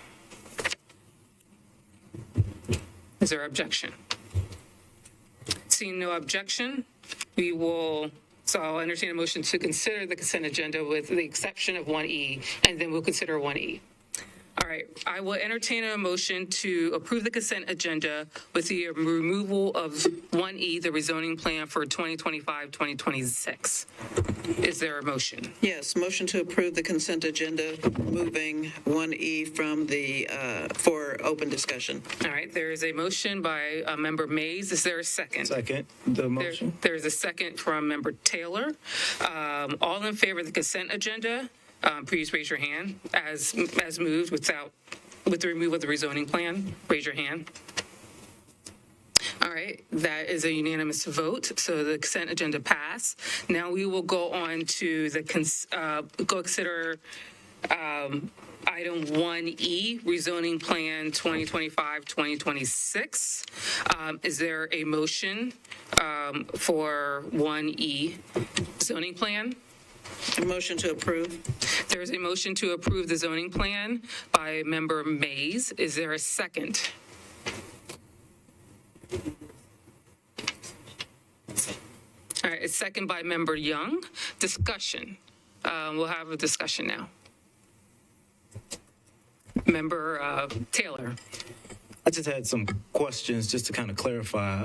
Is there objection? Seeing no objection, so I'll entertain a motion to consider the consent agenda with the exception of 1E, and then we'll consider 1E. All right, I will entertain a motion to approve the consent agenda with the removal of 1E, the rezoning plan for 2025-2026. Is there a motion? Yes, motion to approve the consent agenda, moving 1E from for open discussion. All right, there is a motion by Member Mays. Is there a second? Second, the motion. There's a second from Member Taylor. All in favor of the consent agenda? Please raise your hand as moved with the removal of the rezoning plan. Raise your hand. All right, that is a unanimous vote. So the consent agenda passed. Now we will go on to consider item 1E, rezoning plan 2025-2026. Is there a motion for 1E zoning plan? A motion to approve. There is a motion to approve the zoning plan by Member Mays. Is there a second? All right, it's second by Member Young. Discussion. We'll have a discussion now. Member Taylor. I just had some questions just to kind of clarify.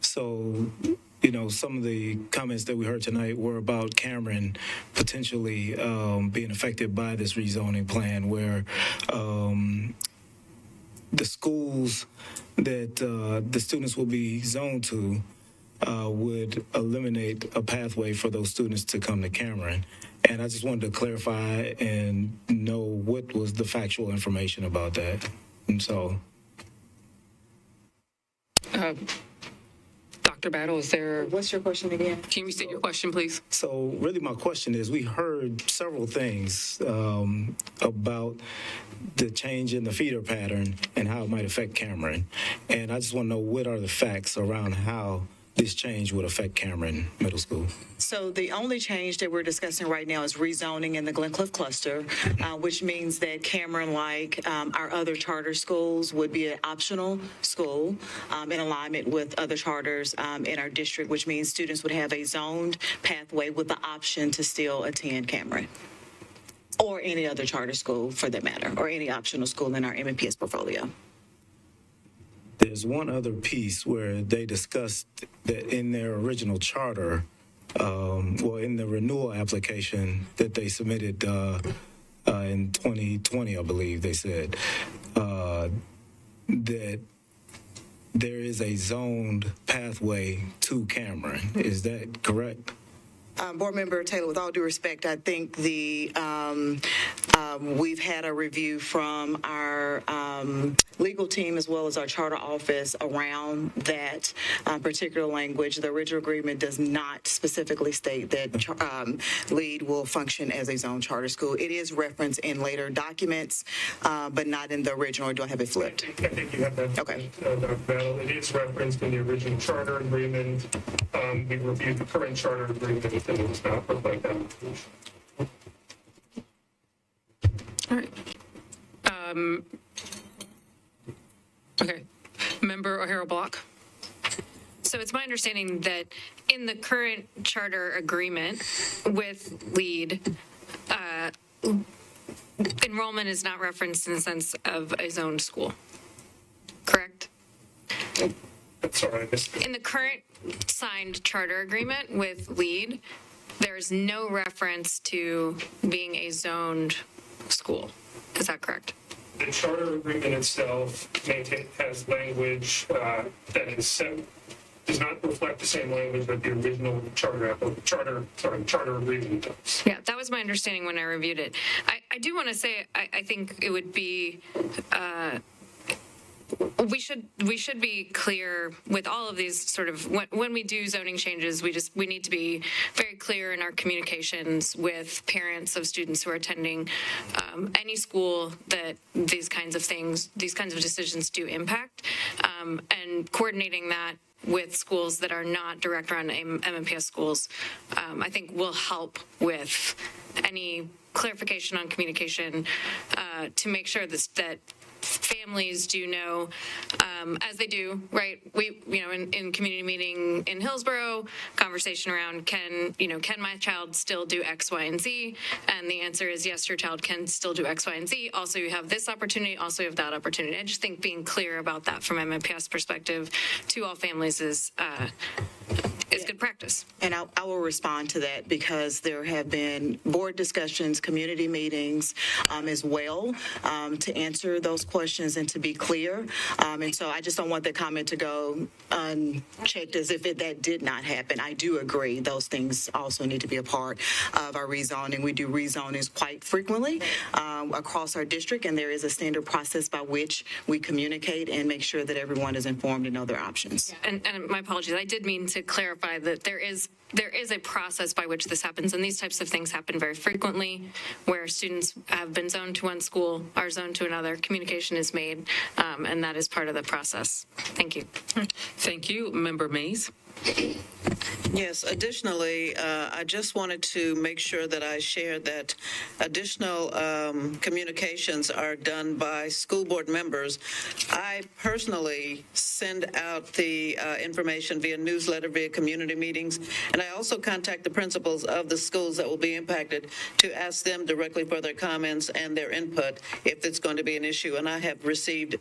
Some of the comments that we heard tonight were about Cameron potentially being affected by this rezoning plan where the schools that the students will be zoned to would eliminate a pathway for those students to come to Cameron. And I just wanted to clarify and know what was the factual information about that. And so. Dr. Battle, is there? What's your question again? Can you restate your question, please? So really my question is, we heard several things about the change in the feeder pattern and how it might affect Cameron. And I just want to know what are the facts around how this change would affect Cameron Middle School. So the only change that we're discussing right now is rezoning in the Glencliff cluster, which means that Cameron, like our other charter schools, would be an optional school in alignment with other charters in our district, which means students would have a zoned pathway with the option to still attend Cameron or any other charter school for that matter, or any optional school in our MNPS portfolio. There's one other piece where they discussed that in their original charter, in the renewal application that they submitted in 2020, I believe they said, that there is a zoned pathway to Cameron. Is that correct? Board Member Taylor, with all due respect, I think we've had a review from our legal team as well as our charter office around that particular language. The original agreement does not specifically state that LEAD will function as a zone charter school. It is referenced in later documents, but not in the original. Or do I have it flipped? I think you have that. Okay. Dr. Battle. It is referenced in the original charter agreement. We reviewed the current charter agreement and it does not reflect that. All right. Okay. Member O'Hara Block. So it's my understanding that in the current charter agreement with LEAD, enrollment is not referenced in the sense of a zoned school, correct? Sorry, I missed it. In the current signed charter agreement with LEAD, there is no reference to being a zoned school. Is that correct? The charter agreement itself has language that does not reflect the same language that the original charter agreement does. Yeah, that was my understanding when I reviewed it. I do want to say I think it would be we should be clear with all of these sort of when we do zoning changes, we need to be very clear in our communications with parents of students who are attending any school that these kinds of decisions do impact, and coordinating that with schools that are not direct run MNPS schools, I think will help with any clarification on communication to make sure that families do know, as they do, right? We, in community meeting in Hillsborough, conversation around can my child still do X, Y, and Z? And the answer is yes, your child can still do X, Y, and Z. Also, you have this opportunity. Also, you have that opportunity. I just think being clear about that from MNPS perspective to all families is good practice. And I will respond to that because there have been board discussions, community meetings as well to answer those questions and to be clear. And so I just don't want that comment to go unchecked as if that did not happen. I do agree those things also need to be a part of our rezoning. We do rezonings quite frequently across our district, and there is a standard process by which we communicate and make sure that everyone is informed and know their options. And my apologies, I did mean to clarify that there is a process by which this happens, and these types of things happen very frequently where students have been zoned to one school, are zoned to another, communication is made, and that is part of the process. Thank you. Thank you. Member Mays. Yes, additionally, I just wanted to make sure that I shared that additional communications are done by school board members. I personally send out the information via newsletter, via community meetings, meetings. And I also contact the principals of the schools that will be impacted to ask them directly for their comments and their input if it's going to be an issue. And I have received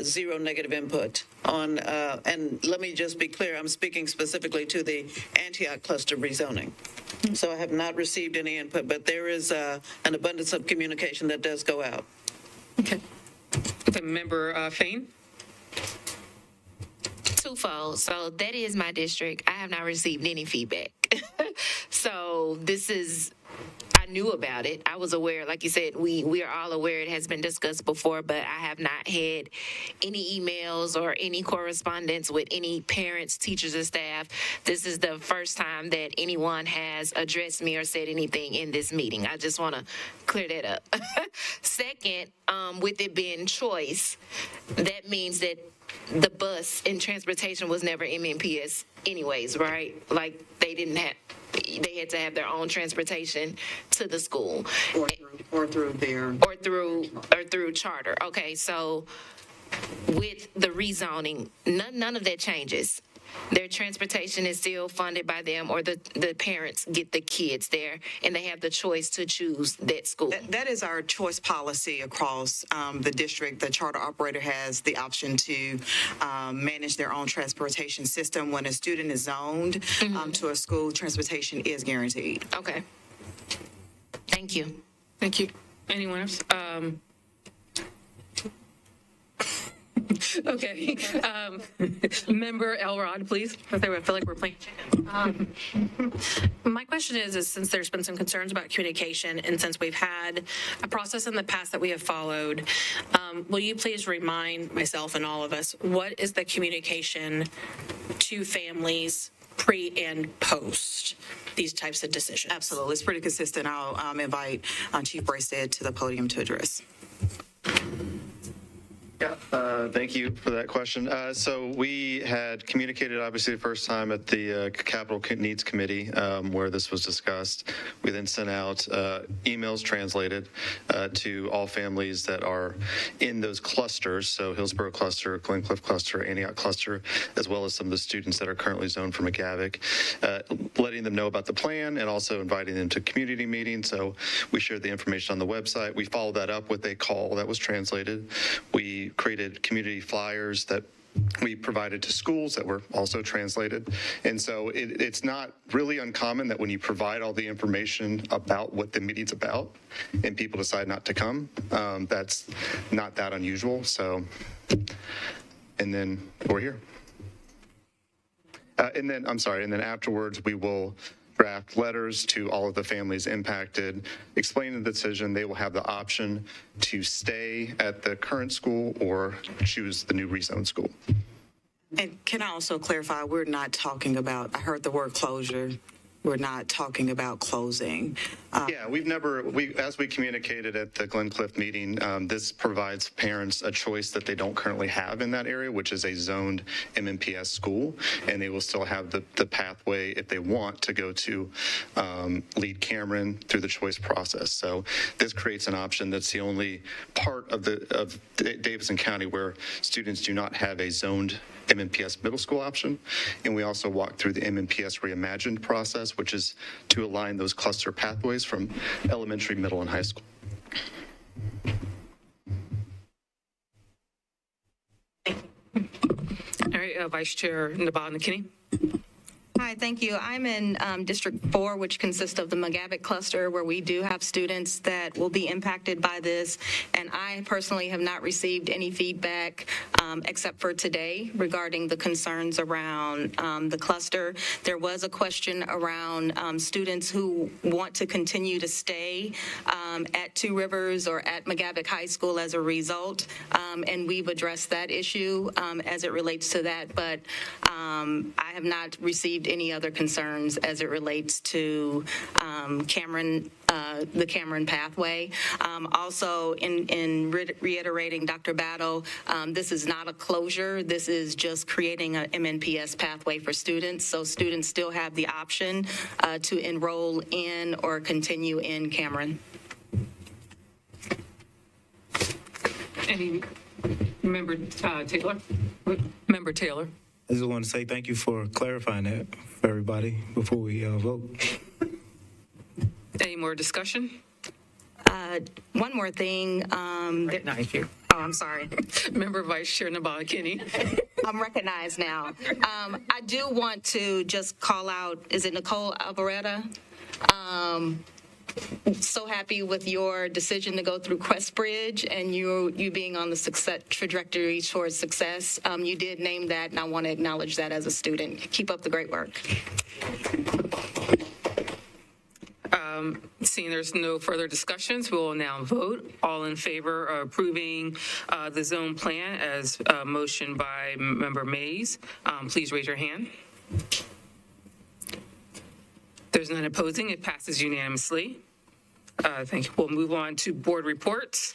zero negative input on, and let me just be clear, I'm speaking specifically to the Antioch cluster rezoning. So I have not received any input, but there is an abundance of communication that does go out. Okay. Member Fain? Twofold. So that is my district. I have not received any feedback. So this is, I knew about it. I was aware, like you said, we are all aware it has been discussed before, but I have not had any emails or any correspondence with any parents, teachers, or staff. This is the first time that anyone has addressed me or said anything in this meeting. I just want to clear that up. Second, with it being choice, that means that the bus and transportation was never MNPS anyways, right? Like they had to have their own transportation to the school. Or through charter. Okay, so with the rezoning, none of that changes. Their transportation is still funded by them, or the parents get the kids there, and they have the choice to choose that school. That is our choice policy across the district. The charter operator has the option to manage their own transportation system. When a student is zoned to a school, transportation is guaranteed. Okay. Thank you. Thank you. Anyone else? Okay. Member Elrod, please. I feel like we're playing chicken. My question is since there's been some concerns about communication, and since we've had a process in the past that we have followed, will you please remind myself and all of us, what is the communication to families pre and post these types of decisions? Absolutely. It's pretty consistent. I'll invite Chief Bracestead to the podium to address. Thank you for that question. So we had communicated, obviously, the first time at the Capital Needs Committee where this was discussed. We then sent out emails translated to all families that are in those clusters, so Hillsborough cluster, Glencliff cluster, Antioch cluster, as well as some of the students that are currently zoned for McGavick, letting them know about the plan and also inviting them to community meetings. So we shared the information on the website. We followed that up with a call that was translated. We created community flyers that we provided to schools that were also translated. And so it's not really uncommon that when you provide all the information about what the meeting's about and people decide not to come, that's not that unusual. So, and then we're here. And then afterwards we will draft letters to all of the families impacted, explain the decision. They will have the option to stay at the current school or choose the new rezoned school. And can I also clarify, we're not talking about, I heard the word closure. We're not talking about closing. Yeah, as we communicated at the Glencliff meeting, this provides parents a choice that they don't currently have in that area, which is a zoned MNPS school, and they will still have the pathway if they want to go to Lead Cameron through the choice process. So this creates an option that's the only part of Davidson County where students do not have a zoned MNPS middle school option. And we also walk through the MNPS reimagined process, which is to align those cluster pathways from elementary, middle, and high school. All right, Vice Chair Nabal-Nakini. Hi, thank you. I'm in District 4, which consists of the McGavick cluster, where we do have students that will be impacted by this. And I personally have not received any feedback except for today regarding the concerns around the cluster. There was a question around students who want to continue to stay at Two Rivers or at McGavick High School as a result. And we've addressed that issue as it relates to that. But I have not received any other concerns as it relates to the Cameron pathway. Also, in reiterating Dr. Battle, this is not a closure. This is just creating an MNPS pathway for students. So students still have the option to enroll in or continue in Cameron. Any Member Taylor? Member Taylor. I just want to say thank you for clarifying that for everybody before we vote. Any more discussion? One more thing. Recognize you. Oh, I'm sorry. Member Vice Chair Nabala-Kinney. I'm recognized now. I do want to just call out, is it Nicole Alvaretta? So happy with your decision to go through Questbridge and you being on the success trajectory towards success. You did name that, and I want to acknowledge that as a student. Keep up the great work. Seeing there's no further discussions, we will now vote. All in favor of approving the zone plan as motioned by Member Mays, please raise your hand. There's none opposing. It passes unanimously. Thank you. We'll move on to board reports.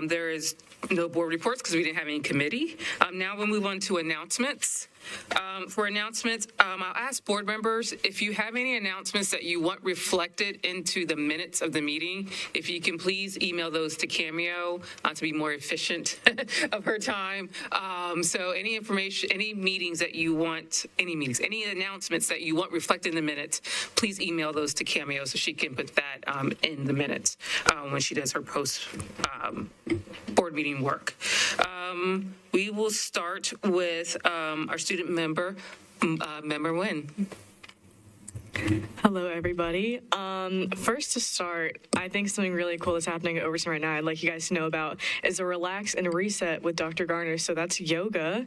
There is no board reports because we didn't have any committee. Now we'll move on to announcements. For announcements, I'll ask board members if you have any announcements that you want reflected into the minutes of the meeting, if you can please email those to Cameo to be more efficient of her time. So any information, any meetings that you want, any announcements that you want reflected in the minutes, please email those to Cameo so she can put that in the minutes when she does her post board meeting work. We will start with our student member, Member Nguyen. Hello, everybody. First to start, I think something really cool that's happening at Overton right now I'd like you guys to know about is a relax and reset with Dr. Garner. So that's yoga.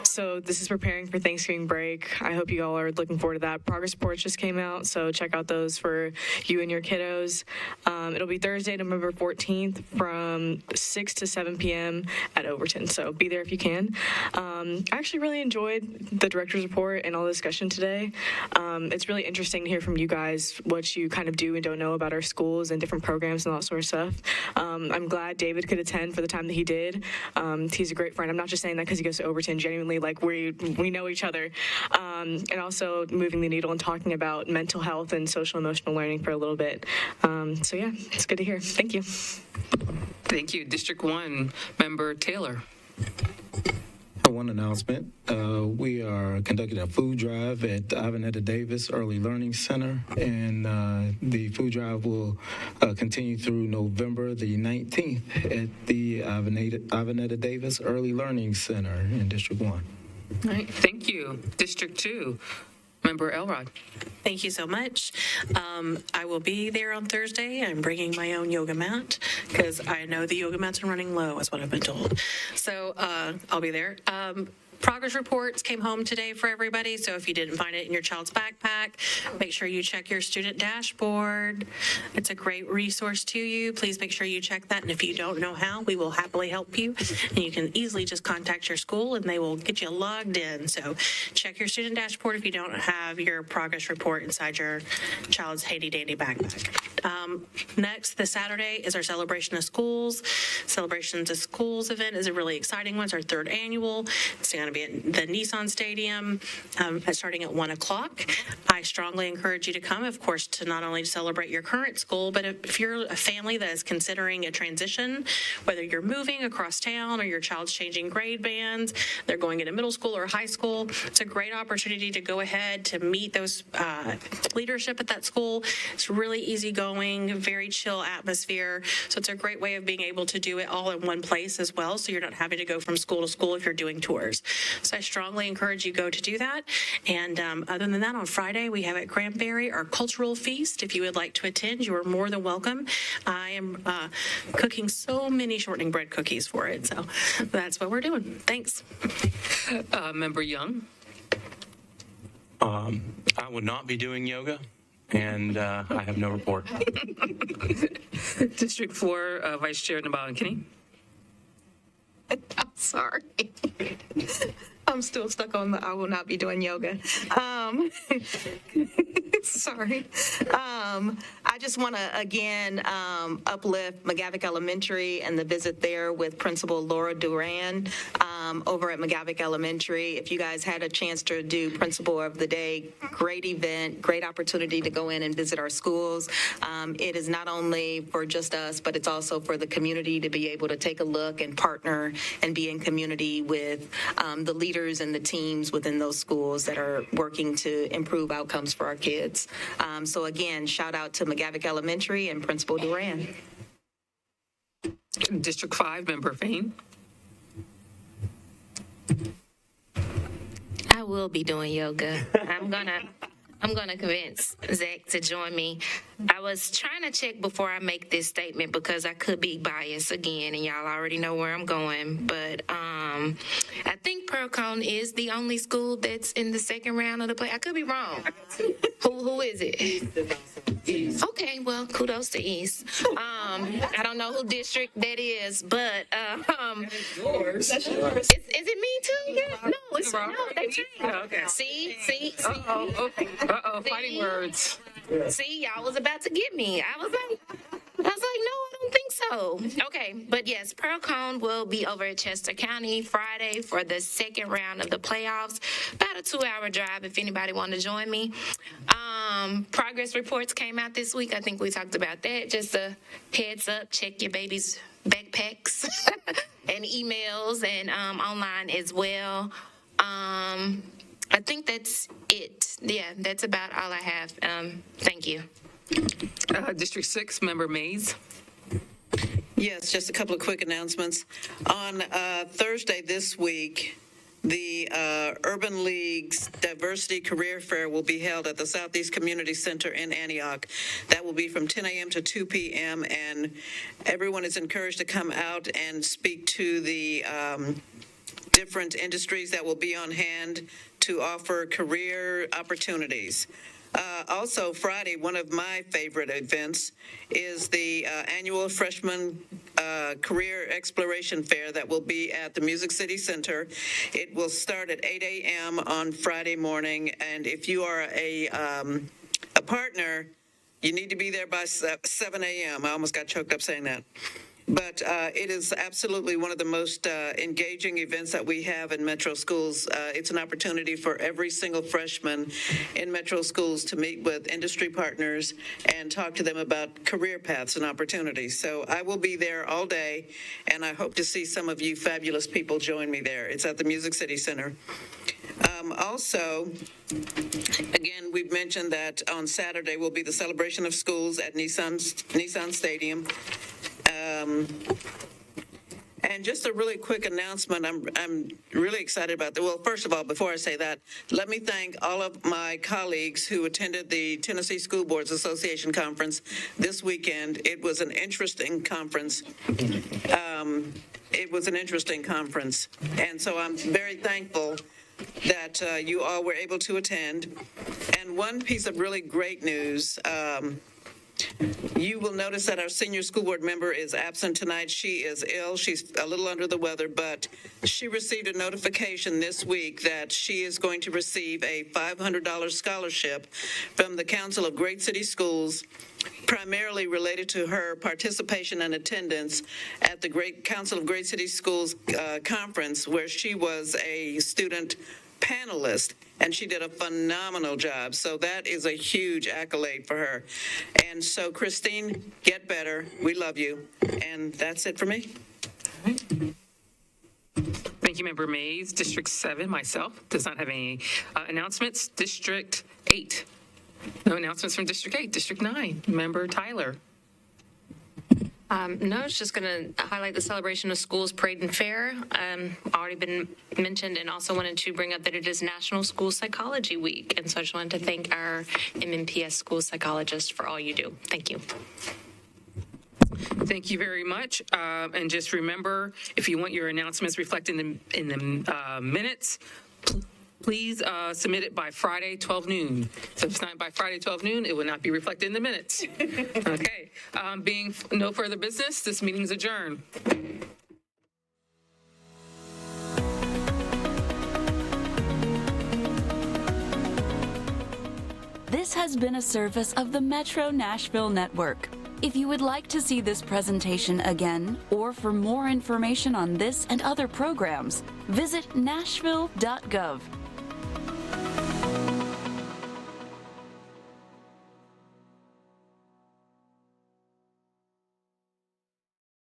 So this is preparing for Thanksgiving break. I hope you all are looking forward to that. Progress reports just came out, so check out those for you and your kiddos. It'll be Thursday, November 14th from 6 to 7 p.m. at Overton. So be there if you can. I actually really enjoyed the director's report and all the discussion today. It's really interesting to hear from you guys what you kind of do and don't know about our schools and different programs and all that sort of stuff. I'm glad David could attend for the time that he did. He's a great friend. I'm not just saying that because he goes to Overton. Genuinely, like we know each other. And also moving the needle and talking about mental health and social emotional learning for a little bit. So yeah, it's good to hear. Thank you. Thank you. District 1, Member Taylor. One announcement. We are conducting a food drive at Avenetta Davis Early Learning Center, and the food drive will continue through November the 19th at the Avenetta Davis Early Learning Center in District 1. All right. Thank you. District 2, Member Elrod. Thank you so much. I will be there on Thursday. I'm bringing my own yoga mat because I know the yoga mats are running low, is what I've been told. So I'll be there. Progress reports came home today for everybody, so if you didn't find it in your child's backpack, make sure you check your student dashboard. It's a great resource to you. Please make sure you check that, and if you don't know how, we will happily help you. And you can easily just contact your school, and they will get you logged in. So check your student dashboard if you don't have your progress report inside your child's handy-dandy backpack. Next, this Saturday is our Celebration of Schools. Celebrations of Schools event is a really exciting one. It's our 3rd annual. It's going to be at the Nissan Stadium starting at 1 o'clock. I strongly encourage you to come, of course, to not only celebrate your current school, but if you're a family that is considering a transition, whether you're moving across town or your child's changing grade bands, they're going into middle school or high school, it's a great opportunity to go ahead to meet those leadership at that school. It's really easygoing, very chill atmosphere. So it's a great way of being able to do it all in one place as well, so you're not having to go from school to school if you're doing tours. So I strongly encourage you go to do that. And other than that, on Friday, we have at Granbury our cultural feast. If you would like to attend, you are more than welcome. I am cooking so many shortening bread cookies for it. So that's what we're doing. Thanks. Member Young. I will not be doing yoga, and I have no report. District 4, Vice Chair Nabala-Kinney. I'm sorry. I'm still stuck on the I will not be doing yoga. Sorry. I just want to, again, uplift McGavick Elementary and the visit there with Principal Laura Duran. over at McGavick Elementary. If you guys had a chance to do Principal of the Day, great event, great opportunity to go in and visit our schools. It is not only for just us, but it's also for the community to be able to take a look and partner and be in community with the leaders and the teams within those schools that are working to improve outcomes for our kids. So again, shout out to McGavick Elementary and Principal Duran. District 5, Member Fain. I will be doing yoga. I'm gonna convince Zach to join me. I was trying to check before I make this statement because I could be biased again, and y'all already know where I'm going. But I think Pearl-Cohn is the only school that's in the second round of the play. I could be wrong. Who is it? Okay, well, kudos to East. I don't know who district that is, but Yours. Is it me too? Yeah. No, it's no. They changed. Okay. See. Uh-oh, fighting words. See, y'all was about to get me. I was like, no, I don't think so. Okay, but yes, Pearl-Cohn will be over at Chester County Friday for the second round of the playoffs. About a 2-hour drive if anybody want to join me. Progress reports came out this week. I think we talked about that. Just a heads up, check your baby's backpacks and emails and online as well. I think that's it. Yeah, that's about all I have. Thank you. District 6, Member Mays. Yes, just a couple of quick announcements. On Thursday this week, the Urban League's Diversity Career Fair will be held at the Southeast Community Center in Antioch. That will be from 10 a.m. to 2 p.m., and everyone is encouraged to come out and speak to the different industries that will be on hand to offer career opportunities. Also, Friday, one of my favorite events is the annual Freshman Career Exploration Fair that will be at the Music City Center. It will start at 8 a.m. on Friday morning, and if you are a partner, you need to be there by 7 a.m. I almost got choked up saying that. But it is absolutely one of the most engaging events that we have in Metro Schools. It's an opportunity for every single freshman in Metro Schools to meet with industry partners and talk to them about career paths and opportunities. So I will be there all day, and I hope to see some of you fabulous people join me there. It's at the Music City Center. Also, again, we've mentioned that on Saturday will be the celebration of schools at Nissan Stadium. And just a really quick announcement, I'm really excited about that. Well, first of all, before I say that, let me thank all of my colleagues who attended the Tennessee School Boards Association conference this weekend. It was an interesting conference. And so I'm very thankful that you all were able to attend. And one piece of really great news, you will notice that our senior school board member is absent tonight. She is ill. She's a little under the weather, but she received a notification this week that she is going to receive a $500 scholarship from the Council of Great City Schools, primarily related to her participation and attendance at the Council of Great City Schools conference, where she was a student panelist, and she did a phenomenal job. So that is a huge accolade for her. And so, Christine, get better. We love you. And that's it for me. Thank you, Member Mays. District 7, myself, does not have any announcements. District 8, no announcements from District 8. District 9, Member Tyler. No, it's just going to highlight the celebration of schools parade and fair. Already been mentioned, and also wanted to bring up that it is National School Psychology Week. And so I just wanted to thank our MNPS school psychologists for all you do. Thank you. Thank you very much. And just remember, if you want your announcements reflected in the minutes, please submit it by Friday, 12 noon. So if it's not by Friday, 12 noon, it will not be reflected in the minutes. Okay. Being no further business, this meeting is adjourned. This has been a service of the Metro Nashville Network. If you would like to see this presentation again, or for more information on this and other programs, visit nashville.gov.